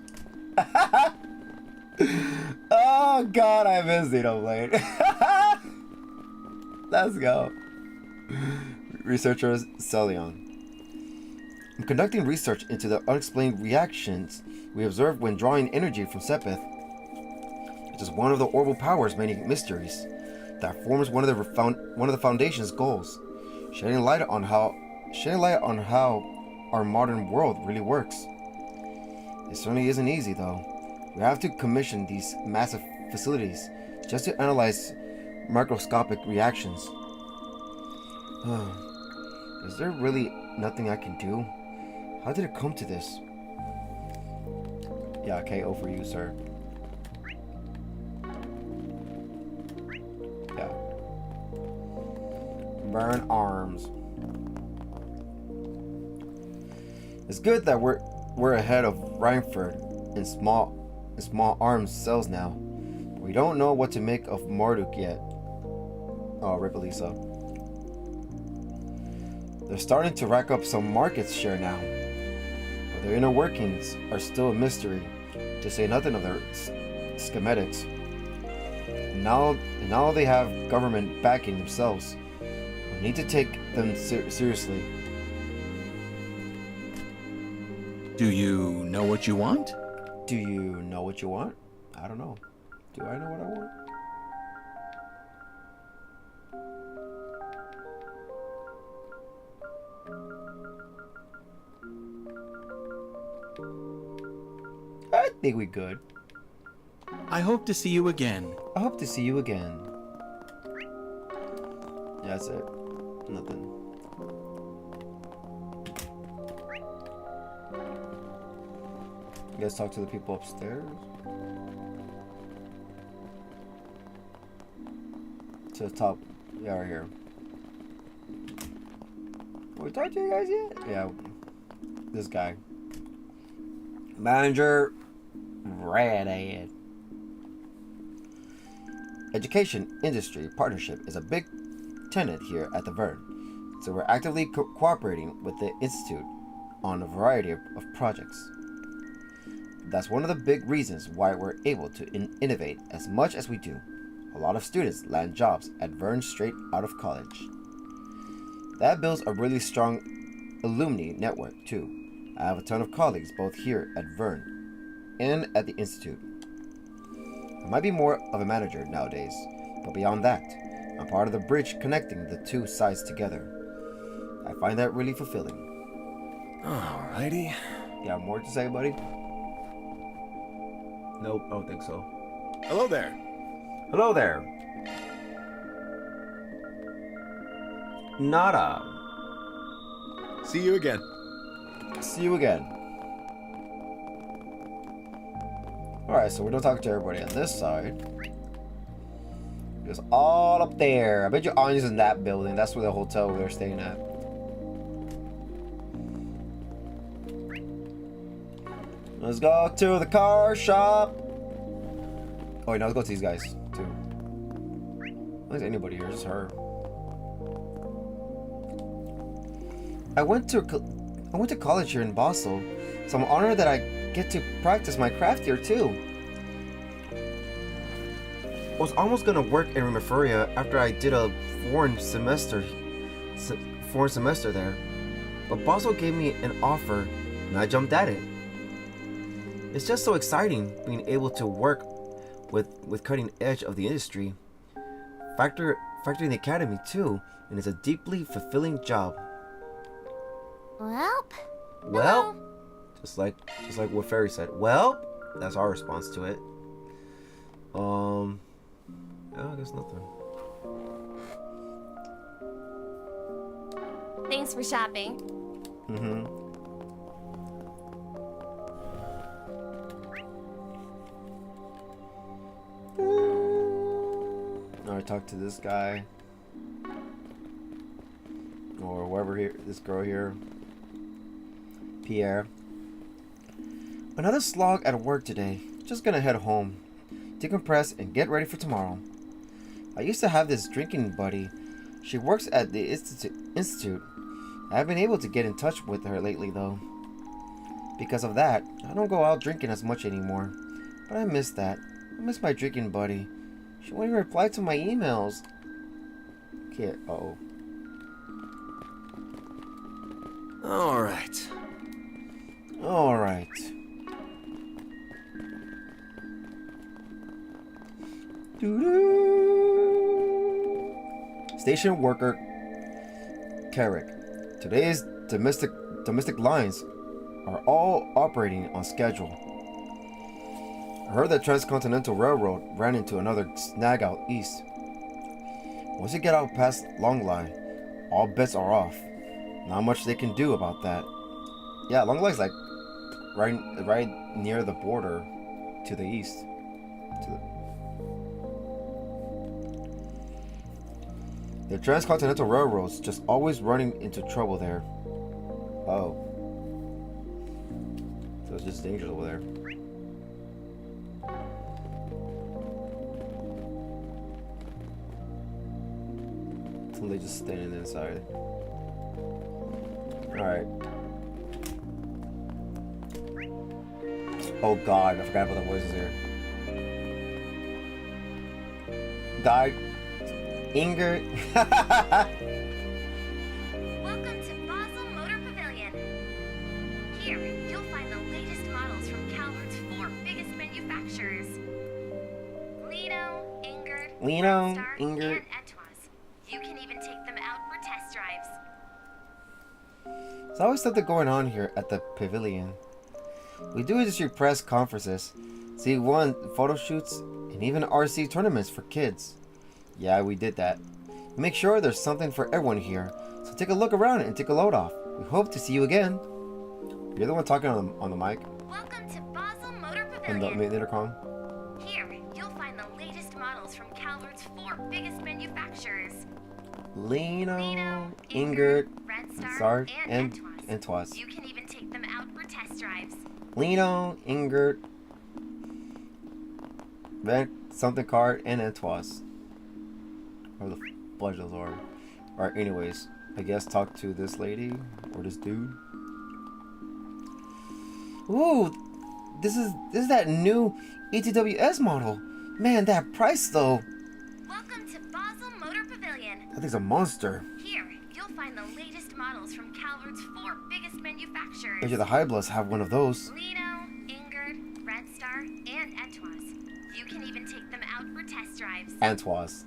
Oh god, I miss Xenoblade. Let's go. Researcher Celion. I'm conducting research into the unexplained reactions we observe when drawing energy from Sepith. It is one of the orbital power's many mysteries that forms one of the Foundation's goals, shedding light on how our modern world really works. It certainly isn't easy, though. We have to commission these massive facilities just to analyze microscopic reactions. Is there really nothing I can do? How did it come to this? Yeah, KO for you, sir. Yeah. Burn arms. It's good that we're ahead of Reinford in small arms cells now. But we don't know what to make of Marduk yet. Oh, rip Elisa. They're starting to rack up some market share now, but their inner workings are still a mystery, to say nothing of their schematics. And now they have government backing themselves. We need to take them seriously. Do you know what you want? Do you know what you want? I don't know. Do I know what I want? I think we good. I hope to see you again. I hope to see you again. Yeah, that's it. Nothing. You guys talk to the people upstairs? To the top. Yeah, right here. We talked to you guys yet? Yeah. This guy. Manager Redhead. Education industry partnership is a big tenet here at the Vern, so we're actively cooperating with the Institute on a variety of projects. That's one of the big reasons why we're able to innovate as much as we do. A lot of students land jobs at Vern straight out of college. That builds a really strong alumni network too. I have a ton of colleagues both here at Vern and at the Institute. I might be more of a manager nowadays, but beyond that, I'm part of the bridge connecting the two sides together. I find that really fulfilling. Alrighty. You got more to say, buddy? Nope, I don't think so. Hello there. Hello there. Nada. See you again. See you again. Alright, so we're gonna talk to everybody on this side. It's all up there. I bet you Anya's in that building. That's where the hotel they're staying at. Let's go to the car shop. Oh wait, no, let's go to these guys too. There's anybody here, just her. I went to college here in Basel, so I'm honored that I get to practice my craft here too. I was almost gonna work in Rimafuria after I did a foreign semester there, but Basel gave me an offer and I jumped at it. It's just so exciting being able to work with cutting edge of the industry. Factor in the academy too, and it's a deeply fulfilling job. Well, just like what Fairy said. Well, that's our response to it. Yeah, I guess nothing. Thanks for shopping. Alright, talk to this guy. Or whoever here, this girl here. Pierre. Another slog at work today. Just gonna head home, decompress, and get ready for tomorrow. I used to have this drinking buddy. She works at the institute. I haven't been able to get in touch with her lately though. Because of that, I don't go out drinking as much anymore. But I miss that. I miss my drinking buddy. She won't even reply to my emails. Okay, uh-oh. Alright. Alright. Station worker Carrick. Today's domestic lines are all operating on schedule. I heard that Transcontinental Railroad ran into another snag out east. Once you get out past Long Line, all bets are off. Not much they can do about that. Yeah, Long Line's like right near the border to the east. The Transcontinental Railroad's just always running into trouble there. Oh. So it's just dangerous over there. Somebody just standing inside. Alright. Oh god, I forgot about the voices here. Died. Ingrid. Welcome to Basel Motor Pavilion. Here, you'll find the latest models from Calvert's 4 biggest manufacturers. Lino, Ingrid, and Etoise. You can even take them out for test drives. There's always something going on here at the pavilion. We do industry press conferences, C1 photo shoots, and even RC tournaments for kids. Yeah, we did that. We make sure there's something for everyone here, so take a look around and take a load off. We hope to see you again. You're the one talking on the mic? Welcome to Basel Motor In Pavilion. the intercom? Here, you'll find the latest models from Calvert's 4 biggest manufacturers. Lino, Ingrid, Red Star, and Etoise. Etoise. You can even take them out for test drives. Lino, Ingrid, Red, something card, and Etoise. Where the fudge those are. Alright, anyways. I guess talk to this lady, or this dude. Ooh, this is that new ETWS model. Man, that price though. Welcome to Basel Motor Pavilion. That thing's a monster. Here, you'll find the latest models from Calvert's 4 biggest manufacturers. Bet you the High Bloods have one of those. Lino, Ingrid, Red Star, and Etoise. You can even take them out for test drives. Etoise.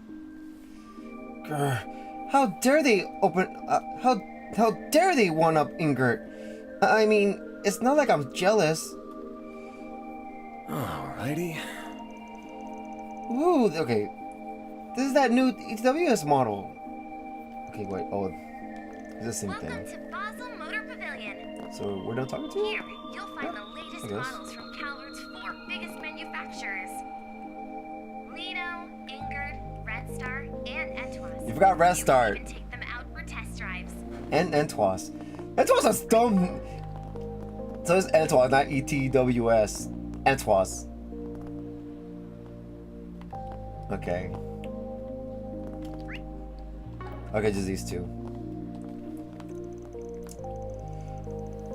Grr. How dare they open? How dare they one up Ingrid? I mean, it's not like I'm jealous. Alrighty. Ooh, okay. This is that new EWS model. Okay, wait. Oh, it's the same thing. Welcome to Basel Motor Pavilion. So we're done talking to Here, her? you'll find the latest I guess. models from Calvard's 4 biggest manufacturers. Lido, Ingrid, Red Star, and Entwas. You forgot Red Star. You can even take them out for test drives. And Entwas. Entwas is dumb. So it's Entwas, not ETWS. Entwas. Okay. Okay, just these two.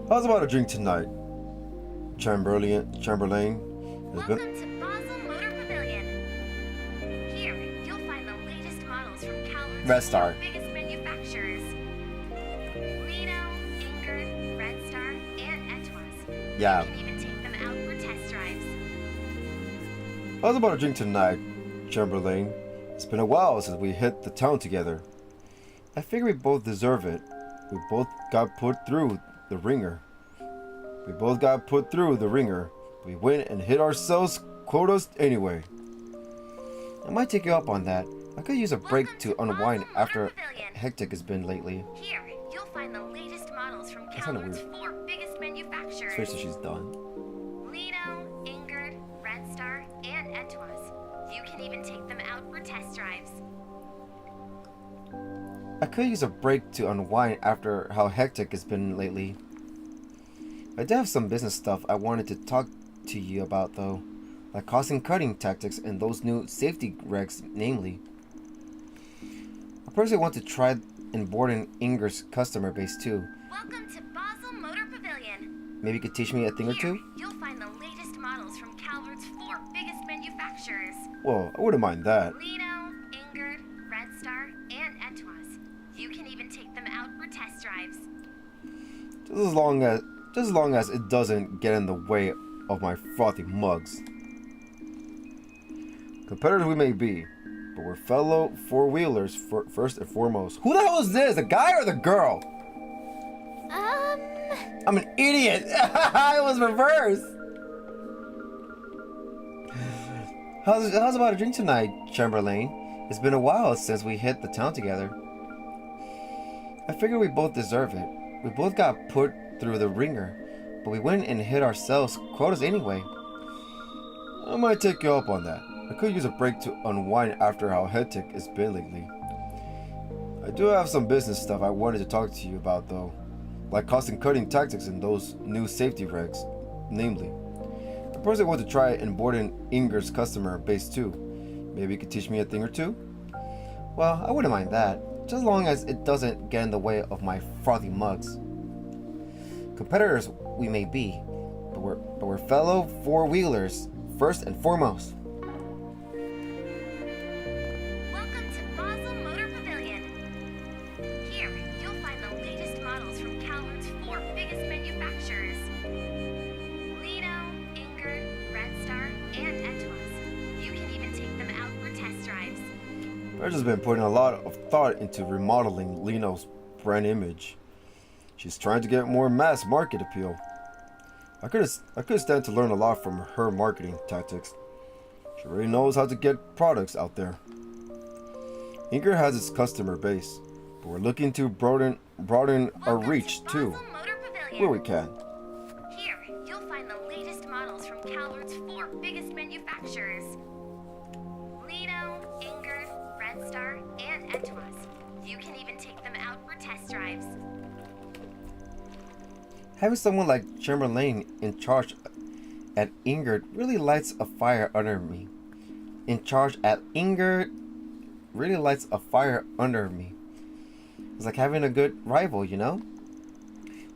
How's about a drink tonight? Chamberlain. Welcome to Basel Motor Pavilion. Here, you'll find the latest models from Calvard's Red Star. 4 biggest manufacturers. Lido, Ingrid, Red Star, and Entwas. Yeah. You can even take them out for test drives. How's about a drink tonight, Chamberlain? It's been a while since we hit the town together. I figure we both deserve it. We both got put through the ringer. We went and hit ourselves quotas anyway. I might take you up on that. I could use a break to unwind after hectic has been lately. Here, you'll find the latest models from That's kinda Calvard's weird. 4 biggest manufacturers. Especially she's done. Lido, Ingrid, Red Star, and Entwas. You can even take them out for test drives. I could use a break to unwind after how hectic it's been lately. I do have some business stuff I wanted to talk to you about though, like cost and cutting tactics and those new safety regs namely. I personally want to try and broaden Inger's customer base too. Welcome to Basel Motor Pavilion. Maybe you could teach me a thing or two? You'll find the latest models from Calvard's 4 biggest manufacturers. Well, I wouldn't mind that. Lido, Ingrid, Red Star, and Entwas. You can even take them out for test drives. Just as long as it doesn't get in the way of my frothy mugs. Competitors we may be, but we're fellow four-wheelers first and foremost. Who the hell is this? The guy or the girl? I'm an idiot. It was reversed. How's about a drink tonight, Chamberlain? It's been a while since we hit the town together. I figure we both deserve it. We both got put through the ringer, but we went and hit ourselves quotas anyway. I might take you up on that. I could use a break to unwind after how hectic it's been lately. I do have some business stuff I wanted to talk to you about though, like cost and cutting tactics and those new safety regs, namely. I personally want to try and broaden Inger's customer base too. Maybe you could teach me a thing or two? Well, I wouldn't mind that, just as long as it doesn't get in the way of my frothy mugs. Competitors we may be, but we're fellow four-wheelers first and foremost. Welcome to Basel Motor Pavilion. Here, you'll find the latest models from Calvard's 4 biggest manufacturers. Lido, Ingrid, Red Star, and Entwas. You can even take them out for test drives. I've just been putting a lot of thought into remodeling Lino's brand image. She's trying to get more mass market appeal. I could stand to learn a lot from her marketing tactics. She really knows how to get products out there. Inger has its customer base, but we're looking to broaden our reach too, where we can. Here, you'll find the latest models from Calvard's 4 biggest manufacturers. Lido, Ingrid, Red Star, and Entwas. You can even take them out for test drives. Having someone like Chamberlain in charge at Ingrid really lights a fire under me. It's like having a good rival, you know?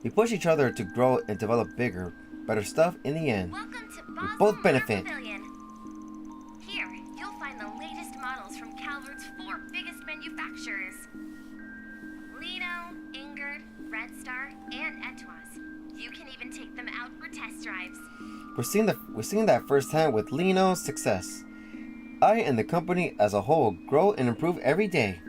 We push each other to grow and develop bigger, better stuff in the end. We both benefit. Here, you'll find the latest models from Calvard's 4 biggest manufacturers. Lido, Ingrid, Red Star, and Entwas. You can even take them out for test drives. We're seeing that firsthand with Lino's success. I and the company as a whole grow and improve every day.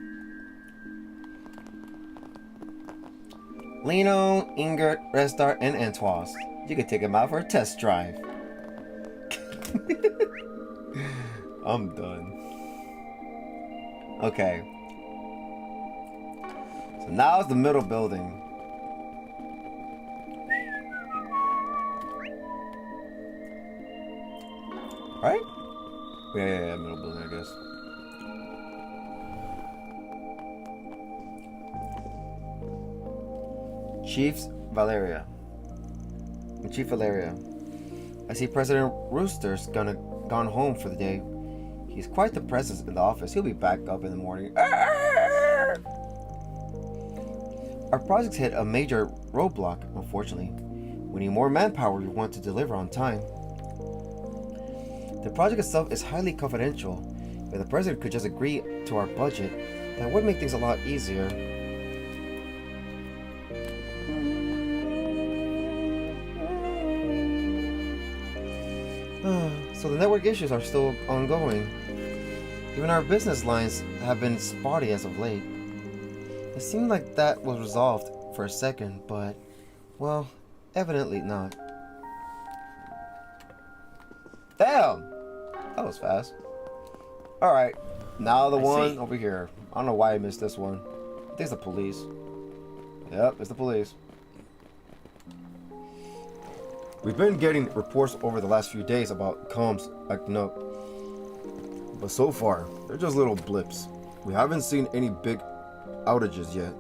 Lino, Ingrid, Restar, and Antoine. You could take them out for a test drive. I'm done. Okay. So now it's the middle building. Right? Yeah, middle building, I guess. Chief Valeria. I see President Rooster's gone home for the day. He's quite the presence in the office. He'll be back up in the morning. Our project's hit a major roadblock, unfortunately. We need more manpower if we want to deliver on time. The project itself is highly confidential. If the president could just agree to our budget, that would make things a lot easier. So the network issues are still ongoing. Even our business lines have been spotty as of late. It seemed like that was resolved for a second, but, well, evidently not. Damn! That was fast. Alright, now the one over here. I don't know why I missed this one. I think it's the police. Yep, it's the police. We've been getting reports over the last few days about comms acting up. But so far, they're just little blips. We haven't seen any big outages yet.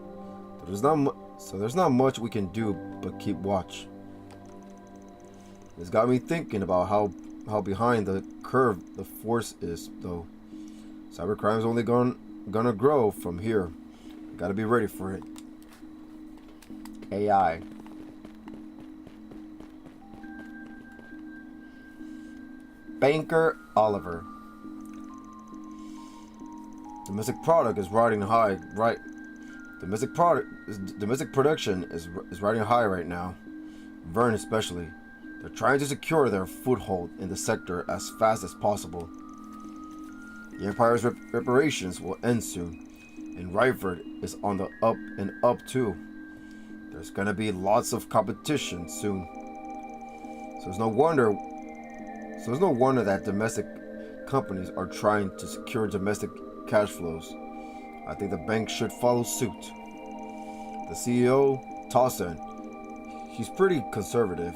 So there's not much we can do but keep watch. It's got me thinking about how behind the curve the force is, though. Cybercrime's only gonna grow from here. Gotta be ready for it. AI. Banker Oliver. Domestic product is riding high, right? Domestic production is riding high right now. Vern especially. They're trying to secure their foothold in the sector as fast as possible. The Empire's reparations will end soon, and Ryford is on the up and up too. There's gonna be lots of competition soon. So it's no wonder that domestic companies are trying to secure domestic cash flows. I think the bank should follow suit. The CEO, Towson, he's pretty conservative,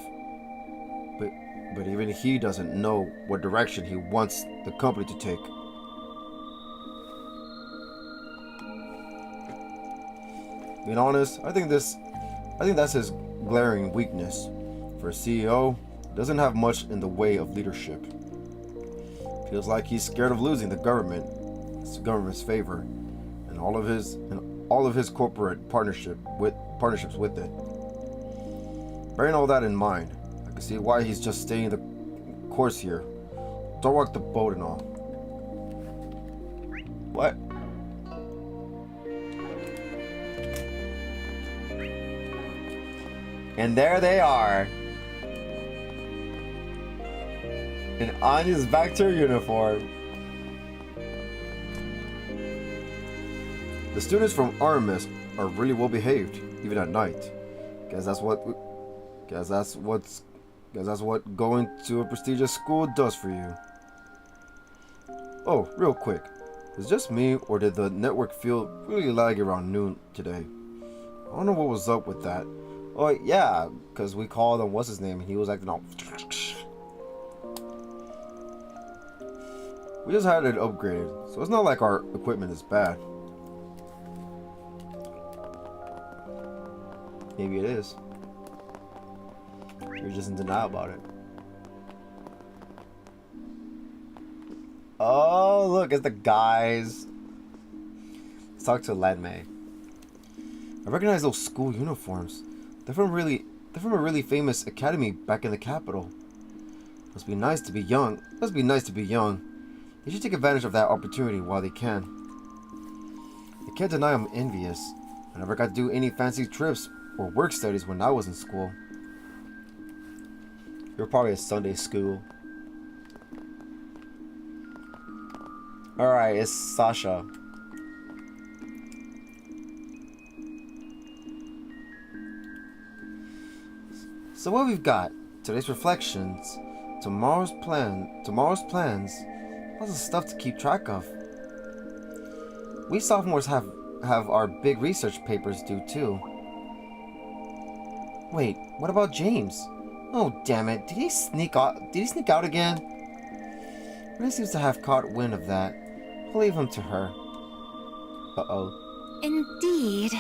but even he doesn't know what direction he wants the company to take. Being honest, I think that's his glaring weakness. For a CEO, doesn't have much in the way of leadership. Feels like he's scared of losing the government's favor, and all of his corporate partnerships with it. Bearing all that in mind, I can see why he's just staying the course here. Don't rock the boat and all. What? And there they are. And Anya's back to her uniform. The students from RMS are really well behaved, even at night. Guess that's what going to a prestigious school does for you. Oh, real quick. Is it just me, or did the network feel really laggy around noon today? I don't know what was up with that. Oh yeah, because we called him what's his name and he was acting all. We just had it upgraded, so it's not like our equipment is bad. Maybe it is. You're just in denial about it. Oh, look, it's the guys. Let's talk to Ladme. I recognize those school uniforms. They're from a really famous academy back in the capital. Must be nice to be young. They should take advantage of that opportunity while they can. I can't deny I'm envious. I never got to do any fancy trips or work studies when I was in school. You're probably at Sunday school. Alright, it's Sasha. So what we've got? Today's reflections, tomorrow's plans, lots of stuff to keep track of. We sophomores have our big research papers due too. Wait, what about James? Oh damn it, did he sneak out again? Ray seems to have caught wind of that. I'll leave him to her. Uh-oh. Indeed.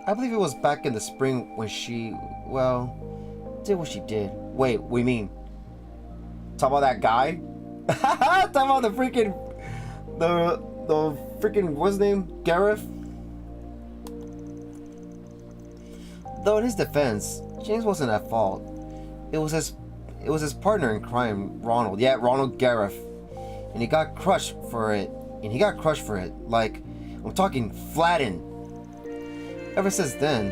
I believe it was back in the spring when she, well, did what she did. Wait, we mean talk about that guy? Talk about the freaking the freaking what's his name? Gareth? Though in his defense, James wasn't at fault. It was his partner in crime, Ronald. Yeah, Ronald Gareth. And he got crushed for it. Like, I'm talking flattened. Ever since then,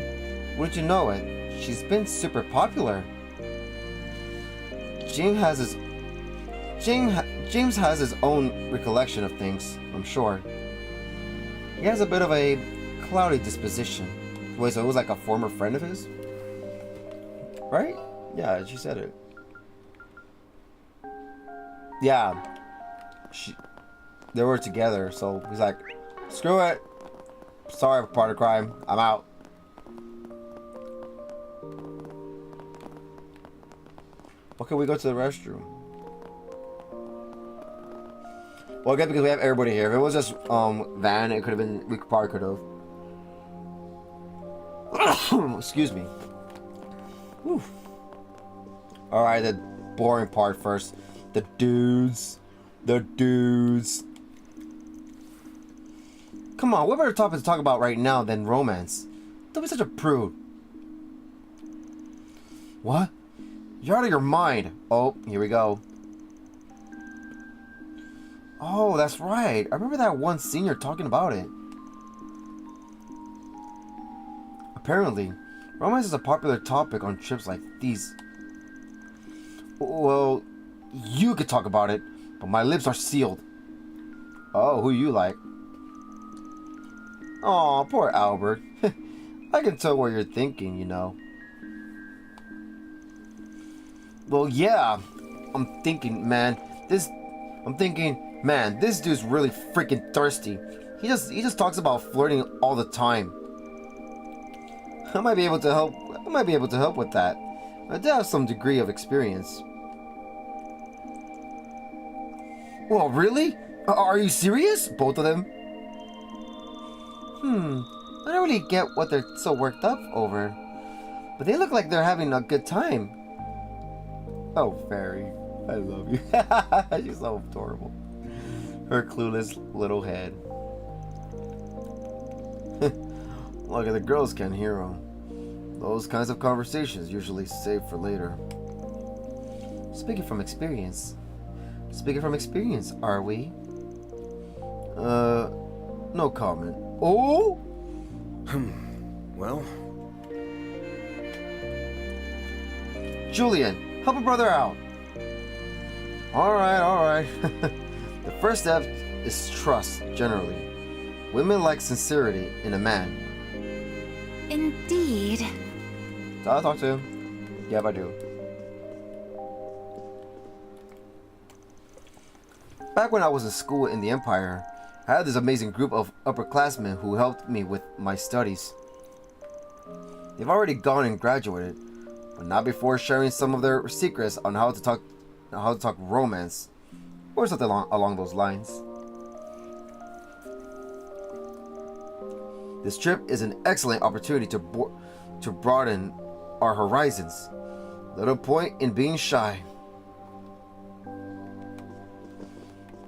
wouldn't you know it, she's been super popular. James has his own recollection of things, I'm sure. He has a bit of a cloudy disposition. Wait, so it was like a former friend of his? Right? Yeah, she said it. Yeah. They were together, so he's like, screw it. Sorry, part of crime. I'm out. Okay, we go to the restroom. Well, again, because we have everybody here. If it was just Van, it could have been. We probably could have. Excuse me. Whew. All right, the boring part first. The dudes. Come on, what better topic to talk about right now than romance? Don't be such a prude. What? You're out of your mind. Oh, here we go. Oh, that's right. I remember that one senior talking about it. Apparently, romance is a popular topic on trips like these. Well, you could talk about it, but my lips are sealed. Oh, who you like? Aw, poor Albert. I can tell what you're thinking, you know. Well, yeah. I'm thinking, man, this dude's really freaking thirsty. He just talks about flirting all the time. I might be able to help with that. I do have some degree of experience. Well, really? Are you serious? Both of them? I don't really get what they're so worked up over. But they look like they're having a good time. Oh, Fairy. I love you. She's so adorable. Her clueless little head. Look at the girls can't hear them. Those kinds of conversations usually saved for later. Speaking from experience, are we? No comment. Oh? Well. Julian, help a brother out. Alright. The first step is trust, generally. Women like sincerity in a man. Indeed. So I'll talk to him. Yeah, I do. Back when I was in school in the Empire, I had this amazing group of upperclassmen who helped me with my studies. They've already gone and graduated, but not before sharing some of their secrets on how to talk romance, or something along those lines. This trip is an excellent opportunity to broaden our horizons. Little point in being shy.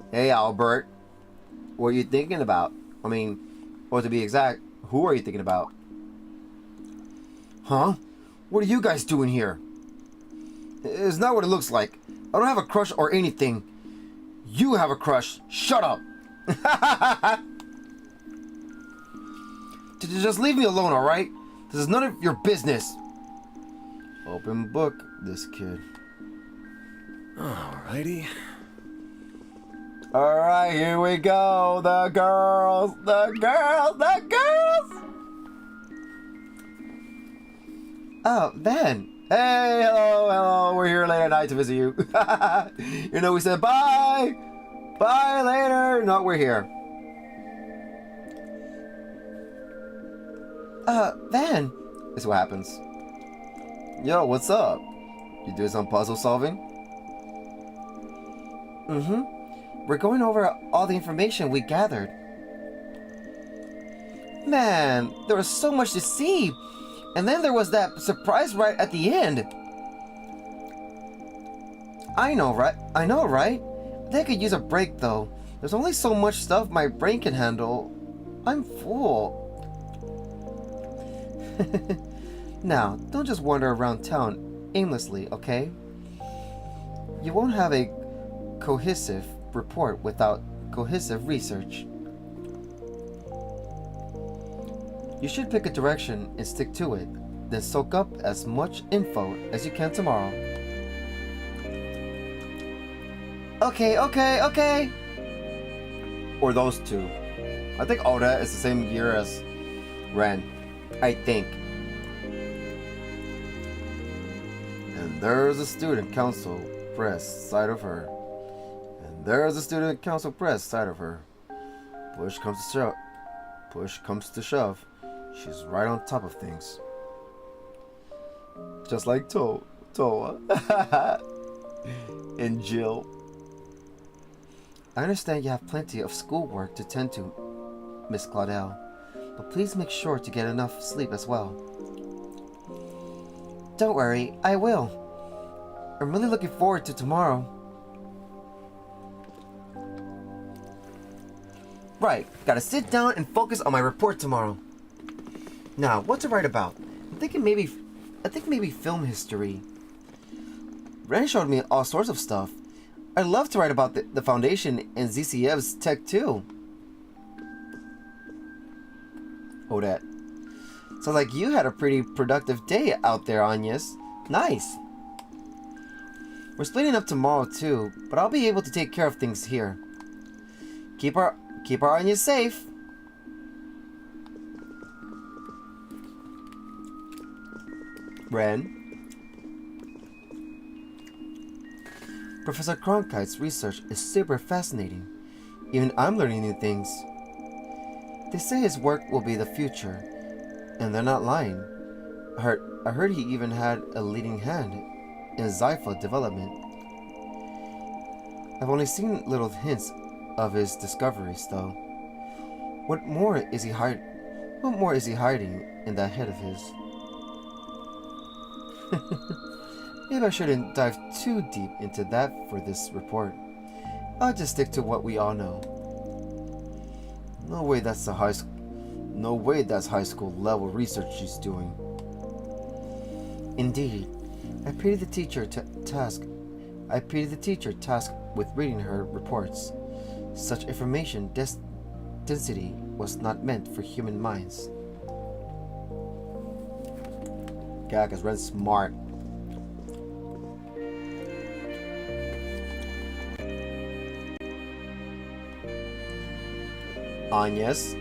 Hey Albert, what are you thinking about? I mean, or to be exact, who are you thinking about? Huh? What are you guys doing here? It's not what it looks like. I don't have a crush or anything. You have a crush. Shut up. Just leave me alone, alright? This is none of your business. Open book, this kid. Alrighty. Alright, here we go. The girls. Oh, Van. Hey, hello. We're here late at night to visit you. You know, we said bye. Bye later. No, we're here. Van. This is what happens. Yo, what's up? You doing some puzzle solving? Mm-hmm. We're going over all the information we gathered. Man, there was so much to see. And then there was that surprise right at the end. I know, right? I think I could use a break, though. There's only so much stuff my brain can handle. I'm full. Now, don't just wander around town aimlessly, okay? You won't have a cohesive report without cohesive research. You should pick a direction and stick to it, then soak up as much info as you can tomorrow. Okay. Or those two. I think Oda is the same year as Ren. I think. And there's a student council press side of her. And there's a student council press side of her. Push comes to shove. She's right on top of things. Just like Toa. And Jill. I understand you have plenty of schoolwork to tend to, Miss Claudel, but please make sure to get enough sleep as well. Don't worry, I will. I'm really looking forward to tomorrow. Right, gotta sit down and focus on my report tomorrow. Now, what to write about? I think maybe film history. Ren showed me all sorts of stuff. I'd love to write about the Foundation and ZCF's tech too. Odette. Sounds like you had a pretty productive day out there, Agnes. Nice. We're splitting up tomorrow too, but I'll be able to take care of things here. Keep our Agnes safe. Ren. Professor Cronkite's research is super fascinating. Even I'm learning new things. They say his work will be the future, and they're not lying. I heard he even had a leading hand in Zypha development. I've only seen little hints of his discoveries, though. What more is he hiding in that head of his? Maybe I shouldn't dive too deep into that for this report. I'll just stick to what we all know. No way that's high school level research she's doing. Indeed, I pity the teacher tasked with reading her reports. Such information density was not meant for human minds. Yeah, because Ren's smart. Agnes.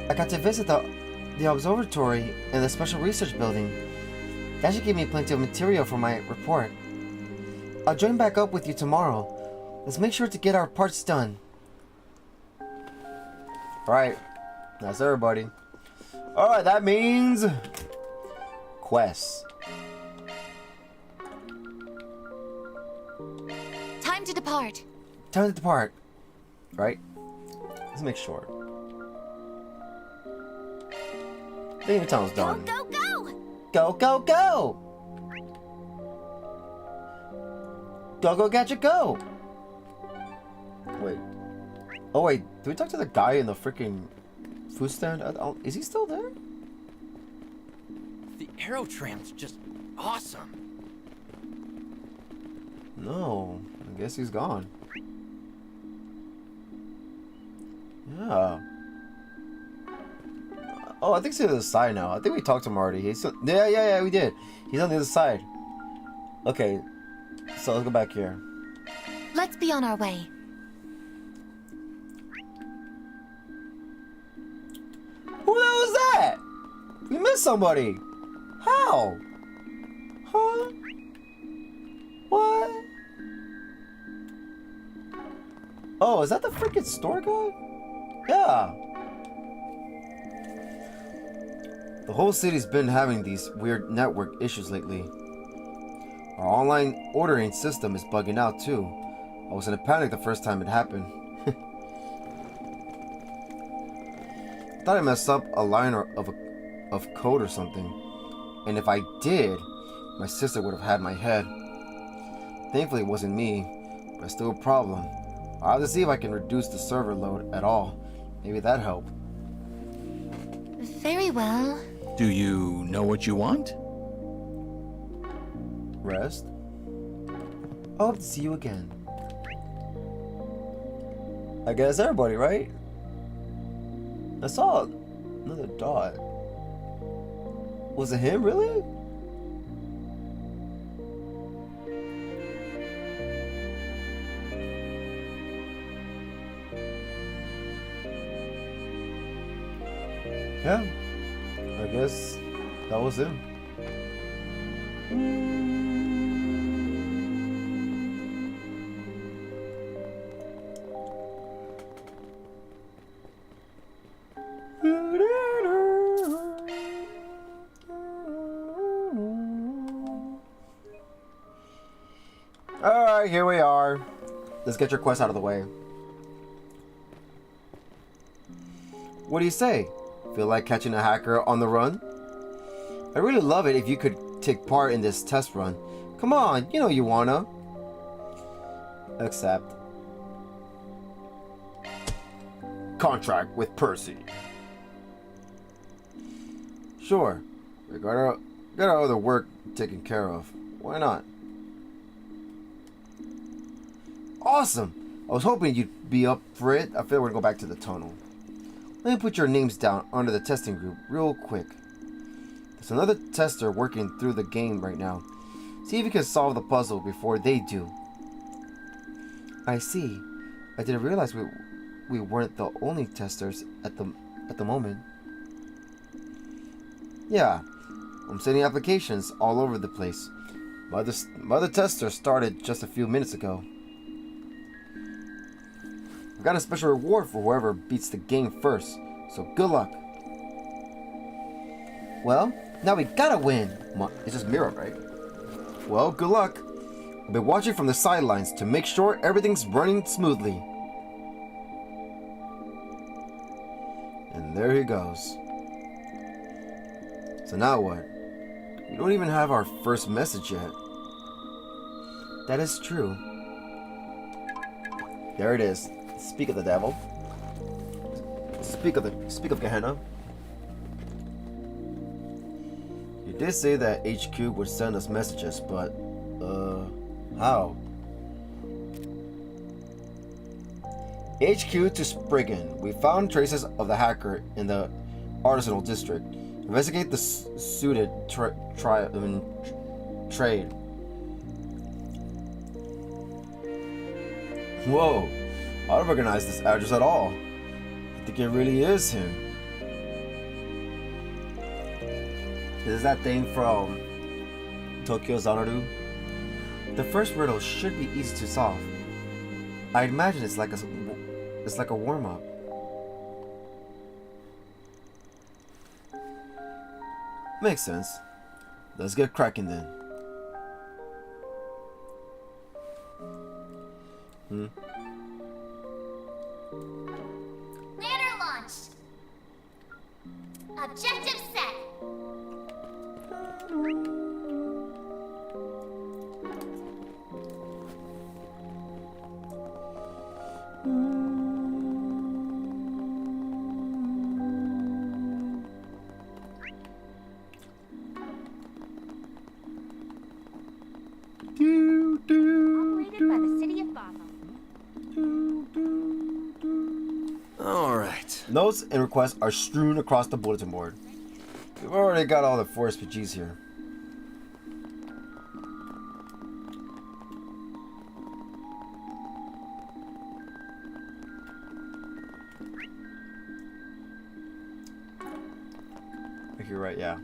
I got to visit the observatory and the special research building. That should give me plenty of material for my report. I'll join back up with you tomorrow. Let's make sure to get our parts done. Alright. That's everybody. Alright, that means quests. Time to depart. Time to depart. Right? Let's make sure. I think the town's done. Go, go, Go, go, go! Go, go, gadget, go! Wait. Oh, wait. Did we talk to the guy in the freaking food stand? Is he still there? The Aerotram's just awesome. No. I guess he's gone. Yeah. Oh, I think he's on the other side now. I think we talked to him already. Yeah, we did. He's on the other side. Okay. So let's go back here. Let's be on our way. Who the hell was that? We missed somebody! How? Huh? What? Oh, is that the freaking store guy? Yeah. The whole city's been having these weird network issues lately. Our online ordering system is bugging out too. I was in a panic the first time it happened. I thought I messed up a line of code or something. And if I did, my sister would have had my head. Thankfully it wasn't me, but it's still a problem. I'll have to see if I can reduce the server load at all. Maybe that'd help. Very well. Do you know what you want? Rest. I hope to see you again. I guess everybody, right? I saw another dot. Was it him, really? Yeah, I guess that was him. Alright, here we are. Let's get your quest out of the way. What do you say? Feel like catching a hacker on the run? I really love it if you could take part in this test run. Come on, you know you wanna. Accept. Contract with Percy. Sure. We got our other work taken care of. Why not? Awesome! I was hoping you'd be up for it. I feel we're gonna go back to the tunnel. Let me put your names down under the testing group real quick. There's another tester working through the game right now. See if you can solve the puzzle before they do. I see. I didn't realize we weren't the only testers at the moment. Yeah, I'm sending applications all over the place. My other tester started just a few minutes ago. I've got a special reward for whoever beats the game first, so good luck. Well, now we gotta win. It's just Mira, right? Well, good luck. I've been watching from the sidelines to make sure everything's running smoothly. And there he goes. So now what? We don't even have our first message yet. That is true. There it is. Speak of the devil. Speak of Gehenna. You did say that HQ would send us messages, but how? HQ to Spriggan. We found traces of the hacker in the artisanal district. Investigate the suited trade. Whoa. I don't recognize this address at all. I think it really is him. Is that thing from Tokyo Xanadu? The first riddle should be easy to solve. I imagine it's like a warm-up. Makes sense. Let's get cracking then. Ladder launched. Objective set. Operated by the city of Basel. Alright. Notes and requests are strewn across the bulletin board. We've already got all the 4 SPGs here. I think you're right, yeah.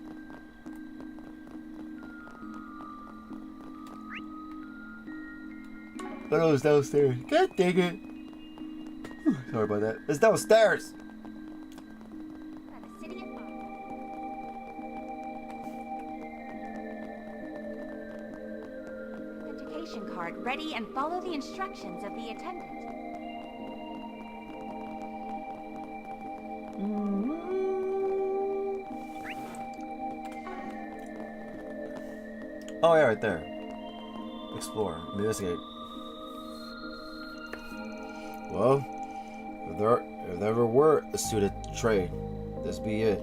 But it was downstairs. God dang it. Whew, sorry about that. It's downstairs. Authentication card ready and follow the instructions of the attendant. Oh yeah, right there. Explore. Investigate. Well, if there ever were a suited trade, this be it.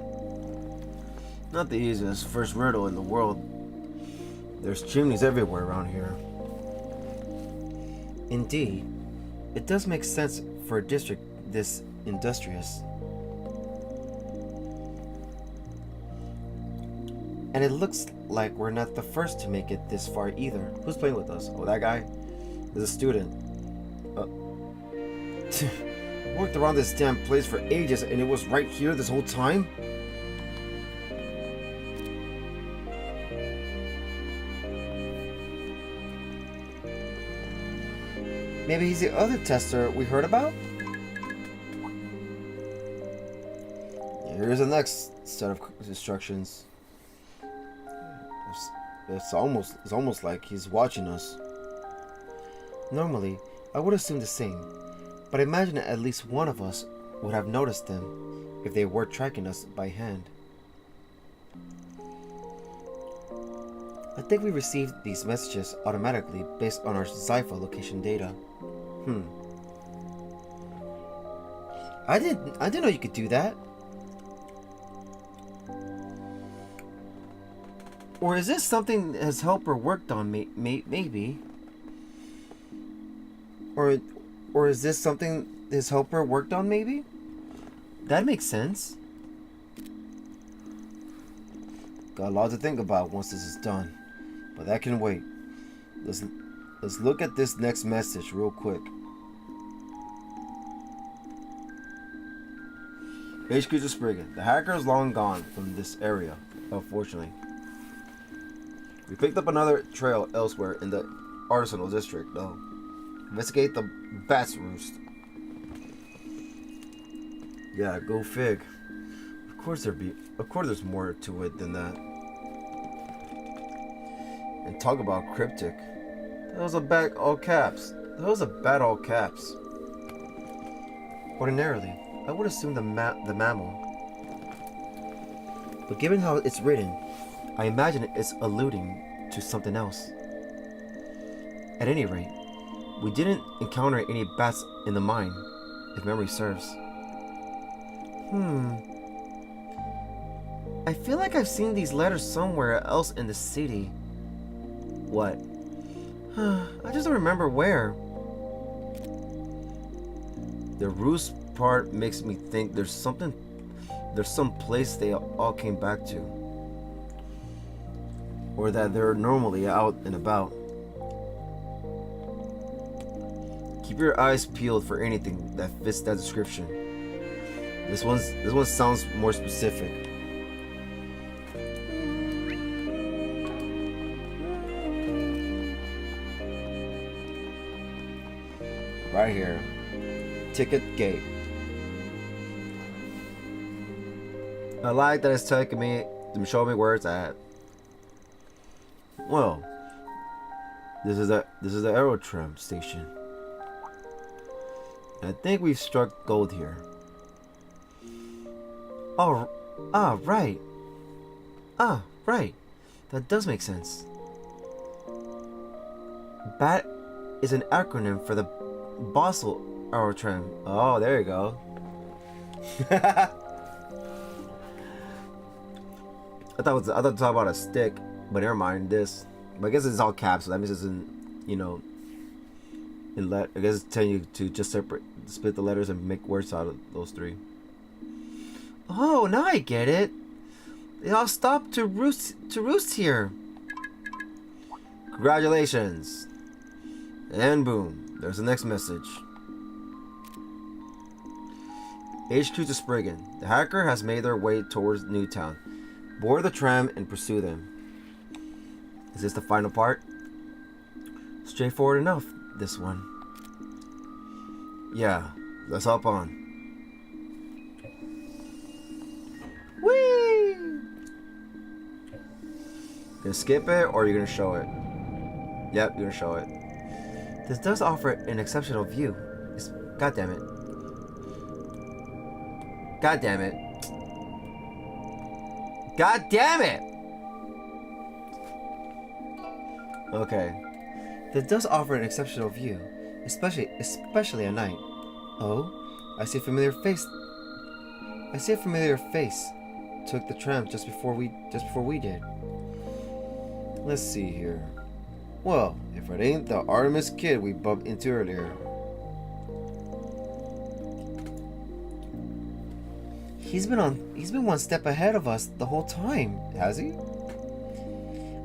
Not the easiest first riddle in the world. There's chimneys everywhere around here. Indeed, it does make sense for a district this industrious. And it looks like we're not the first to make it this far either. Who's playing with us? Oh, that guy? Is a student. Worked around this damn place for ages and it was right here this whole time? Maybe he's the other tester we heard about? Here's the next set of instructions. It's almost like he's watching us. Normally, I would assume the same, but I imagine at least one of us would have noticed them if they were tracking us by hand. I think we received these messages automatically based on our Zypha location data. I didn't know you could do that. Or is this something his helper worked on? Maybe. Or is this something his helper worked on? Maybe. That makes sense. Got a lot to think about once this is done, but that can wait. Let's look at this next message real quick. HQ to Spriggan. The hacker is long gone from this area, unfortunately. We picked up another trail elsewhere in the Arsenal district, though. Investigate the Bat's Roost. Yeah, go fig. Of course there's more to it than that. And talk about cryptic. That was a bat all caps. Ordinarily, I would assume the mammal. But given how it's written, I imagine it's alluding to something else. At any rate, we didn't encounter any bats in the mine, if memory serves. I feel like I've seen these letters somewhere else in the city. What? I just don't remember where. The roost part makes me think there's some place they all came back to. Or that they're normally out and about. Keep your eyes peeled for anything that fits that description. This one sounds more specific. Right here. Ticket gate. I like that it's taking me to show me where it's at. Well, this is the Aerotram station. I think we've struck gold here. Oh, right. Right. That does make sense. BAT is an acronym for the Basel Aerotram. Oh, there you go. I thought to talk about a stick, but never mind this. But I guess it's all caps, so that means it's in, I guess it's telling you to just split the letters and make words out of those three. Oh, now I get it. They all stopped to roost here. Congratulations. And boom, there's the next message. HQ to Spriggan. The hacker has made their way towards Newtown. Board the tram and pursue them. Is this the final part? Straightforward enough, this one. Yeah, let's hop on. Whee! Gonna skip it or are you gonna show it? Yep, you're gonna show it. This does offer an exceptional view. God damn it. God damn it. God damn it! Okay. This does offer an exceptional view, especially at night. Oh, I see a familiar face. I see a familiar face. Took the tram just before we did. Let's see here. Well, if it ain't the Artemis kid we bumped into earlier. He's been one step ahead of us the whole time, has he?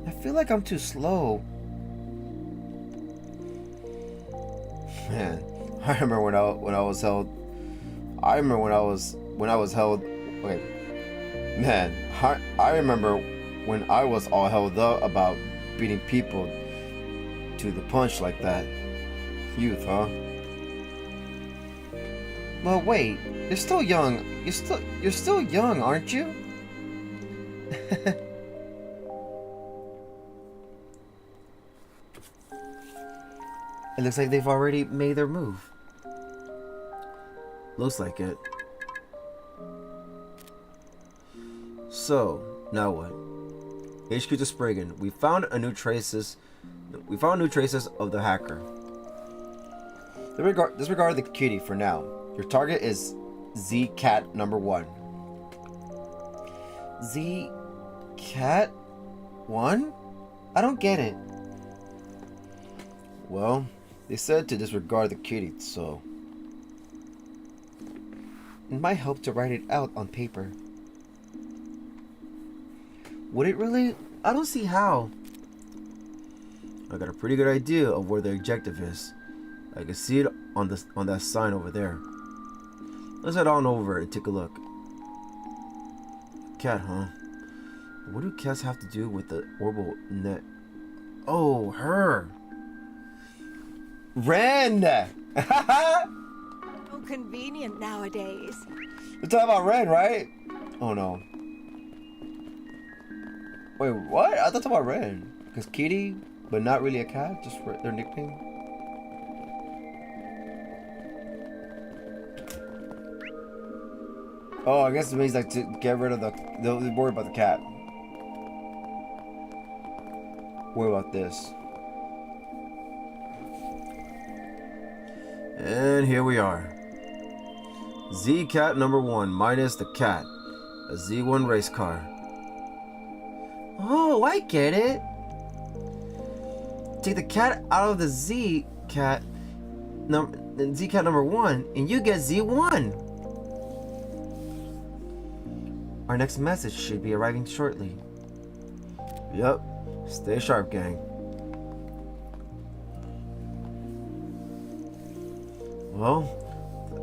I feel like I'm too slow. Man, I remember when I was held. Okay, man, I remember when I was all held up about beating people to the punch like that. Youth, huh? Well, wait, you're still young. You're still young, aren't you? It looks like they've already made their move. Looks like it. So, now what? HQ to Spriggan. We found new traces of the hacker. Disregard the kitty for now. Your target is Z-Cat number 1. Z-Cat 1? I don't get it. Well, they said to disregard the kitty, so it might help to write it out on paper. Would it really? I don't see how. I got a pretty good idea of where the objective is. I can see it on that sign over there. Let's head on over and take a look. Cat, huh? What do cats have to do with the orbital net? Oh, her. Ren! So convenient nowadays. We're talking about Ren, right? Oh no. Wait, what? I thought talking about Ren. Because Kitty, but not really a cat, just their nickname. Oh, I guess it means like to get rid of they'll worry about the cat. Worry about this. And here we are. Z-Cat number 1 minus the cat. A Z1 race car. Oh, I get it. Take the cat out of the Z-Cat number 1 and you get Z1. Our next message should be arriving shortly. Yup. Stay sharp, gang. Well,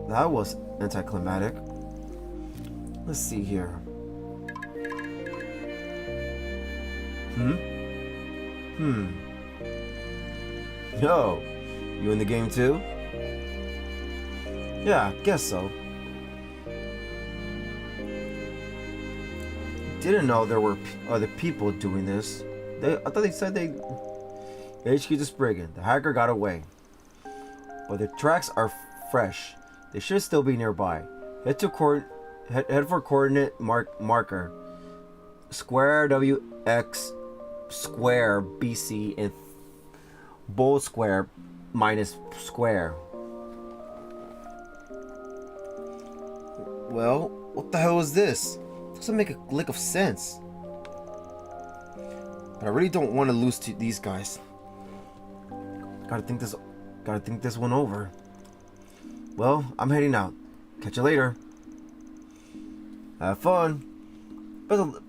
that was anticlimactic. Let's see here. Yo, you in the game too? Yeah, guess so. Didn't know there were other people doing this. I thought they said they... HQ to Spriggan. The hacker got away. But the tracks are fresh. They should still be nearby. Head for coordinate marker. Square WX square BC and bold square minus square. Well, what the hell is this? Doesn't make a lick of sense. But I really don't want to lose to these guys. Gotta think this one over. Well, I'm heading out. Catch you later. Have fun.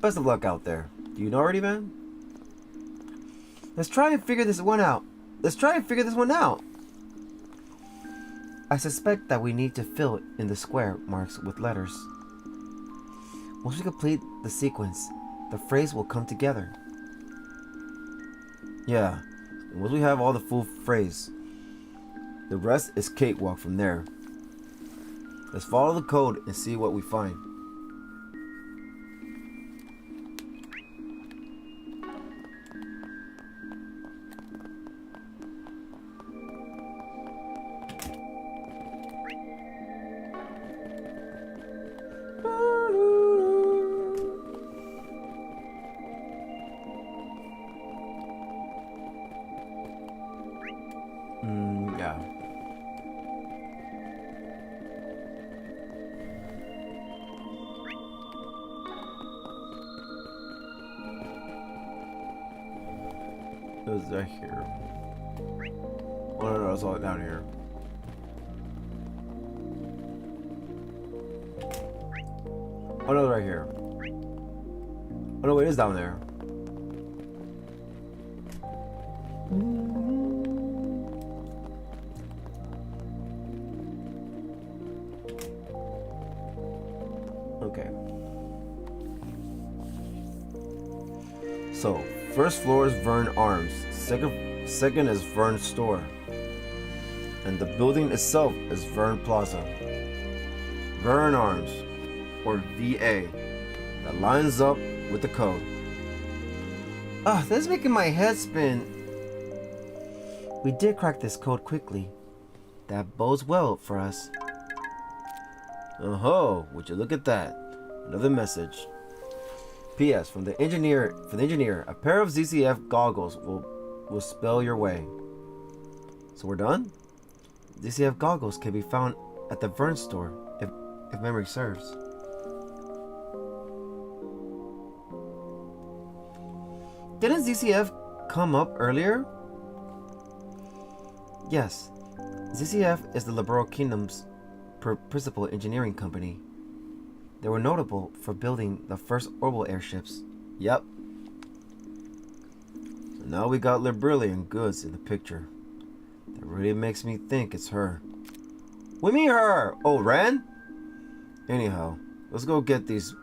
Best of luck out there. Do you know already, man? Let's try and figure this one out. I suspect that we need to fill in the square marks with letters. Once we complete the sequence, the phrase will come together. Yeah, and once we have all the full phrase, the rest is cakewalk from there. Let's follow the code and see what we find. Yeah. Is that here? Oh no, it's all down here. Oh no, right here. Oh no, it is down there. Okay. So, first floor is Vern Arms. Second is Vern Store. And the building itself is Vern Plaza. Vern Arms, or VA, that lines up with the code. Ah, that's making my head spin. We did crack this code quickly. That bodes well for us. Oh, would you look at that? Another message. P.S. From the engineer, a pair of ZCF goggles will spell your way. So we're done? ZCF goggles can be found at the Vern store, if memory serves. Didn't ZCF come up earlier? Yes. ZCF is the Liberal Kingdom's principal engineering company. They were notable for building the first orbital airships. Yep. So now we got Liberalian goods in the picture. That really makes me think it's her. What do you mean her? Oh, Ren? Anyhow, let's go get these.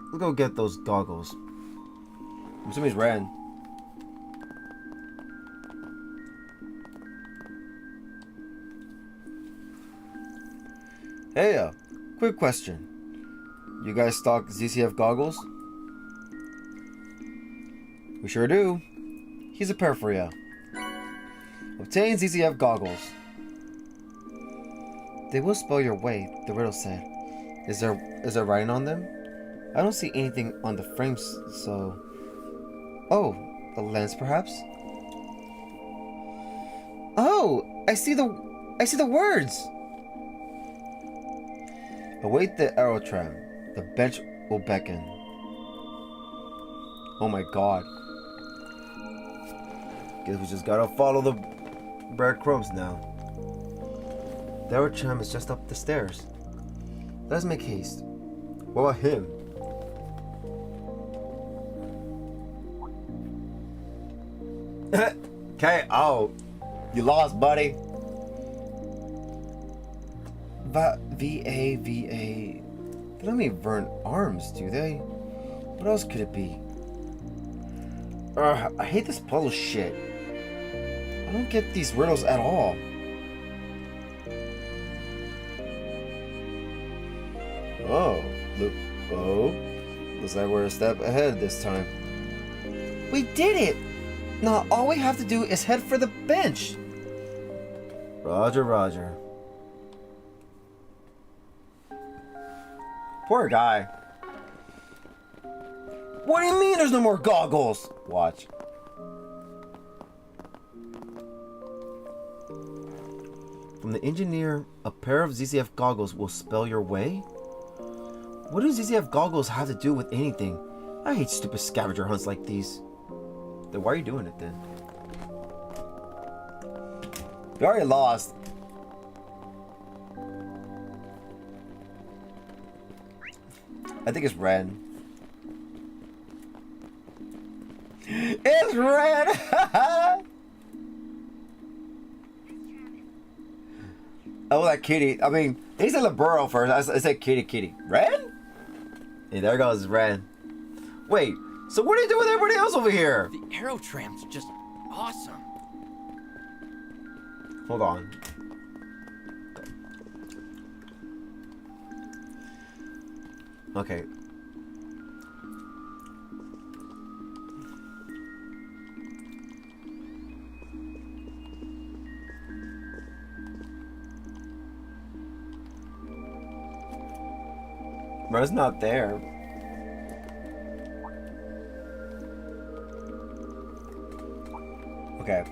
Let's go get those goggles. I'm assuming it's Ren. Hey, quick question. You guys stock ZCF goggles? We sure do. Here's a pair for ya. Obtain ZCF goggles. They will spell your way, the riddle said. Is there writing on them? I don't see anything on the frames, so... Oh, a lens perhaps? Oh, I see the words! Await the aerotram. The bench will beckon. Oh my god. Guess we just gotta follow the breadcrumbs now. The aerotram is just up the stairs. Let's make haste. What about him? Okay, oh. You lost, buddy. VA. They don't mean Vern Arms, do they? What else could it be? I hate this puzzle shit. I don't get these riddles at all. Oh, look. Oh. Looks like we're a step ahead this time. We did it! Now all we have to do is head for the bench. Roger, roger. Poor guy. What do you mean there's no more goggles? Watch. From the engineer, a pair of ZCF goggles will spell your way? What do ZCF goggles have to do with anything? I hate stupid scavenger hunts like these. Then why are you doing it then? You already lost. I think it's red. It's red! Oh, that kitty. I mean, he said Libero first. I said kitty. Red? Hey, there goes Red. Wait, So what are you doing with everybody else over here? The Aero Tram's just awesome. Hold on. Okay. Bro's not there. Okay.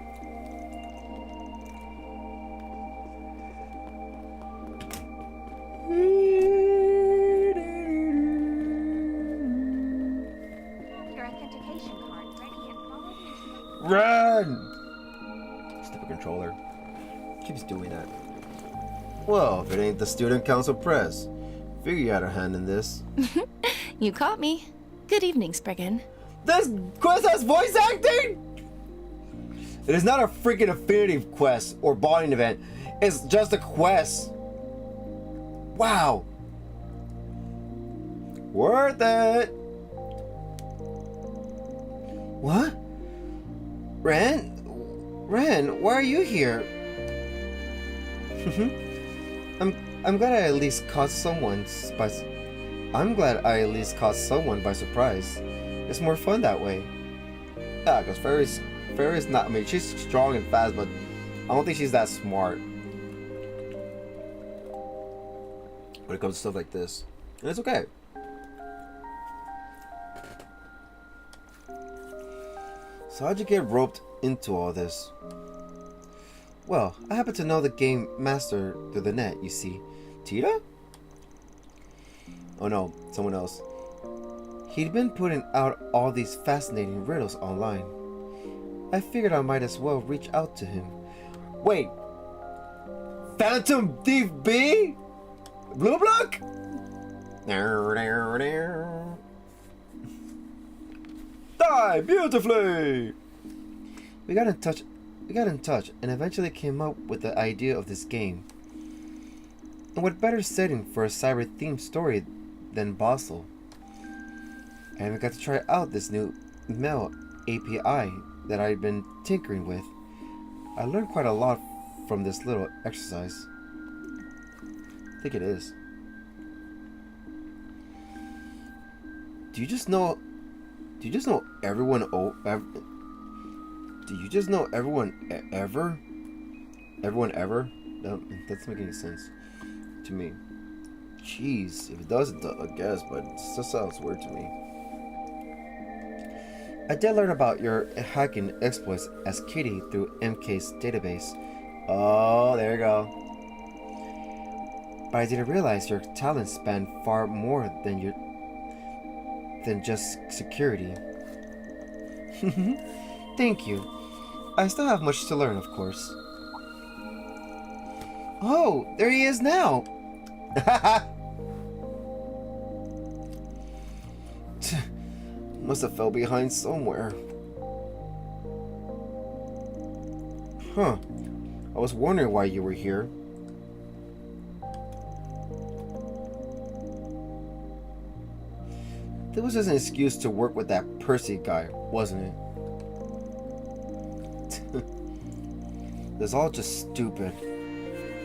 Your authentication card ready and follow the instructions. Run! Stupid controller. Keeps doing that. Well, if it ain't the student council press, figure you had a hand in this. You caught me. Good evening, Spriggan. This quest has voice acting? It is not a freaking affinity quest or bonding event. It's just a quest. Wow. Worth it. What? Ren, why are you here? I'm glad I at least caught someone by. I'm glad I at least caught someone by surprise. It's more fun that way. Yeah, because Fairy's not. I mean, she's strong and fast, but I don't think she's that smart when it comes to stuff like this. And it's okay. So how'd you get roped into all this? Well, I happen to know the game master through the net, you see. Tita? Oh no, someone else. He'd been putting out all these fascinating riddles online. I figured I might as well reach out to him. Wait! Phantom Thief B? Blue Block? Die beautifully! We got in touch and eventually came up with the idea of this game. And what better setting for a cyber-themed story than Basel? And we got to try out this new mail API that I'd been tinkering with. I learned quite a lot from this little exercise. I think it is. Do you just know everyone Do you just know everyone ever? Everyone ever? No, that doesn't make any sense to me. Jeez, if it does, I guess, but it just sounds weird to me. I did learn about your hacking exploits as Kitty through MK's database. Oh, there you go. But I didn't realize your talents span far more than just security. Thank you. I still have much to learn, of course. Oh, there he is now. Must have fell behind somewhere. Huh. I was wondering why you were here. This was just an excuse to work with that Percy guy, wasn't it? It's all just stupid.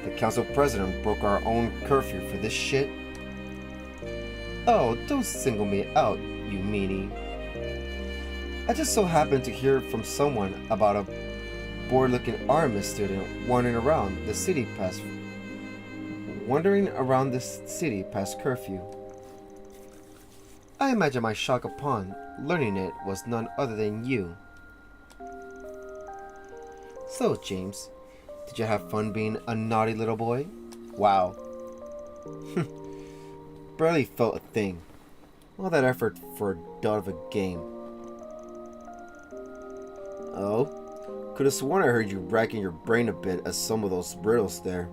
The council president broke our own curfew for this shit. Oh, don't single me out, you meanie. I just so happened to hear from someone about a bored-looking Artemis student wandering around the city past curfew. I imagine my shock upon learning it was none other than you. So, James, did you have fun being a naughty little boy? Wow. Barely felt a thing. All that effort for a dud of a game. Oh? Could have sworn I heard you racking your brain a bit at some of those riddles there.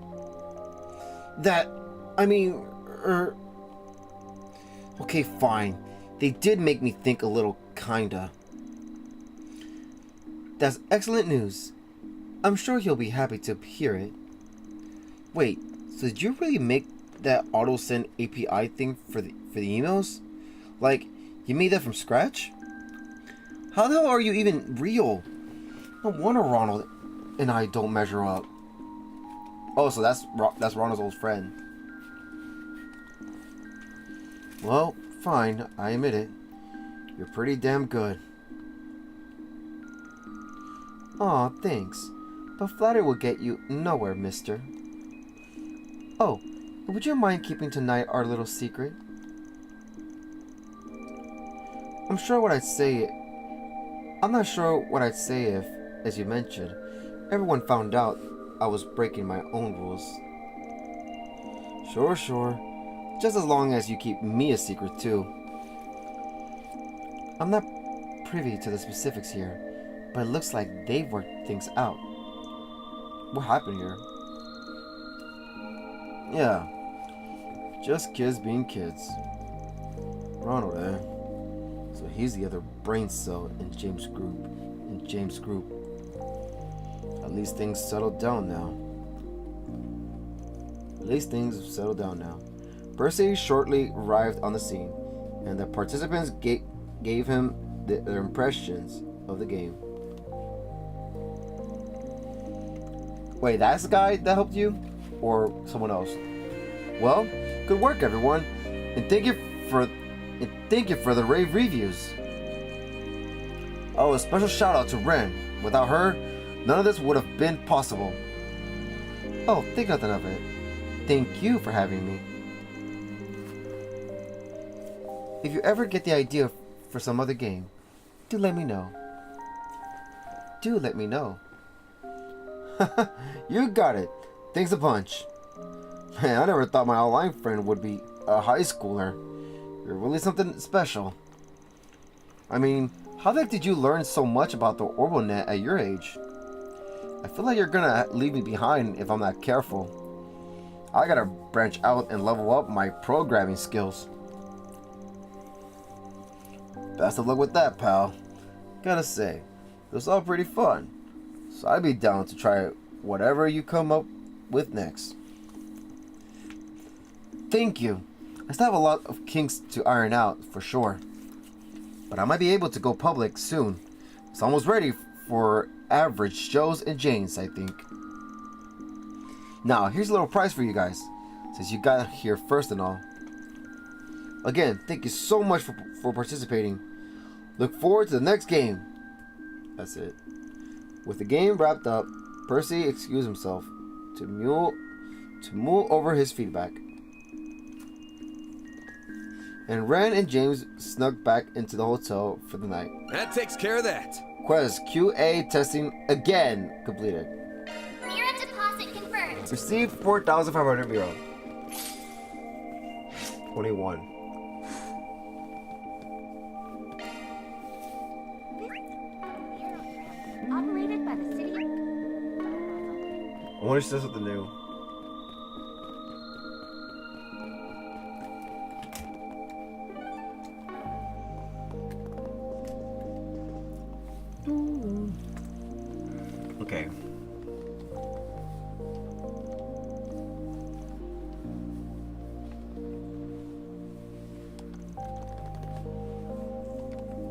Okay, fine. They did make me think a little, kinda. That's excellent news. I'm sure he'll be happy to hear it. Wait, so did you really make that auto-send API thing for the emails? Like, you made that from scratch? How the hell are you even real? No wonder Ronald and I don't measure up. Oh, so that's Ronald's old friend. Well, fine, I admit it. You're pretty damn good. Aw, thanks. But flattery will get you nowhere, mister. Oh, would you mind keeping tonight our little secret? I'm not sure what I'd say if, as you mentioned, everyone found out I was breaking my own rules. Sure. Just as long as you keep me a secret too. I'm not privy to the specifics here, but it looks like they've worked things out. What happened here? Yeah, just kids being kids. Ronald, eh? So he's the other brain cell in James' group. At least things settled down now. Percy shortly arrived on the scene, and the participants gave him their impressions of the game. Wait, that's the guy that helped you? Or someone else? Well, good work, everyone, and thank you for the rave reviews. Oh, a special shout out to Ren. Without her, none of this would have been possible. Oh, think nothing of it. Thank you for having me. If you ever get the idea for some other game, do let me know. You got it. Thanks a bunch. Man, I never thought my online friend would be a high schooler. You're really something special. I mean, how the heck did you learn so much about the OrbitalNet at your age? I feel like you're gonna leave me behind if I'm not careful. I gotta branch out and level up my programming skills. Best of luck with that, pal. Gotta say, it was all pretty fun. So I'd be down to try whatever you come up with next. Thank you. I still have a lot of kinks to iron out, for sure. But I might be able to go public soon. It's almost ready for average Joes and Janes, I think. Now, here's a little prize for you guys, since you got here first and all. Again, thank you so much for participating. Look forward to the next game. That's it. With the game wrapped up, Percy excused himself to mull over his feedback. And Ren and James snuck back into the hotel for the night. That takes care of that. Quest QA testing again completed. Mirror deposit confirmed. Received 4,500 Miro. 21. Operated by the city. I wonder if she says something new. Okay.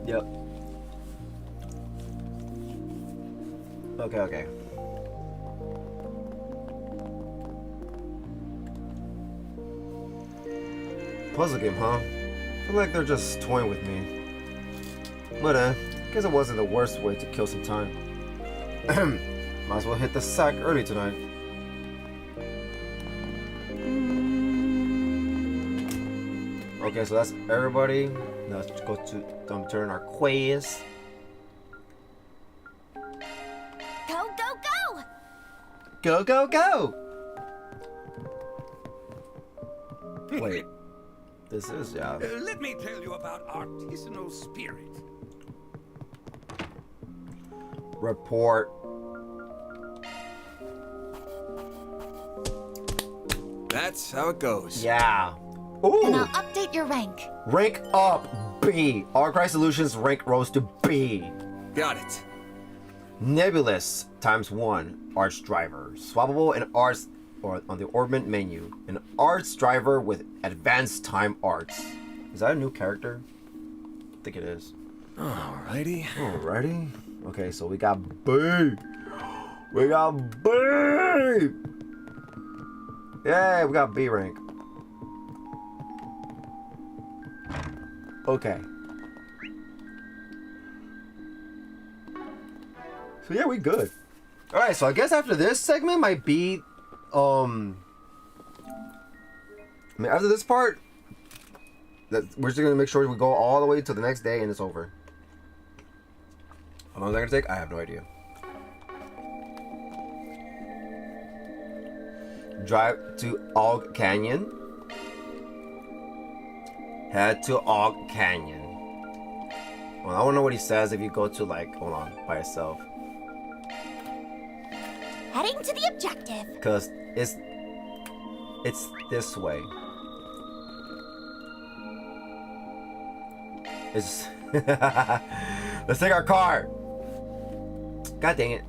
Yep. Okay. Puzzle game, huh? I feel like they're just toying with me. But guess it wasn't the worst way to kill some time. Might as well hit the sack early tonight. Okay, so that's everybody. Now let's go to turn our quiz. Go! Wait, this is Let me tell you about artisanal spirit. Report. That's how it goes. Yeah. Ooh. And I'll update your rank. Rank up, B. Arcry Solutions rank rose to B. Got it. Nebulous ×1 arts driver, swappable in arts or on the orbit menu. An arts driver with advanced time arts. Is that a new character? I think it is. Alrighty. Alrighty. Okay, so we got B. We got B. Yeah, we got B rank. Okay. So yeah, we good. Alright, so I guess after this segment might be I mean, after this part, we're just gonna make sure we go all the way to the next day and it's over. How long is that gonna take? I have no idea. Drive to Og Canyon. Head to Og Canyon. Well, I don't know what he says if you go to, like, hold on, by yourself. Heading to the objective. Because it's this way. It's let's take our car. God dang it.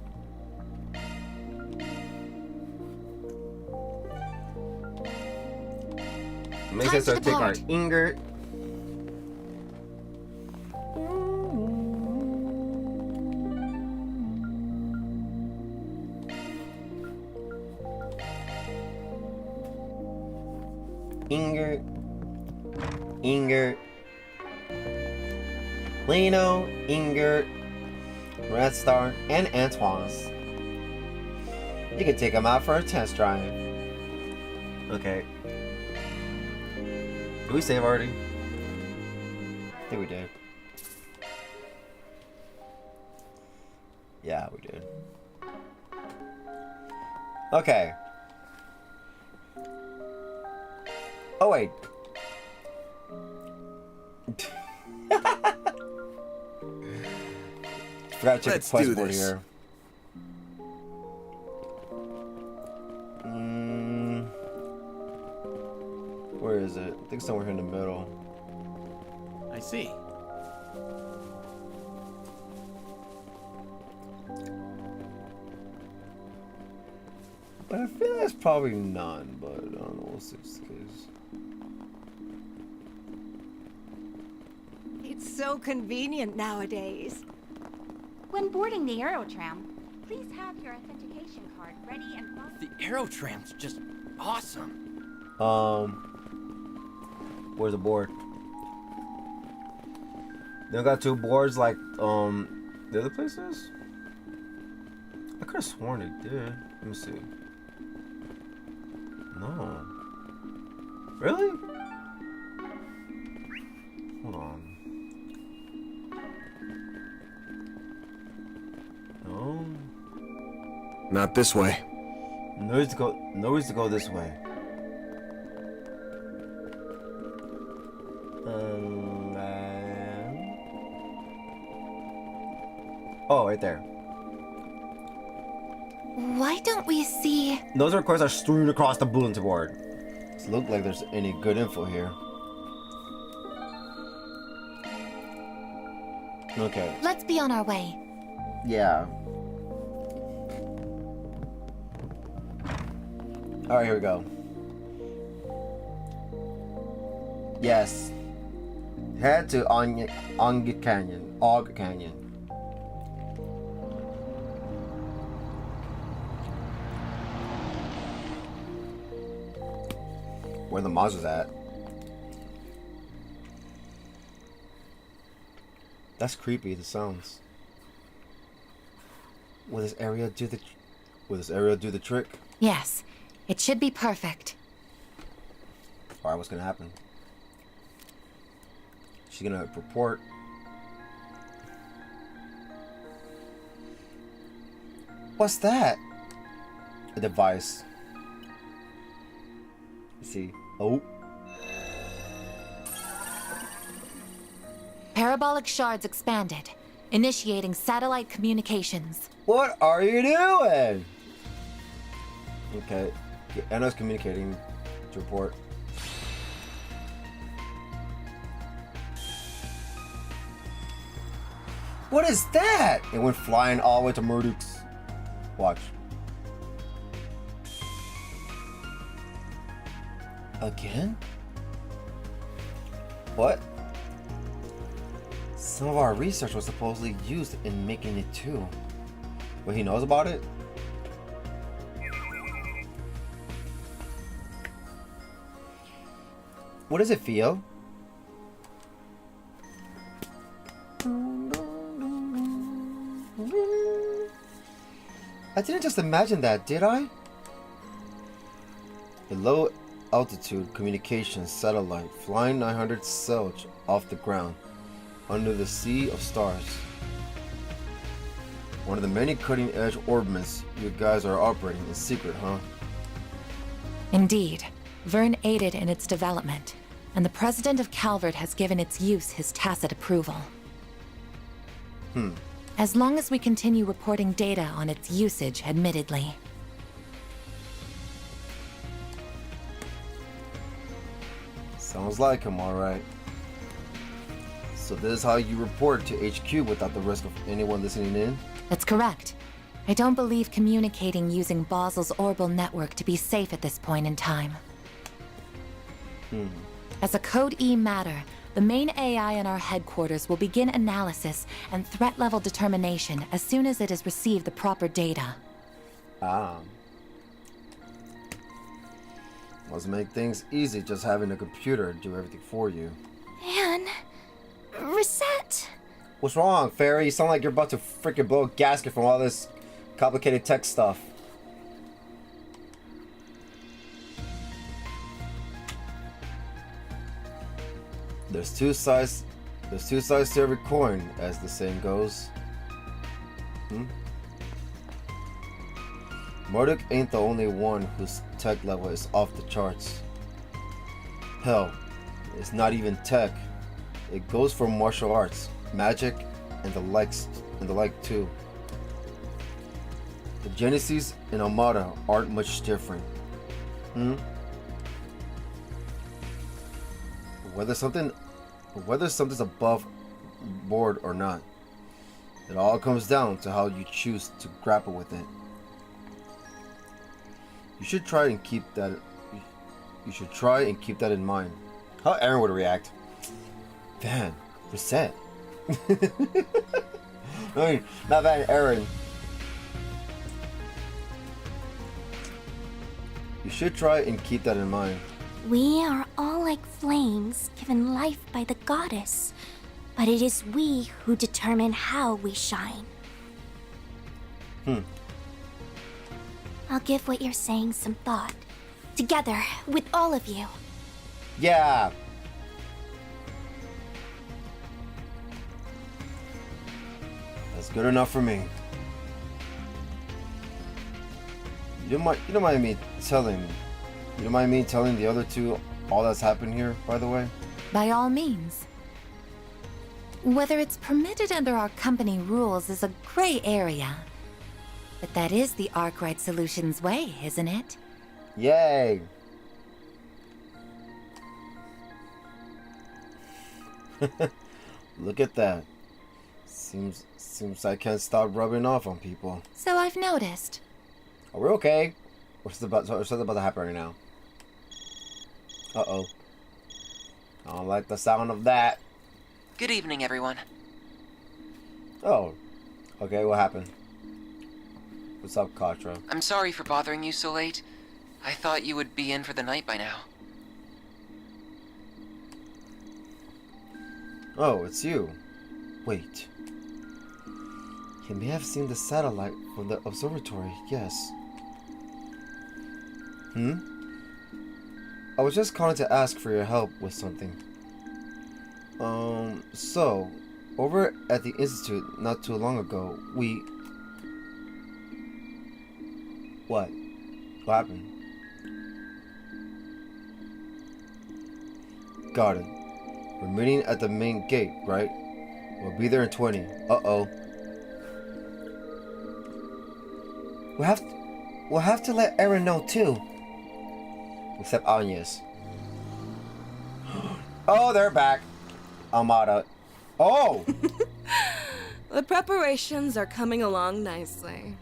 Makes sense to take our Ingrid. Ingrid, Lino, Ingrid, Red Star, and Antoine's. You can take them out for a test drive. Okay. Did we save already? I think we did. Yeah, we did. Okay. Oh wait. Forgot to check the quest board here. Where is it? I think somewhere here in the middle. I see. But I feel that's probably none, but I don't know what's this case. It's so convenient nowadays. When boarding the Aerotram, please have your authentication card ready and follow. The Aerotram's just awesome. Where's the board? They got two boards like the other places? I could have sworn they did. Let me see. No. Really? Hold on. No. Not this way. Nowhere to go. Nowhere to go this way. Oh, right there. Why don't we see... Those requests are strewn across the bulletin board. Doesn't look like there's any good info here. Okay. Let's be on our way. Yeah. Alright, here we go. Yes. Head to Og Canyon. Where the Maz was at. That's creepy, the sounds. Will this area do the trick? Yes. It should be perfect. Alright, what's gonna happen? She's gonna report. What's that? A device. Let's see. Oh. Parabolic shards expanded, initiating satellite communications. What are you doing? Okay. Anna's communicating to report. What is that? It went flying all the way to Murdoch's. Watch. Again? What? Some of our research was supposedly used in making it too. But he knows about it? What is it, Theo? I didn't just imagine that, did I? A low altitude communications satellite flying 900 Selch off the ground under the sea of stars. One of the many cutting edge orbits you guys are operating in secret, huh? Indeed. Vern aided in its development, and the president of Calvert has given its use his tacit approval. As long as we continue reporting data on its usage, admittedly. Sounds like him, alright. So this is how you report to HQ without the risk of anyone listening in? That's correct. I don't believe communicating using Basel's orbital network to be safe at this point in time. As a Code E matter, the main AI in our headquarters will begin analysis and threat level determination as soon as it has received the proper data. Must make things easy just having a computer do everything for you. Man, reset. What's wrong, Fairy? You sound like you're about to freaking blow a gasket from all this complicated tech stuff. There's two sides to every coin, as the saying goes. Murdoch ain't the only one whose tech level is off the charts. Hell, it's not even tech. It goes for martial arts, magic, and the like too. The Genesis and Armada aren't much different. Whether something's above board or not, it all comes down to how you choose to grapple with it. You should try and keep that in mind. How Aaron would react. Van, reset. I mean, not Van, Aaron. You should try and keep that in mind. We are all like flames given life by the goddess, but it is we who determine how we shine. I'll give what you're saying some thought. Together, with all of you. Yeah. That's good enough for me. You don't mind me telling the other two all that's happened here, by the way? By all means. Whether it's permitted under our company rules is a gray area. But that is the Arkwright Solutions way, isn't it? Yay! Look at that. Seems I can't stop rubbing off on people. So I've noticed. Are we okay? Or something about to happen right now? Uh-oh. I don't like the sound of that. Good evening, everyone. Oh. Okay, what happened? What's up, Katra? I'm sorry for bothering you so late. I thought you would be in for the night by now. Oh, it's you. Wait. You may have seen the satellite from the observatory, yes. I was just calling to ask for your help with something. So, over at the Institute not too long ago, we... What? What happened? Got it. We're meeting at the main gate, right? We'll be there in 20. Uh-oh. We'll have to let Aaron know too. Except Agnes. Oh, they're back. Armada. Oh! The preparations are coming along nicely.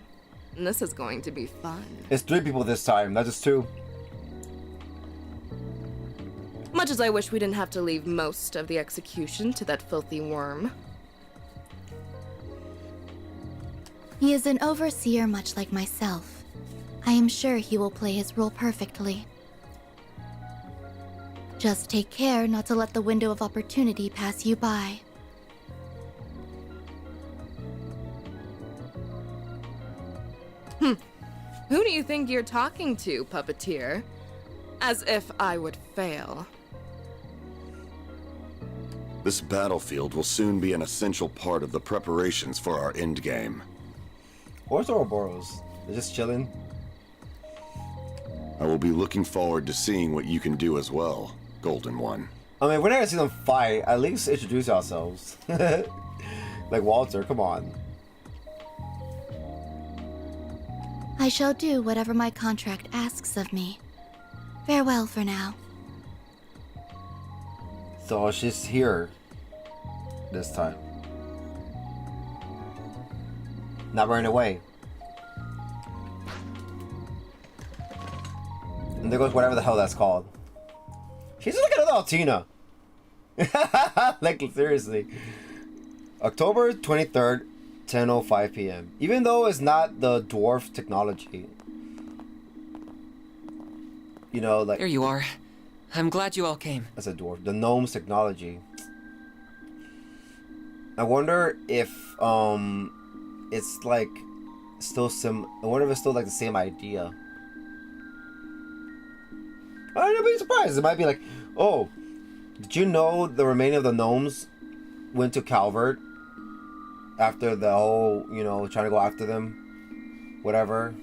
And this is going to be fun. It's 3 people this time, not just 2. Much as I wish we didn't have to leave most of the execution to that filthy worm. He is an overseer much like myself. I am sure he will play his role perfectly. Just take care not to let the window of opportunity pass you by. Who do you think you're talking to, puppeteer? As if I would fail. This battlefield will soon be an essential part of the preparations for our endgame. Where's Ouroboros? They're just chilling. I will be looking forward to seeing what you can do as well, Golden One. I mean, we're not gonna see them fight. At least introduce ourselves. Like Walter, come on. I shall do whatever my contract asks of me. Farewell for now. So she's here this time. Not running away. And there goes whatever the hell that's called. She's like another Altina. Like, seriously. October 23rd, 10:05 p.m. Even though it's not the dwarf technology. You know, like... There you are. I'm glad you all came. As a dwarf. The gnomes technology. I wonder if, it's like, still I wonder if it's still like the same idea. I'd be surprised. It might be like, oh, did you know the remaining of the gnomes went to Calvert after the whole, you know, trying to go after them, whatever.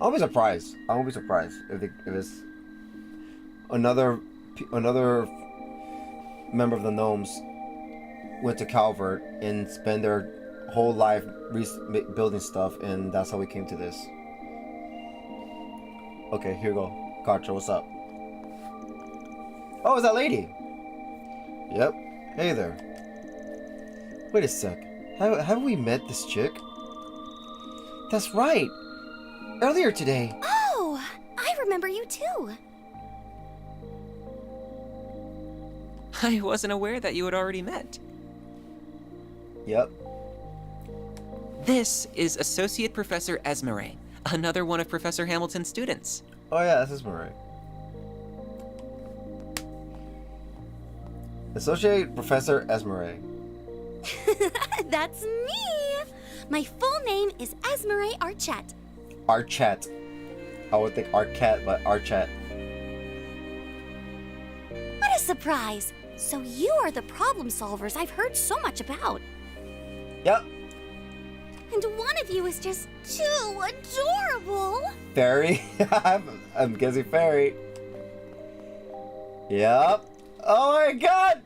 I'll be surprised. I won't be surprised if it's another member of the gnomes went to Calvert and spent their whole life building stuff, and that's how we came to this. Okay, here we go. Kartra, what's up? Oh, it's that lady. Yep. Hey there. Wait a sec. Have we met this chick? That's right. Earlier today. Oh, I remember you too. I wasn't aware that you had already met. Yep. This is Associate Professor Esmeralda, another one of Professor Hamilton's students. Oh yeah, this is Marie. Associate Professor Esmeralda. That's me! My full name is Esmeralda Archette. Archette. I would think Arquette, but Archette. What a surprise! So you are the problem solvers I've heard so much about. Yep. And one of you is just too adorable. Fairy? I'm guessing Fairy. Yep. Oh my god!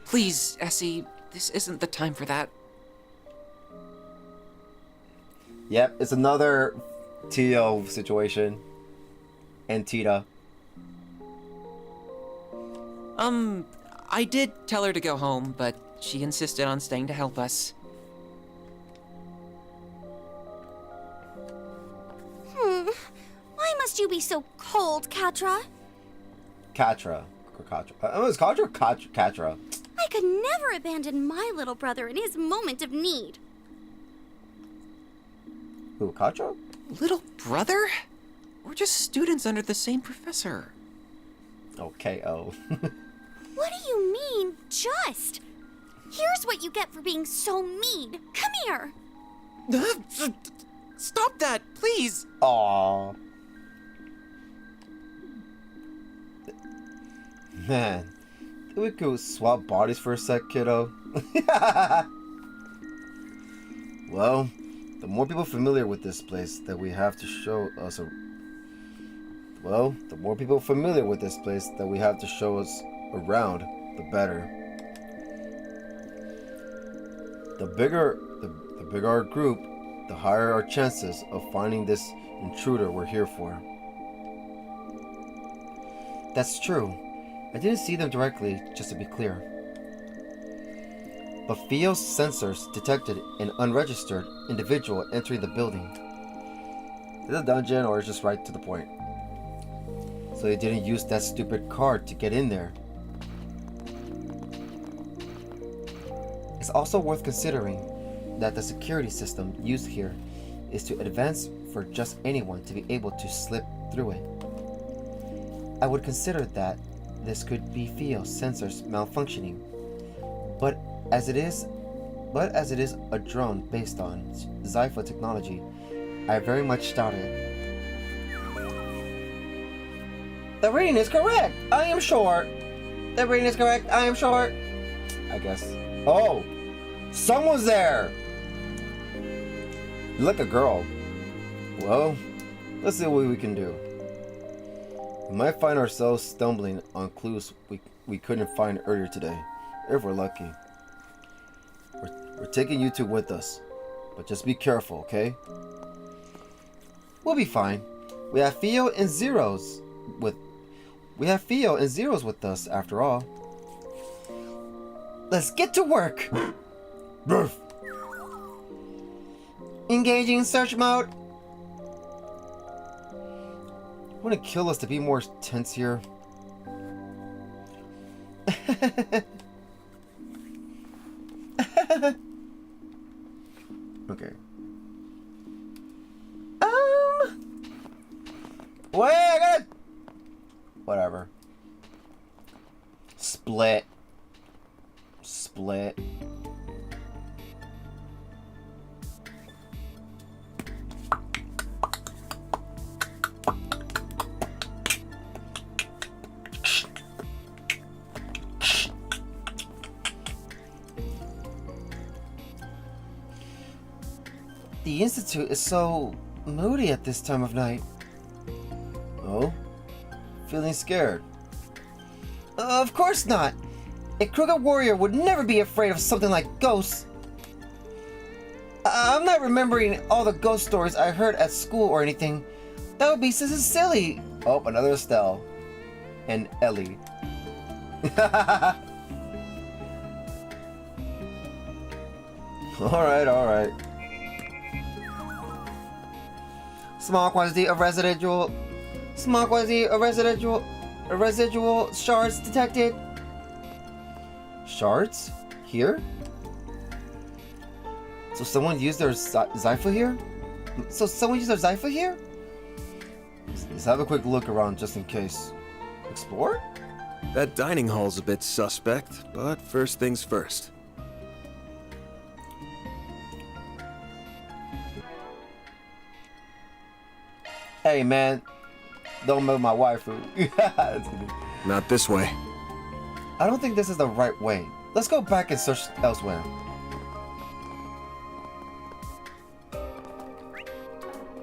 Please, Essie, this isn't the time for that. Yep, it's another Tio situation. And Tita. I did tell her to go home, but she insisted on staying to help us. Why must you be so cold, Katra? Katra. Oh, it's Katra or Katra? I could never abandon my little brother in his moment of need. Who, Katra? Little brother? We're just students under the same professor. Okay, oh. What do you mean, just? Here's what you get for being so mean. Come here. Stop that, please. Aww. Man, we could swap bodies for a sec, kiddo. Well, the more people familiar with this place that we have to show us the more people familiar with this place that we have to show us around, the better. The bigger our group, the higher our chances of finding this intruder we're here for. That's true. I didn't see them directly, just to be clear. But Theo's sensors detected an unregistered individual entering the building. Is it a dungeon or is it just right to the point? So they didn't use that stupid card to get in there. It's also worth considering that the security system used here is too advanced for just anyone to be able to slip through it. I would consider that this could be Theo sensors malfunctioning, but as it is a drone based on Zypha technology, I very much doubt it. The reading is correct! I am short! The reading is correct, I am short! I guess. Oh! Someone's there! You like a girl. Well, let's see what we can do. We might find ourselves stumbling on clues we couldn't find earlier today, if we're lucky. We're taking you two with us, but just be careful, okay? We'll be fine. We have Theo and Zeros with us after all. Let's get to work. Engaging search mode. Want to kill us to be more tense here? Okay. Wait, I gotta... Whatever. Split. The Institute is so moody at this time of night. Oh? Feeling scared? Of course not! A crooked warrior would never be afraid of something like ghosts. I'm not remembering all the ghost stories I heard at school or anything. That would be so silly. Oh, another Estelle. And Ellie. Alright. Small quantity of residual shards detected. Shards? Here? So someone used their Zypha here? Let's have a quick look around just in case. Explore? That dining hall's a bit suspect, but first things first. Hey man, don't move my waifu. Not this way. I don't think this is the right way. Let's go back and search elsewhere.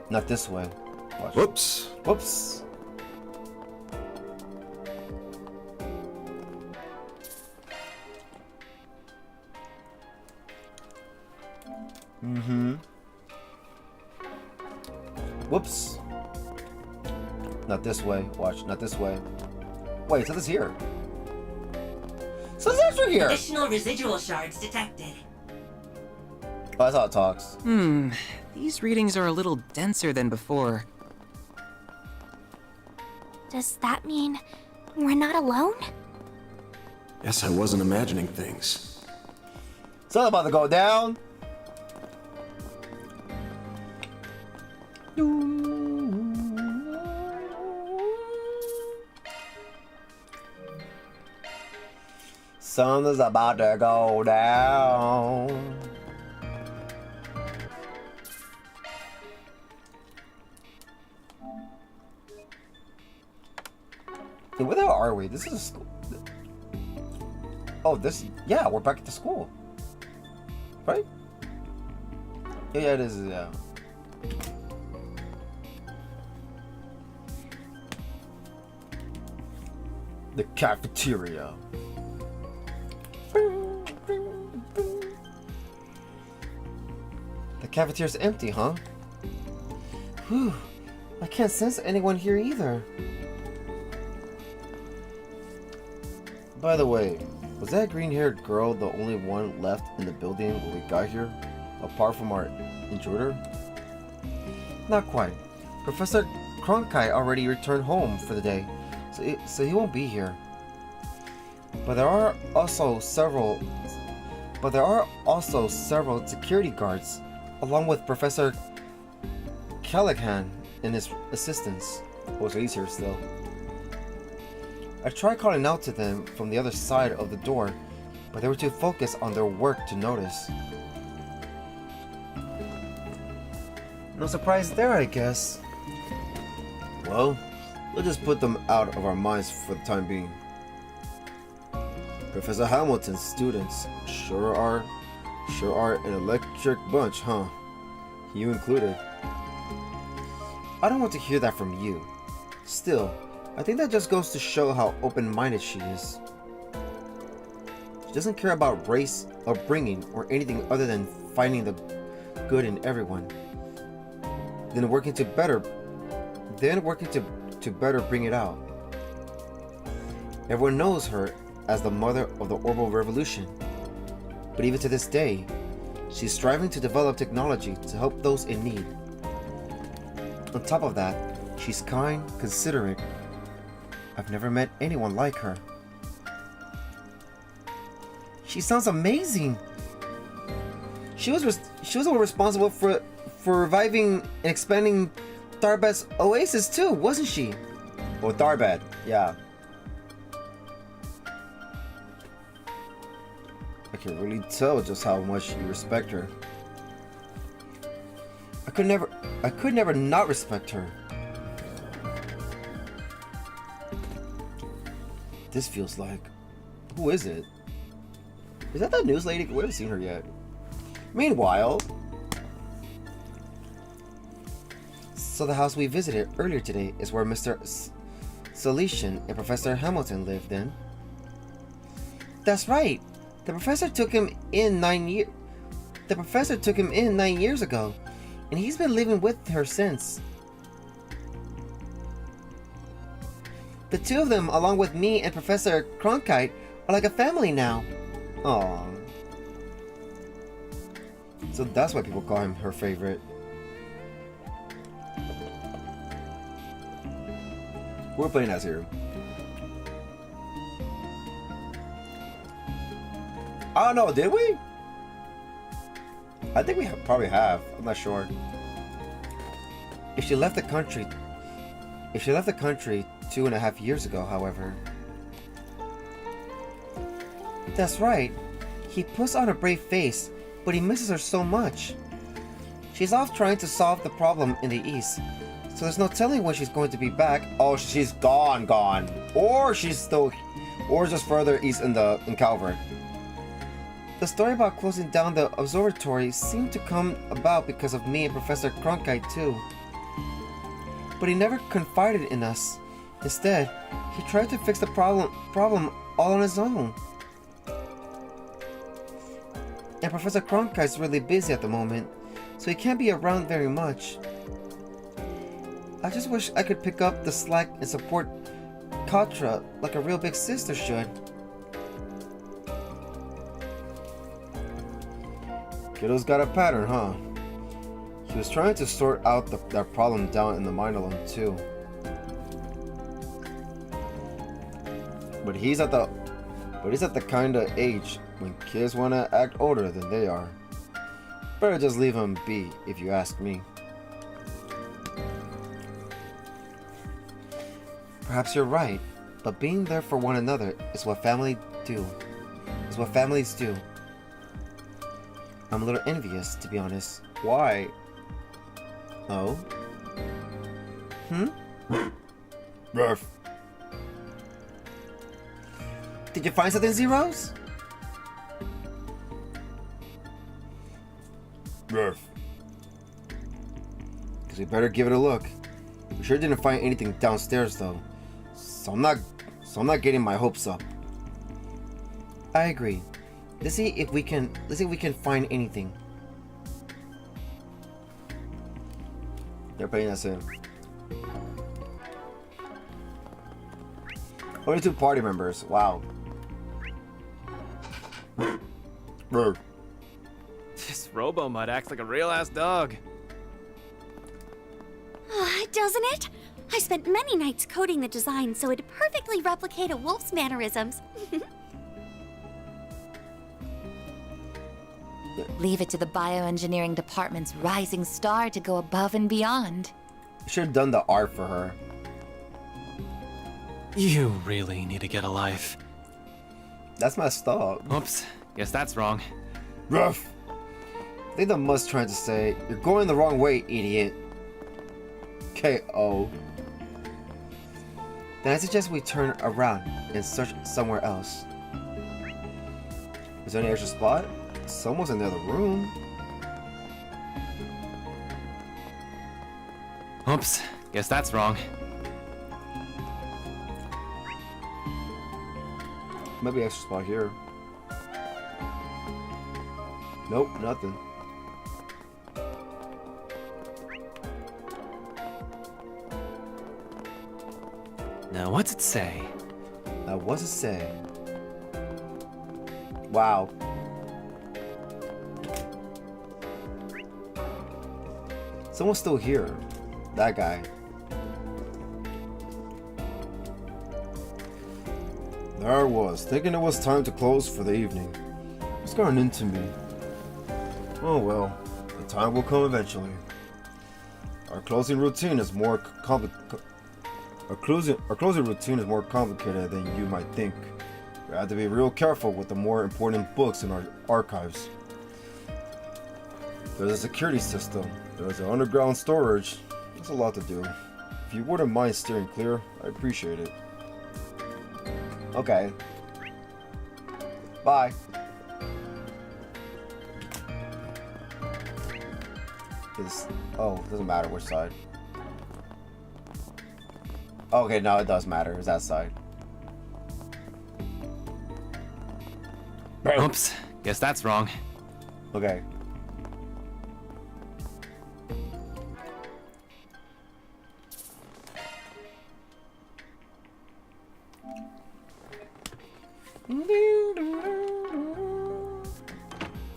Not this way. Watch. Whoops. Whoops. Not this way. Watch. Not this way. Wait, so this here. So this extra here. Additional residual shards detected. Oh, that's how it talks. These readings are a little denser than before. Does that mean we're not alone? Guess I wasn't imagining things. Something about to go down. Something's about to go down. Hey, where the hell are we? This is a school. Oh, yeah, we're back at the school. Right? Yeah, it is, yeah. The cafeteria. The cafeteria's empty, huh? Whew. I can't sense anyone here either. By the way, was that green-haired girl the only one left in the building when we got here, apart from our intruder? Not quite. Professor Cronkite already returned home for the day, so he won't be here. But there are also several But there are also several security guards, along with Professor Callahan and his assistants. Oh, so he's here still. I tried calling out to them from the other side of the door, but they were too focused on their work to notice. No surprise there, I guess. Well, we'll just put them out of our minds for the time being. Professor Hamilton's students sure are an electric bunch, huh? You included. I don't want to hear that from you. Still, I think that just goes to show how open-minded she is. She doesn't care about race, upbringing, or anything other than finding the good in everyone. Then working to better bring it out. Everyone knows her as the mother of the Orbital Revolution. But even to this day, she's striving to develop technology to help those in need. On top of that, she's kind, considerate. I've never met anyone like her. She sounds amazing. She was responsible for reviving and expanding Tharbad's oasis too, wasn't she? Oh, Tharbad, yeah. I can really tell just how much you respect her. I could never not respect her. This feels like... Who is it? Is that news lady? We haven't seen her yet. Meanwhile... So the house we visited earlier today is where Mr. Salesian and Professor Hamilton lived then? That's right! The professor took him in 9 years... The professor took him in 9 years ago, and he's been living with her since. The two of them, along with me and Professor Cronkite, are like a family now. Aww. So that's why people call him her favorite. We're playing as here. I don't know, did we? I think we probably have. I'm not sure. If she left the country 2.5 years ago, however. That's right. He puts on a brave face, but he misses her so much. She's off trying to solve the problem in the east, so there's no telling when she's going to be back. Oh, she's gone. Or she's still, or just further east in Calvert. The story about closing down the observatory seemed to come about because of me and Professor Cronkite too. But he never confided in us. Instead, he tried to fix the problem all on his own. And Professor Cronkite's really busy at the moment, so he can't be around very much. I just wish I could pick up the slack and support Katra like a real big sister should. Kiddo's got a pattern, huh? He was trying to sort out that problem down in the mine alone too. But he's at the kind of age when kids want to act older than they are. Better just leave him be, if you ask me. Perhaps you're right, but being there for one another is what families do. I'm a little envious, to be honest. Why? Oh? Ruff. Did you find something, Zeros? Ruff. Guess we better give it a look. We sure didn't find anything downstairs though. So I'm not getting my hopes up. I agree. Let's see if we can find anything. They're playing us in. Only 2 party members. Wow. This Robo-Mud acts like a real-ass dog. Doesn't it? I spent many nights coding the design so it'd perfectly replicate a wolf's mannerisms. Leave it to the bioengineering department's rising star to go above and beyond. You should have done the art for her. You really need to get a life. That's messed up. Oops, guess that's wrong. Rough. I think the must trying to say, you're going the wrong way, idiot. KO. Then I suggest we turn around and search somewhere else. Is there any extra spot? Someone's in the other room. Oops, guess that's wrong. Maybe extra spot here. Nope, nothing. Now what's it say? What's it say? Wow. Someone's still here. That guy. There I was, thinking it was time to close for the evening. It's gotten into me. Oh well, the time will come eventually. Our closing routine is more complicated than you might think. We have to be real careful with the more important books in our archives. There's a security system. There's an underground storage. There's a lot to do. If you wouldn't mind steering clear, I'd appreciate it. Okay. Bye. Oh, it doesn't matter which side. Okay, no, it does matter. It's that side. Oops, guess that's wrong. Okay.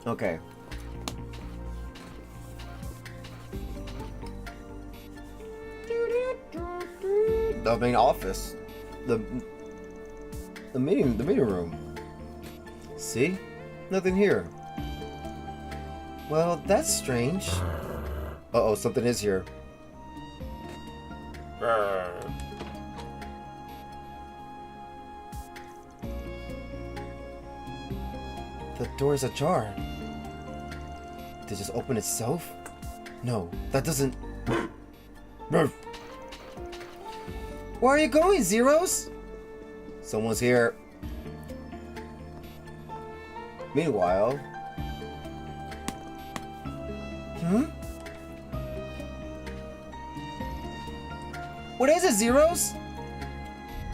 Okay. The main office. The meeting room. See? Nothing here. Well, that's strange. Uh-oh, something is here. The door is ajar. Did it just open itself? No, that doesn't... Where are you going, Zeros? Someone's here. Meanwhile... What is it, Zeros?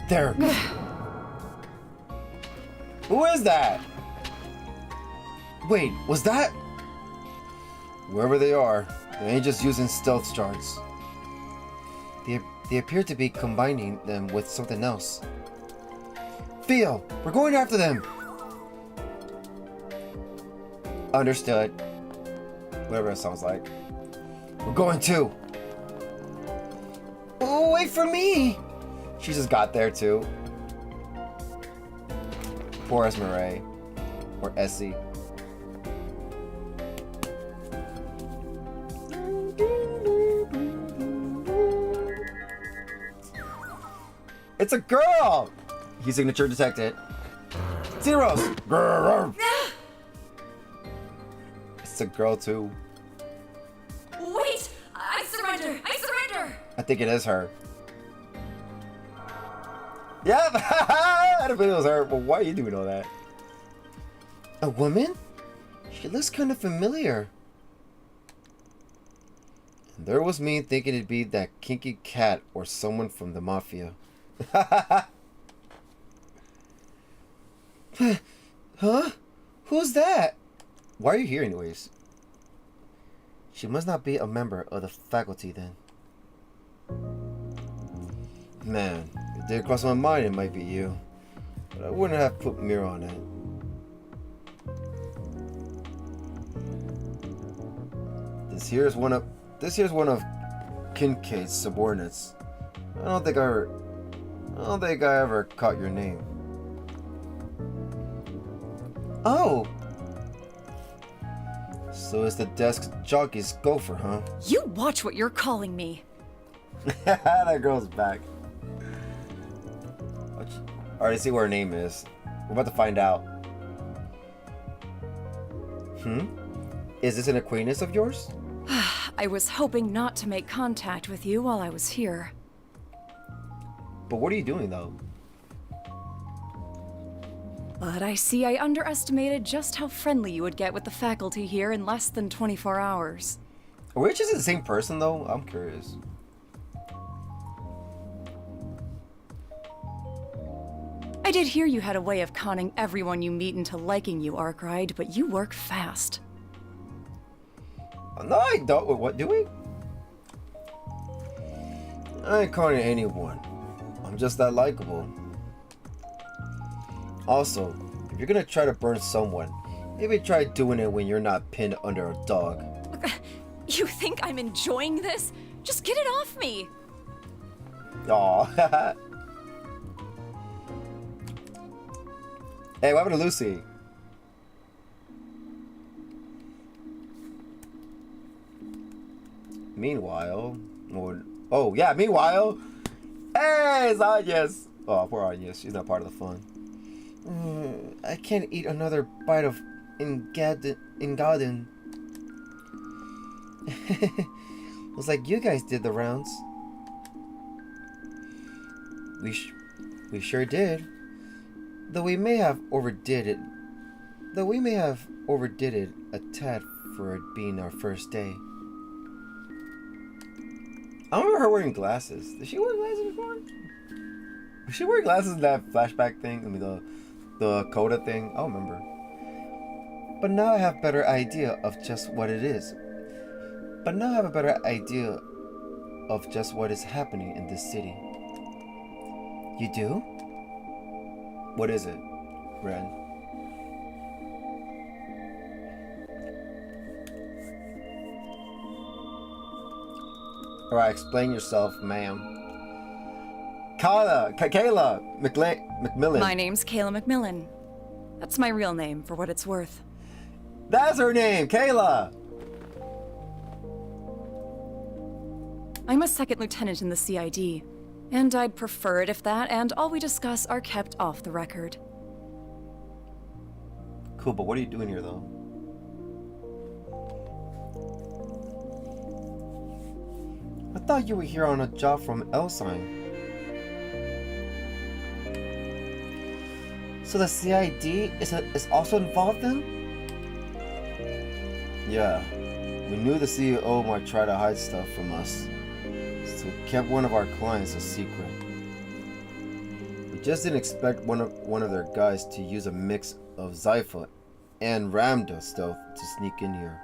There. Who is that? Wait, was that? Wherever they are, they ain't just using stealth shards. They appear to be combining them with something else. Theo, we're going after them! Understood. Whatever it sounds like. We're going too! Oh, wait for me! She just got there too. Poor Esmeralda. Or Essie. It's a girl! Key signature detected. Zeros! It's a girl too. Wait! I surrender! I surrender! I think it is her. Yeah, I had a feeling it was her. Well, why are you doing all that? A woman? She looks kind of familiar. And there was me thinking it'd be that kinky cat or someone from the mafia. Huh? Who's that? Why are you here anyways? She must not be a member of the faculty then. Man, it did cross my mind it might be you. But I wouldn't have put mirror on it. This here's one of Kincaid's subordinates. I don't think I ever caught your name. Oh! So it's the desk jockey's gopher, huh? You watch what you're calling me. That girl's back. Alright, let's see what her name is. We're about to find out. Is this an acquaintance of yours? I was hoping not to make contact with you while I was here. But what are you doing, though? But I see I underestimated just how friendly you would get with the faculty here in less than 24 hours. Which is the same person, though? I'm curious. I did hear you had a way of conning everyone you meet into liking you, Arkwright, but you work fast. No, I don't. What, do we? I ain't conning anyone. I'm just that likable. Also, if you're gonna try to burn someone, maybe try doing it when you're not pinned under a dog. You think I'm enjoying this? Just get it off me! Aw. Hey, what happened to Lucy? Meanwhile, oh yeah, meanwhile, hey, it's Agnes. Oh, poor Agnes, she's not part of the fun. I can't eat another bite of Ingaden. Looks like you guys did the rounds. We sure did. Though we may have overdid it a tad for it being our first day. I remember her wearing glasses. Did she wear glasses before? Was she wearing glasses in that flashback thing? I mean, the Coda thing? I don't remember. But now I have a better idea of just what it is. But now I have a better idea of just what is happening in this city. You do? What is it, Ren? Alright, explain yourself, ma'am. Kayla McMillan. My name's Kayla McMillan. That's my real name, for what it's worth. That's her name, Kayla! I'm a second lieutenant in the CID, and I'd prefer it if that and all we discuss are kept off the record. Cool, but what are you doing here, though? I thought you were here on a job from Elsign. So the CID is also involved then? Yeah. We knew the CEO might try to hide stuff from us, so we kept one of our clients a secret. We just didn't expect one of their guys to use a mix of Zypha and Ramda stealth to sneak in here.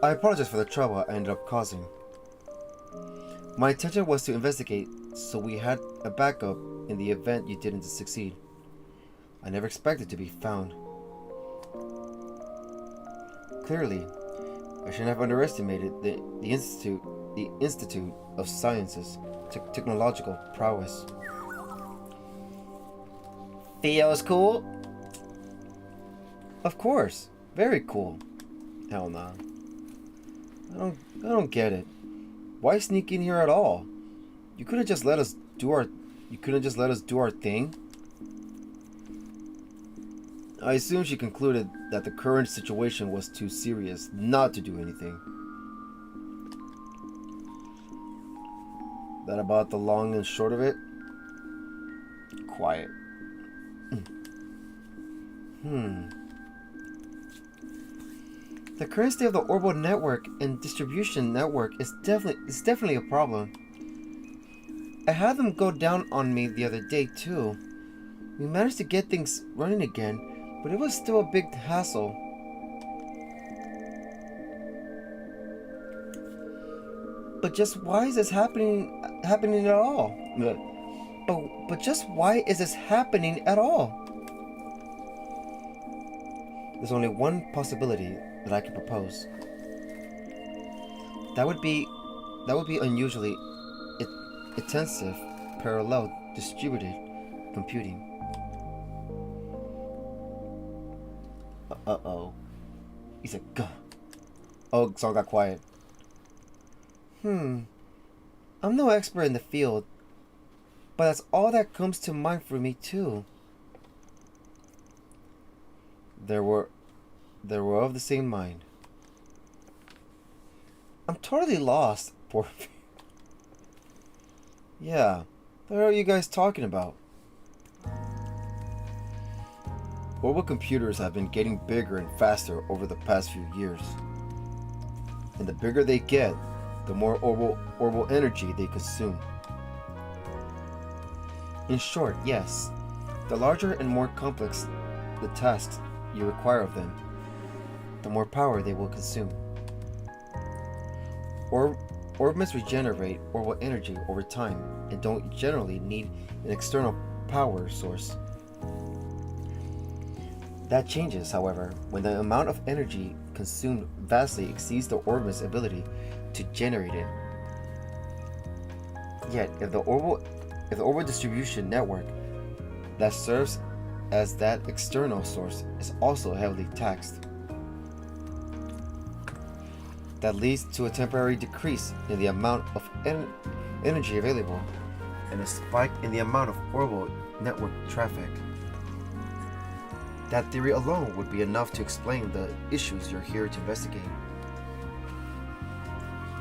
I apologize for the trouble I ended up causing. My intention was to investigate, so we had a backup in the event you didn't succeed. I never expected to be found. Clearly, I shouldn't have underestimated the Institute of Science's technological prowess. Theo's cool? Of course, very cool. Hell nah. I don't get it. Why sneak in here at all? You couldn't just let us do our thing. I assume she concluded that the current situation was too serious not to do anything. That about the long and short of it? Quiet. The current state of the orbital network and distribution network is definitely a problem. I had them go down on me the other day too. We managed to get things running again, but it was still a big hassle. But just why is this happening at all? But just why is this happening at all? There's only one possibility that I can propose. That would be unusually intensive parallel distributed computing. Uh-oh. He said, "Gah." Oh, so I got quiet. I'm no expert in the field, but that's all that comes to mind for me too. They were of the same mind. I'm totally lost, poor. Yeah, what are you guys talking about? Orbital computers have been getting bigger and faster over the past few years. And the bigger they get, the more orbital energy they consume. In short, yes, the larger and more complex the tasks you require of them, the more power they will consume. Orbits regenerate orbital energy over time and don't generally need an external power source. That changes, however, when the amount of energy consumed vastly exceeds the orbit's ability to generate it. Yet, if the orbital distribution network that serves as that external source is also heavily taxed, that leads to a temporary decrease in the amount of energy available and a spike in the amount of orbital network traffic. That theory alone would be enough to explain the issues you're here to investigate.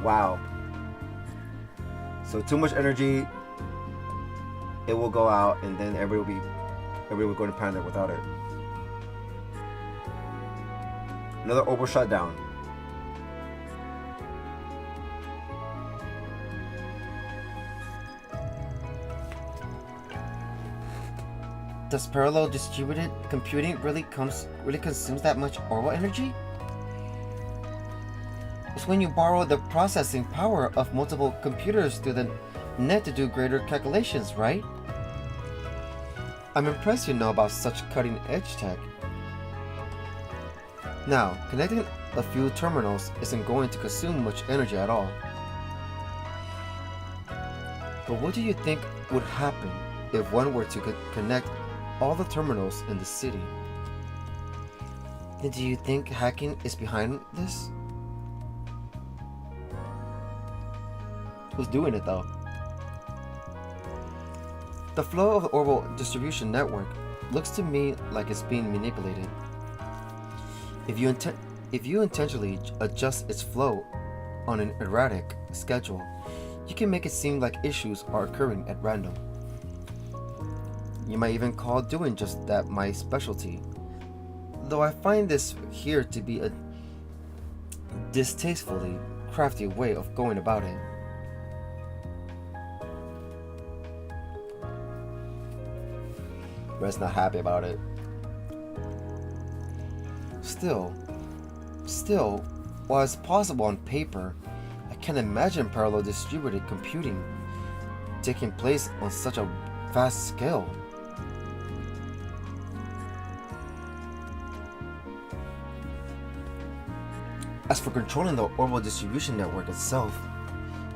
Wow. So too much energy, it will go out, and then everybody will go into panic without it. Another orbital shutdown. Does parallel distributed computing really consumes that much orbital energy? It's when you borrow the processing power of multiple computers through the net to do greater calculations, right? I'm impressed you know about such cutting-edge tech. Now, connecting a few terminals isn't going to consume much energy at all. But what do you think would happen if one were to connect all the terminals in the city? And do you think hacking is behind this? Who's doing it though? The flow of the orbital distribution network looks to me like it's being manipulated. If you intentionally adjust its flow on an erratic schedule, you can make it seem like issues are occurring at random. You might even call doing just that my specialty, though I find this here to be a distastefully crafty way of going about it. Red's not happy about it. Still, while it's possible on paper, I can't imagine parallel distributed computing taking place on such a vast scale. As for controlling the orbital distribution network itself,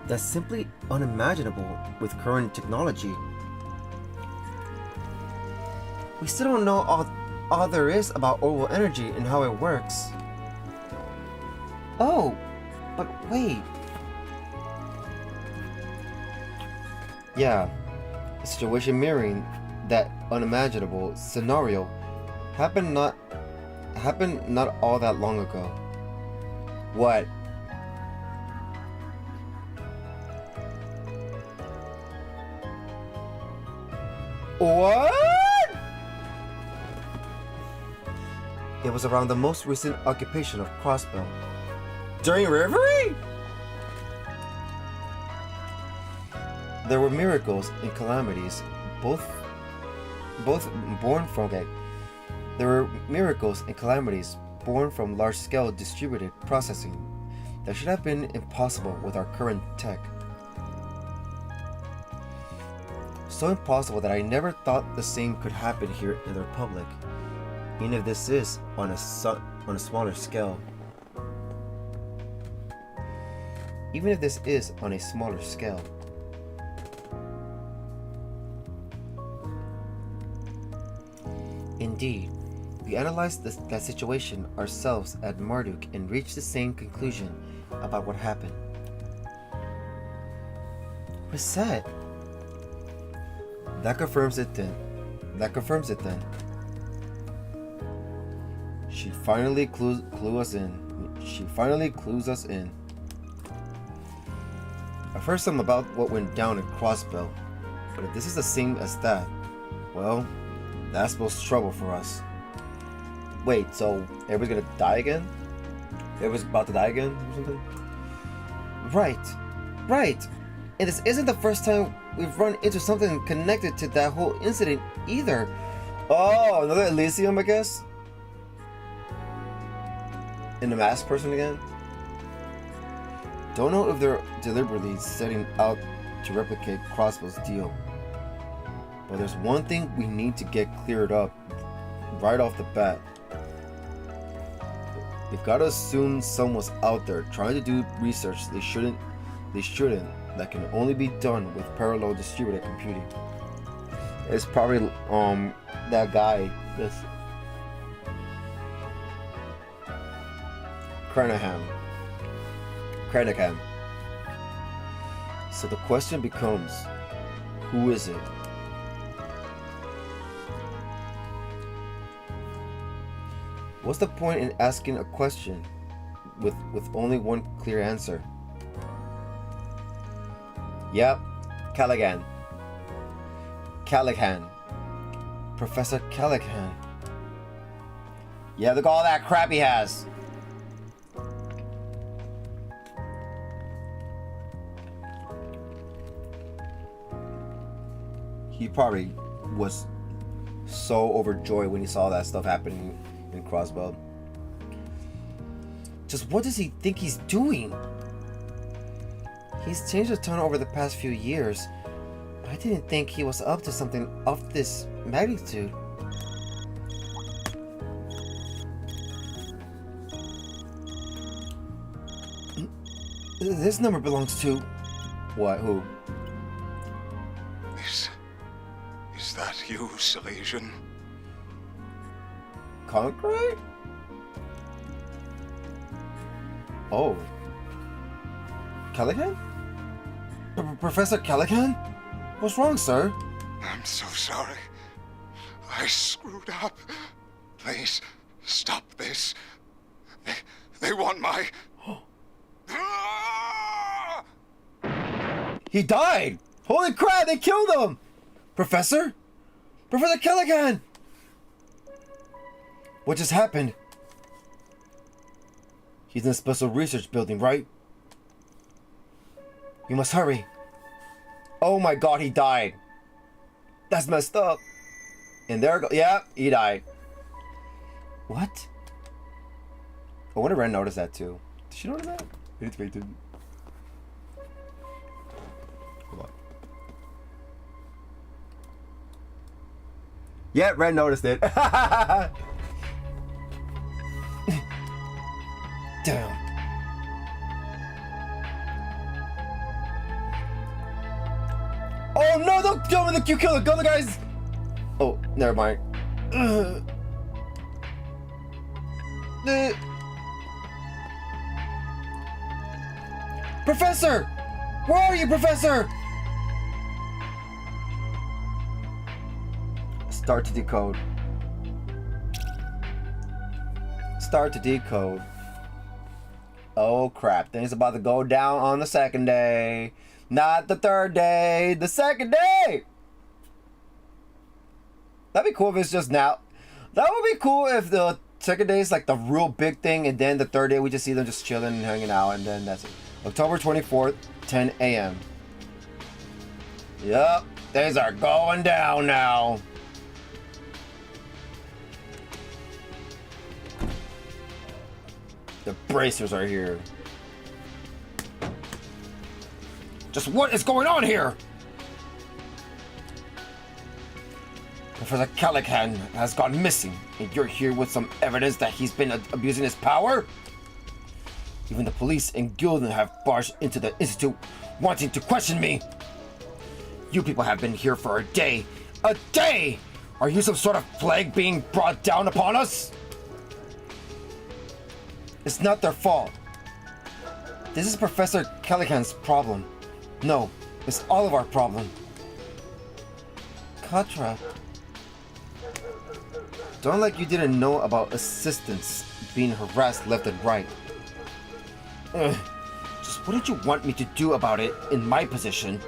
that's simply unimaginable with current technology. We still don't know all there is about orbital energy and how it works. Oh, but wait. Yeah, a situation mirroring that unimaginable scenario happened not all that long ago. What? What? It was around the most recent occupation of Crossbell. During Reverie? There were miracles and calamities, both born from okay. There were miracles and calamities born from large-scale distributed processing that should have been impossible with our current tech. So impossible that I never thought the same could happen here in the Republic, even if this is on a smaller scale. Even if this is on a smaller scale. Indeed, We analyzed that situation ourselves at Marduk and reached the same conclusion about what happened. Reset. That confirms it then. She finally clues us in. I've heard some about what went down at Crossbell, but if this is the same as that, well, that spells trouble for us. Wait, so everybody's gonna die again? Everybody's about to die again or something? Right. And this isn't the first time we've run into something connected to that whole incident either. Oh, another Elysium, I guess? And the masked person again? Don't know if they're deliberately setting out to replicate Crossbow's deal. But there's one thing we need to get cleared up right off the bat. We've got to assume someone's out there trying to do research they shouldn't, that can only be done with parallel distributed computing. It's probably that guy, this Cranahan. So the question becomes, who is it? What's the point in asking a question with only one clear answer? Yep, Callaghan. Professor Callaghan. Yeah, look at all that crap he has. He probably was so overjoyed when he saw that stuff happening in Crossbow. Just what does he think he's doing? He's changed a ton over the past few years. I didn't think he was up to something of this magnitude. This number belongs to... What? Who? Is that you, Silesian? Concrete? Oh. Callaghan? Professor Callaghan? What's wrong, sir? I'm so sorry. I screwed up. Please, stop this. They want my... He died! Holy crap, they killed him! Professor Callaghan! What just happened? He's in a special research building, right? You must hurry. Oh my god, he died. That's messed up. And there go. Yeah, he died. What? I wonder if Ren noticed that too. Did she notice that? Wait, didn't. Hold on. Yeah, Ren noticed it. Damn. Oh no, don't kill me, you kill the guys! Oh, never mind. Professor! Where are you, Professor? Start to decode. Oh crap, things about to go down on the second day. Not the third day, the second day! That'd be cool if it's just now. That would be cool if the second day is like the real big thing, and then the third day we just see them just chilling and hanging out, and then that's it. October 24th, 10 a.m. Yup, things are going down now. The bracers are here. Just what is going on here? Professor Callaghan has gone missing, and you're here with some evidence that he's been abusing his power? Even the police and Gildan have barged into the institute wanting to question me. You people have been here for a day. A day! Are you some sort of plague being brought down upon us? It's not their fault. This is Professor Calican's problem. No, it's all of our problem. Contract. Don't like you didn't know about assistants being harassed left and right. Ugh. Just what did you want me to do about it in my position?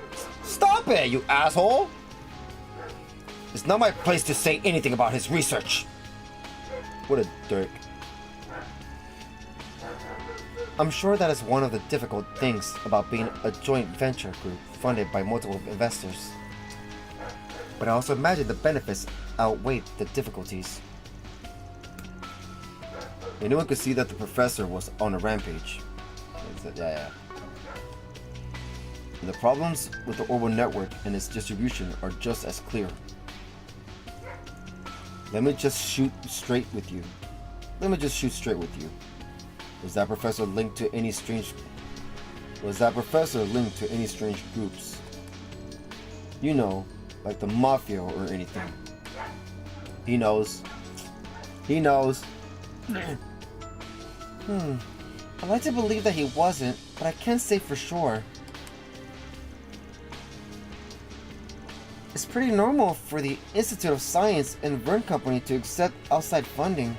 Stop it, you asshole! It's not my place to say anything about his research. What a dick. I'm sure that is one of the difficult things about being a joint venture group funded by multiple investors. But I also imagine the benefits outweigh the difficulties. Anyone could see that the professor was on a rampage. Yeah. And the problems with the orbital network and its distribution are just as clear. Let me just shoot straight with you. Was that professor linked to any strange groups? You know, like the mafia or anything. He knows. I'd like to believe that he wasn't, but I can't say for sure. It's pretty normal for the Institute of Science and Vern Company to accept outside funding.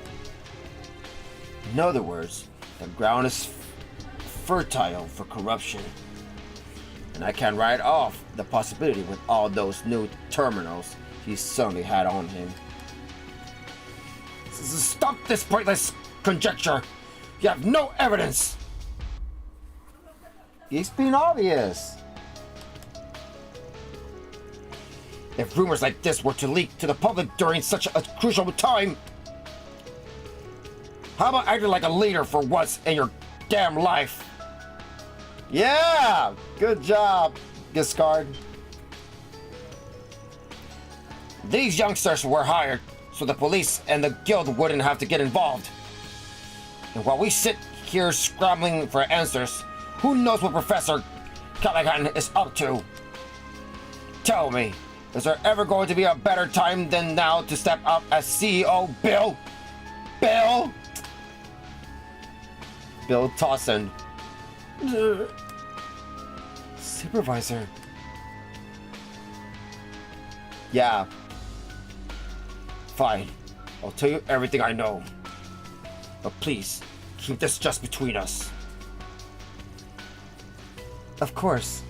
In other words, the ground is fertile for corruption. And I can't write off the possibility with all those new terminals he suddenly had on him. Stop this pointless conjecture! You have no evidence! It's been obvious. If rumors like this were to leak to the public during such a crucial time, how about acting like a leader for once in your damn life? Yeah! Good job, Giscard. These youngsters were hired so the police and the guild wouldn't have to get involved. And while we sit here scrambling for answers, who knows what Professor Calican is up to? Tell me, is there ever going to be a better time than now to step up as CEO, Bill? Bill Towson. Supervisor. Yeah. Fine. I'll tell you everything I know. But please, keep this just between us. Of course.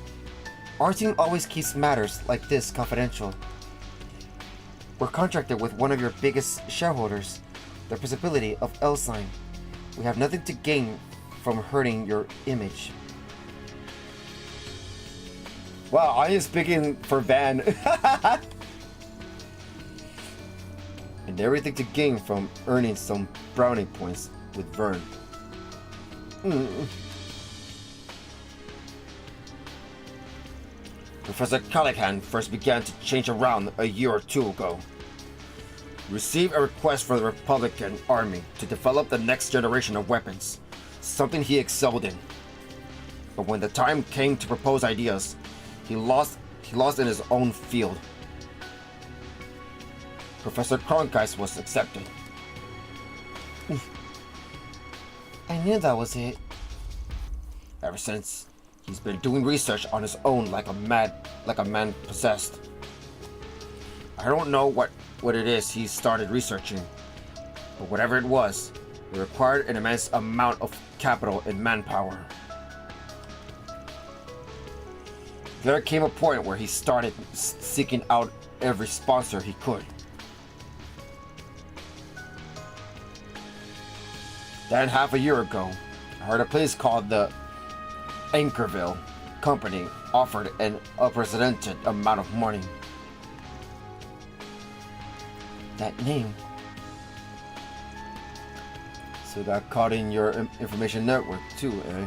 Our team always keeps matters like this confidential. We're contracted with one of your biggest shareholders, the Principality of Elsign. We have nothing to gain from hurting your image. Wow, I am speaking for Van. And everything to gain from earning some brownie points with Vern. Professor Calican first began to change around a year or two ago. Received a request from the Republican Army to develop the next generation of weapons, something he excelled in. But when the time came to propose ideas, he lost in his own field. Professor Cronkite was accepted. I knew that was it. Ever since, he's been doing research on his own like a man possessed. I don't know what it is he started researching, but whatever it was, it required an immense amount of capital and manpower. There came a point where he started seeking out every sponsor he could. Then half a year ago, I heard a place called the Anchorville Company offered an unprecedented amount of money. That name. So got caught in your information network too, eh?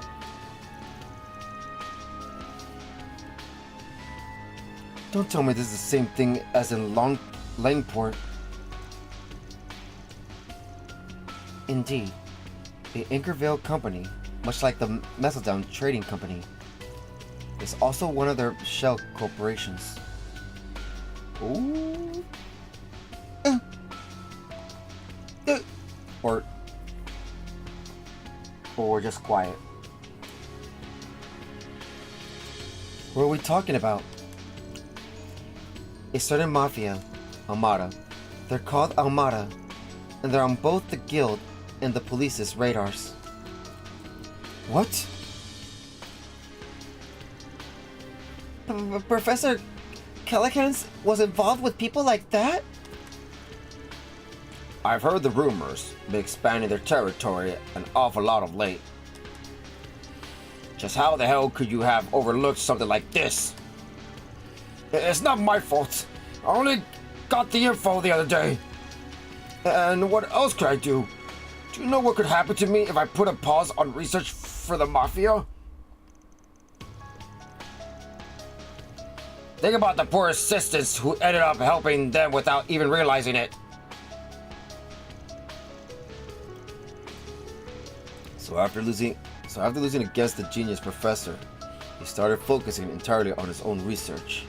Don't tell me this is the same thing as in Langport. Indeed. The Anchorville Company, much like the Methyldown Trading Company, is also one of their shell corporations. Ooh. Or we're just quiet. What are we talking about? A certain mafia, Armada. They're called Armada, and they're on both the guild and the police's radars. What? Professor Callahan was involved with people like that? I've heard the rumors, been expanding their territory an awful lot of late. Just how the hell could you have overlooked something like this? It's not my fault. I only got the info the other day. And what else could I do? Do you know what could happen to me if I put a pause on research for the Mafia? Think about the poor assistants who ended up helping them without even realizing it. So after losing against the genius professor, he started focusing entirely on his own research.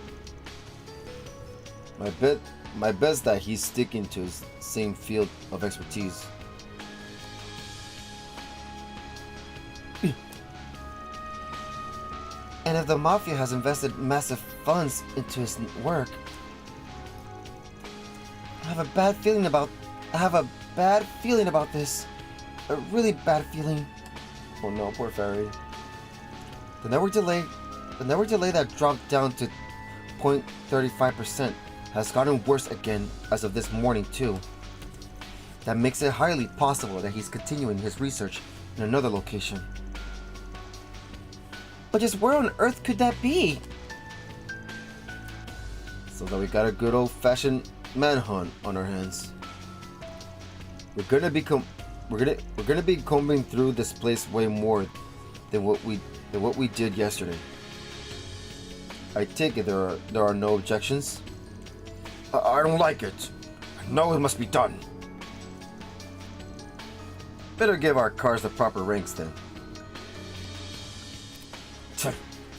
My bet's that he's sticking to his same field of expertise. And if the Mafia has invested massive funds into his work, I have a bad feeling about this. A really bad feeling. Oh no, poor Fairy. The network delay that dropped down to 0.35% has gotten worse again as of this morning too. That makes it highly possible that he's continuing his research in another location. But just where on earth could that be? So that we got a good old-fashioned manhunt on our hands. We're gonna be combing through this place way more than what we did yesterday. I take it there are no objections. I don't like it. I know it must be done. Better give our cars the proper ranks then.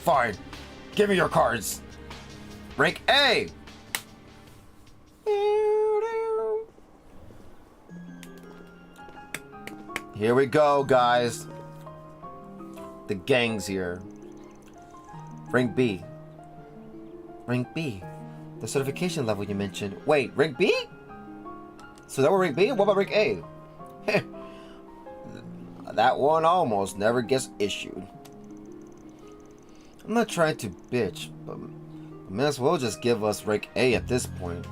Fine. Give me your cards. Rank A. Here we go, guys. The gang's here. Rank B. Rank B. The certification level you mentioned. Wait, rank B? So that was rank B? What about rank A? That one almost never gets issued. I'm not trying to bitch, but may as well just give us rank A at this point.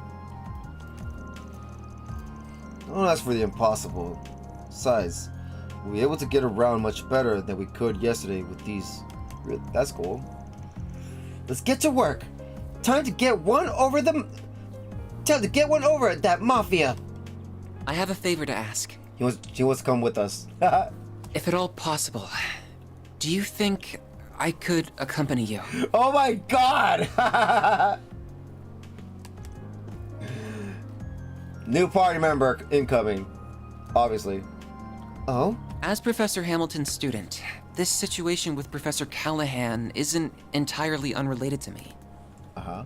Don't ask for the impossible. Besides, we'll be able to get around much better than we could yesterday with these. That's cool. Let's get to work. Time to get one over that Mafia. I have a favor to ask. He wants to come with us. If at all possible, do you think I could accompany you? Oh my god! New party member incoming. Obviously. Oh? As Professor Hamilton's student, this situation with Professor Callahan isn't entirely unrelated to me. Uh-huh.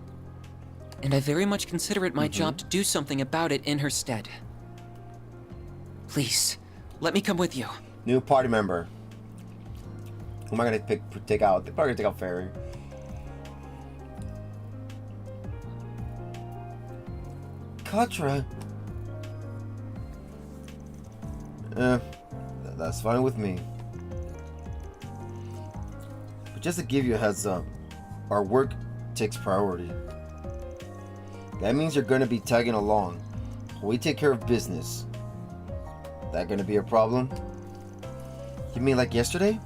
And I very much consider it my job to do something about it in her stead. Please, let me come with you. New party member. Who am I gonna take out? They're probably gonna take out Fairy. Katra. That's fine with me. But just to give you a heads up, our work takes priority. That means you're gonna be tagging along. We take care of business. That gonna be a problem? You mean like yesterday?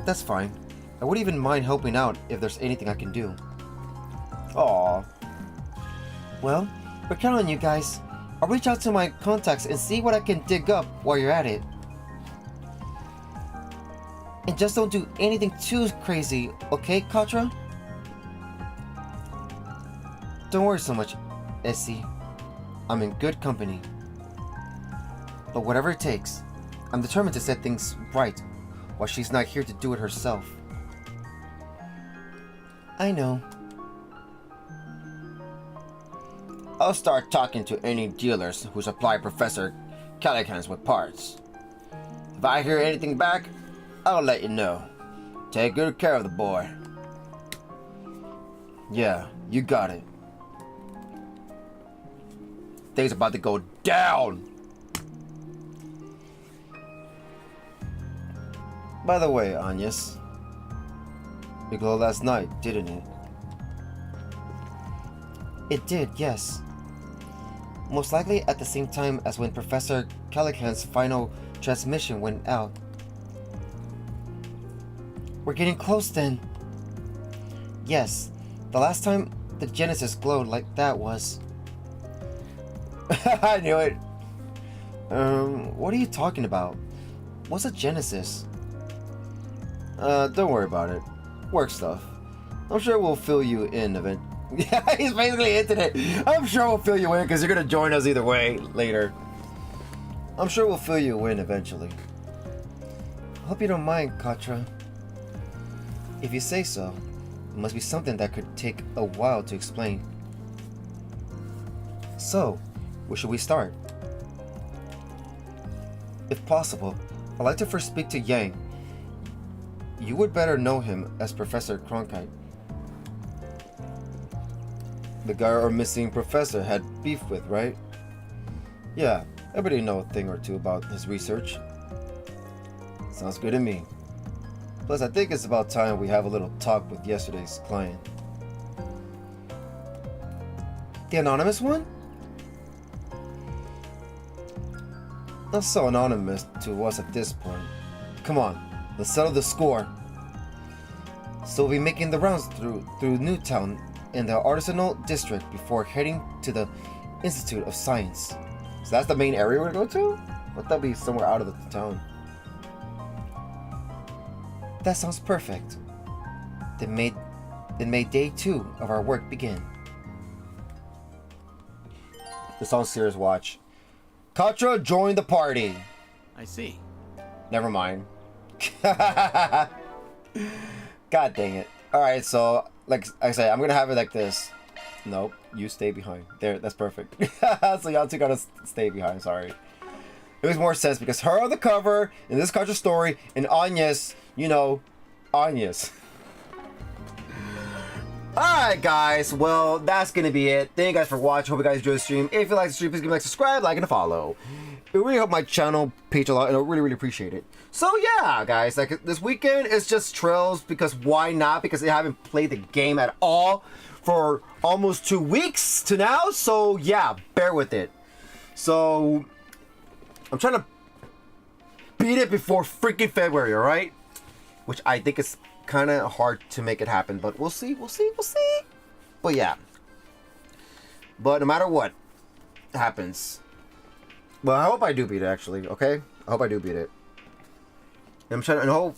That's fine. I wouldn't even mind helping out if there's anything I can do. Aww. Well, we're counting on you guys. I'll reach out to my contacts and see what I can dig up while you're at it. And just don't do anything too crazy, okay, Katra? Don't worry so much, Essie. I'm in good company. But whatever it takes, I'm determined to set things right while she's not here to do it herself. I know. I'll start talking to any dealers who supply Professor Calicans with parts. If I hear anything back, I'll let you know. Take good care of the boy. Yeah, you got it. Things about to go down. By the way, Agnes, it glowed last night, didn't it? It did, yes. Most likely at the same time as when Professor Calican's final transmission went out. We're getting close then. Yes, the last time the Genesis glowed like that was... I knew it. What are you talking about? What's a Genesis? Don't worry about it. Work stuff. I'm sure we'll fill you in event. Yeah, he's basically into it. I'm sure we'll fill you in because you're gonna join us either way later. I'm sure we'll fill you in eventually. Hope you don't mind, Katra. If you say so, it must be something that could take a while to explain. So, where should we start? If possible, I'd like to first speak to Yang. You would better know him as Professor Cronkite. The guy our missing professor had beef with, right? Yeah, everybody know a thing or two about his research. Sounds good to me. Plus, I think it's about time we have a little talk with yesterday's client. The anonymous one? Not so anonymous to us at this point. Come on, let's settle the score. So we'll be making the rounds through Newtown in the Artisanal District before heading to the Institute of Science. So that's the main area we're going to go to? Or that'll be somewhere out of the town. That sounds perfect. Then may day 2 of our work begin. It's on Sears Watch. Katra joined the party. I see. Never mind. God dang it. Alright, so like I said, I'm gonna have it like this. Nope, you stay behind. There, that's perfect. So y'all two gotta stay behind, sorry. It makes more sense because her on the cover in this Katra story and Agnes, you know, Agnes. Alright guys, well that's gonna be it. Thank you guys for watching. Hope you guys enjoyed the stream. If you like the stream, please give me a like, subscribe, like, and a follow. It really helped my channel page a lot and I really appreciate it. So yeah guys, like this weekend is just trails because why not? Because I haven't played the game at all for almost 2 weeks to now. So yeah, bear with it. So I'm trying to beat it before freaking February, alright? Which I think is kind of hard to make it happen, but we'll see. But yeah. But no matter what happens, well, I hope I do beat it actually, okay? I hope I do beat it. I'm trying to hope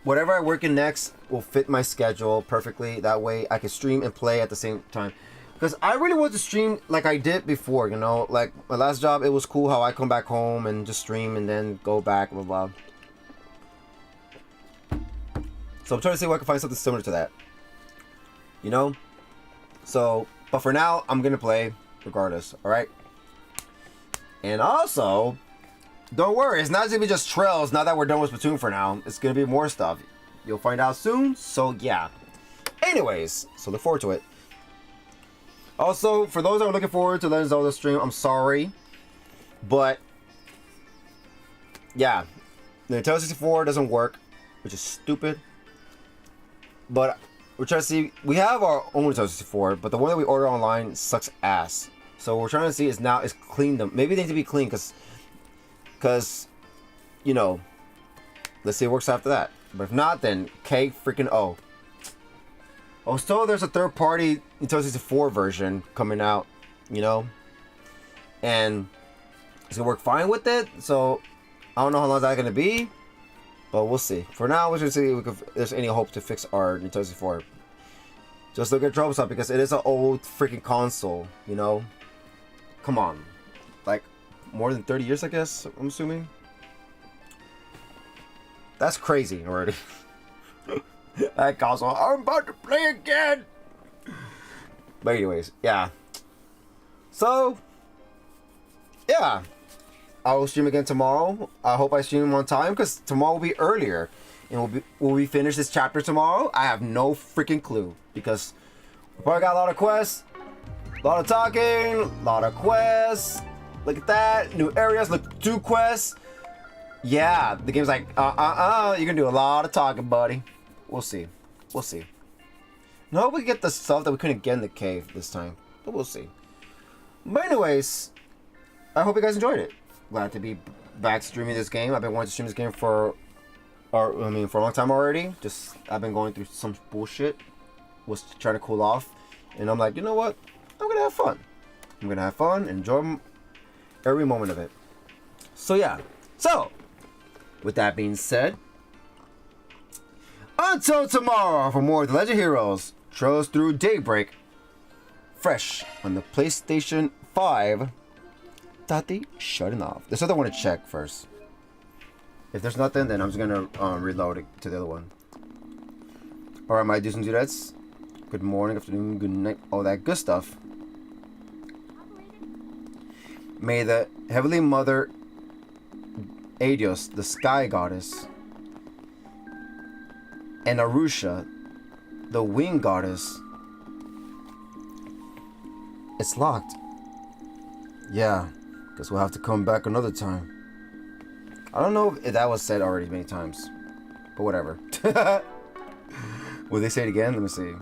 whatever I work in next will fit my schedule perfectly. That way I can stream and play at the same time. Because I really want to stream like I did before, you know? Like my last job, it was cool how I come back home and just stream and then go back, blah, blah. So I'm trying to see if I can find something similar to that. You know? So, but for now, I'm going to play regardless, alright? And also, don't worry, it's not going to be just trails now that we're done with Splatoon for now. It's going to be more stuff. You'll find out soon, so yeah. Anyways, so look forward to it. Also, for those that are looking forward to Legend of Zelda stream, I'm sorry. But, yeah. The Nintendo 64 doesn't work, which is stupid. But we're trying to see, we have our own Nintendo 64, but the one that we order online sucks ass. So what we're trying to see is now is clean them. Maybe they need to be clean because, you know, let's see if it works after that. But if not, then K freaking O. I was told there's a third-party Nintendo 64 version coming out, you know, and it's gonna work fine with it. So I don't know how long that's gonna be. But we'll see. For now, we're just see if there's any hope to fix our Nintendo 64. Just look at troublesome because it is an old freaking console, you know? Come on. Like, more than 30 years, I guess, I'm assuming? That's crazy already. That console, I'm about to play again! But anyways, yeah. So, yeah. I will stream again tomorrow. I hope I stream on time because tomorrow will be earlier. And will we finish this chapter tomorrow? I have no freaking clue because we probably got a lot of quests, a lot of talking, a lot of quests. Look at that, new areas. Look, 2 quests. Yeah, the game's like, you can do a lot of talking, buddy. We'll see. We'll see. And I hope we get the stuff that we couldn't get in the cave this time, but we'll see. But anyways, I hope you guys enjoyed it. Glad to be back streaming this game. I've been wanting to stream this game for a long time already. Just, I've been going through some bullshit. Was trying to cool off. And I'm like, you know what? I'm going to have fun. I'm going to have fun, enjoy every moment of it. So yeah. So, with that being said, until tomorrow for more The Legend Heroes Trails Through Daybreak, fresh on the PlayStation 5. Taty, shutting off. There's something I want to check first. If there's nothing, then I'm just gonna reload it to the other one. Alright, my dudes and dudettes. Good morning, afternoon, good night, all that good stuff. May the Heavenly Mother Adios, the Sky Goddess, and Arusha, the Wing Goddess. It's locked. Yeah, guess we'll have to come back another time. I don't know if that was said already many times, but whatever. Will they say it again? Let me see.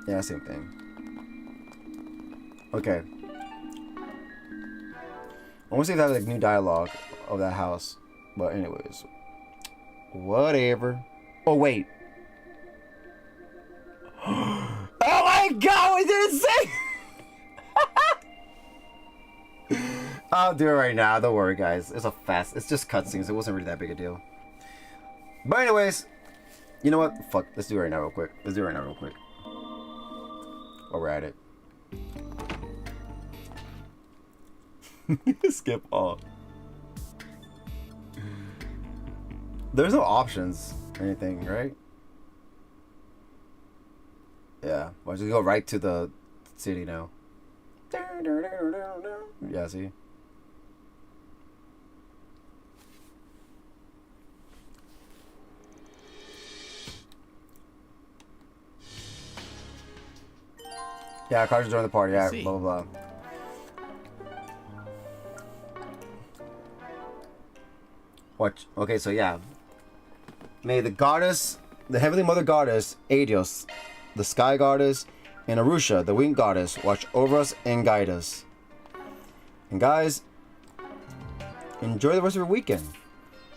Yeah, same thing. Okay. I want to see if that has like new dialogue of that house. But anyways. Whatever. Oh, wait. Oh my god, we didn't say! I'll do it right now. Don't worry, guys. It's just cutscenes. It wasn't really that big a deal. But anyways, you know what? Fuck. Let's do it right now real quick. While we're at it. Skip all. There's no options or anything, right? Yeah. Well, just go right to the city now. Yeah, see? Yeah, cards join the party. Yeah, blah, blah, blah. Watch. Okay, so yeah. May the goddess, the Heavenly Mother Goddess, Adios, the Sky Goddess, and Arusha, the Wing Goddess, watch over us and guide us. And guys, enjoy the rest of your weekend.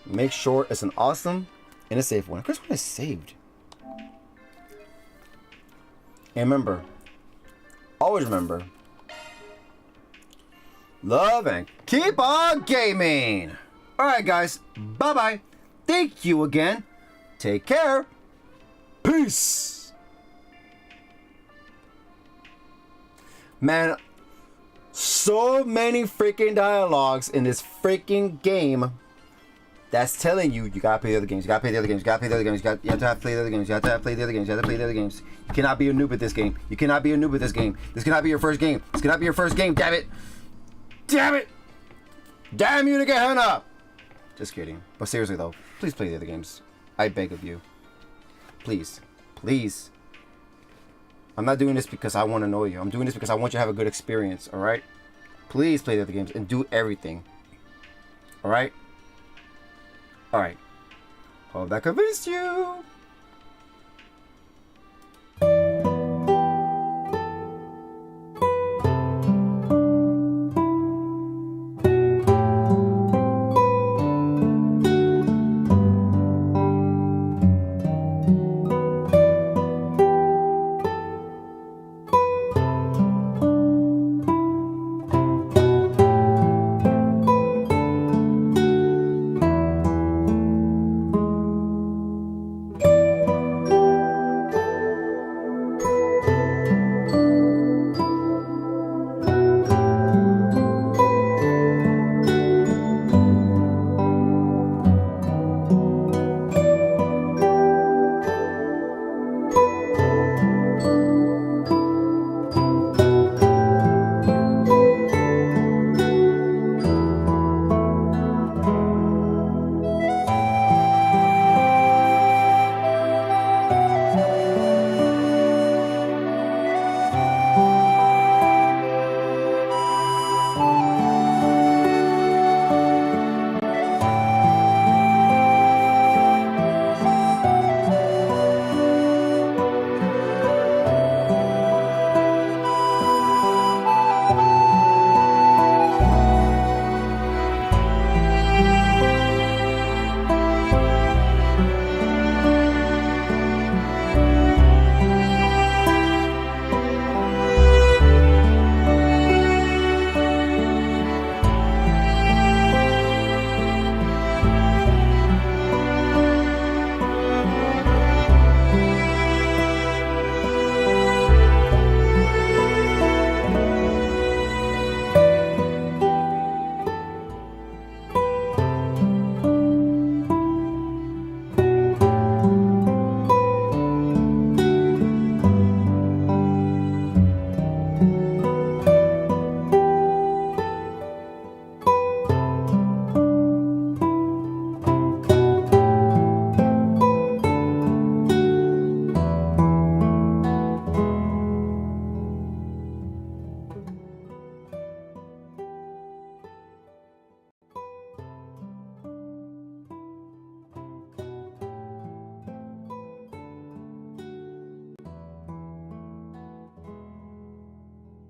Make sure it's an awesome and a safe one. Chris, what I saved. And remember, always remember, love and keep on gaming. Alright guys, bye-bye. Thank you again. Take care. Peace. Man, so many freaking dialogues in this freaking game that's telling you gotta play the other games, you have to play the other games, you have to play the other games, you have to play the other games. You cannot be a noob at this game. You cannot be a noob at this game. This cannot be your first game. This cannot be your first game, damn it. Damn it. Damn you to get hung up. Just kidding. But seriously though, please play the other games. I beg of you. Please. Please. I'm not doing this because I want to know you. I'm doing this because I want you to have a good experience, alright? Please play the other games and do everything. Alright? Alright. Hope that convinced you.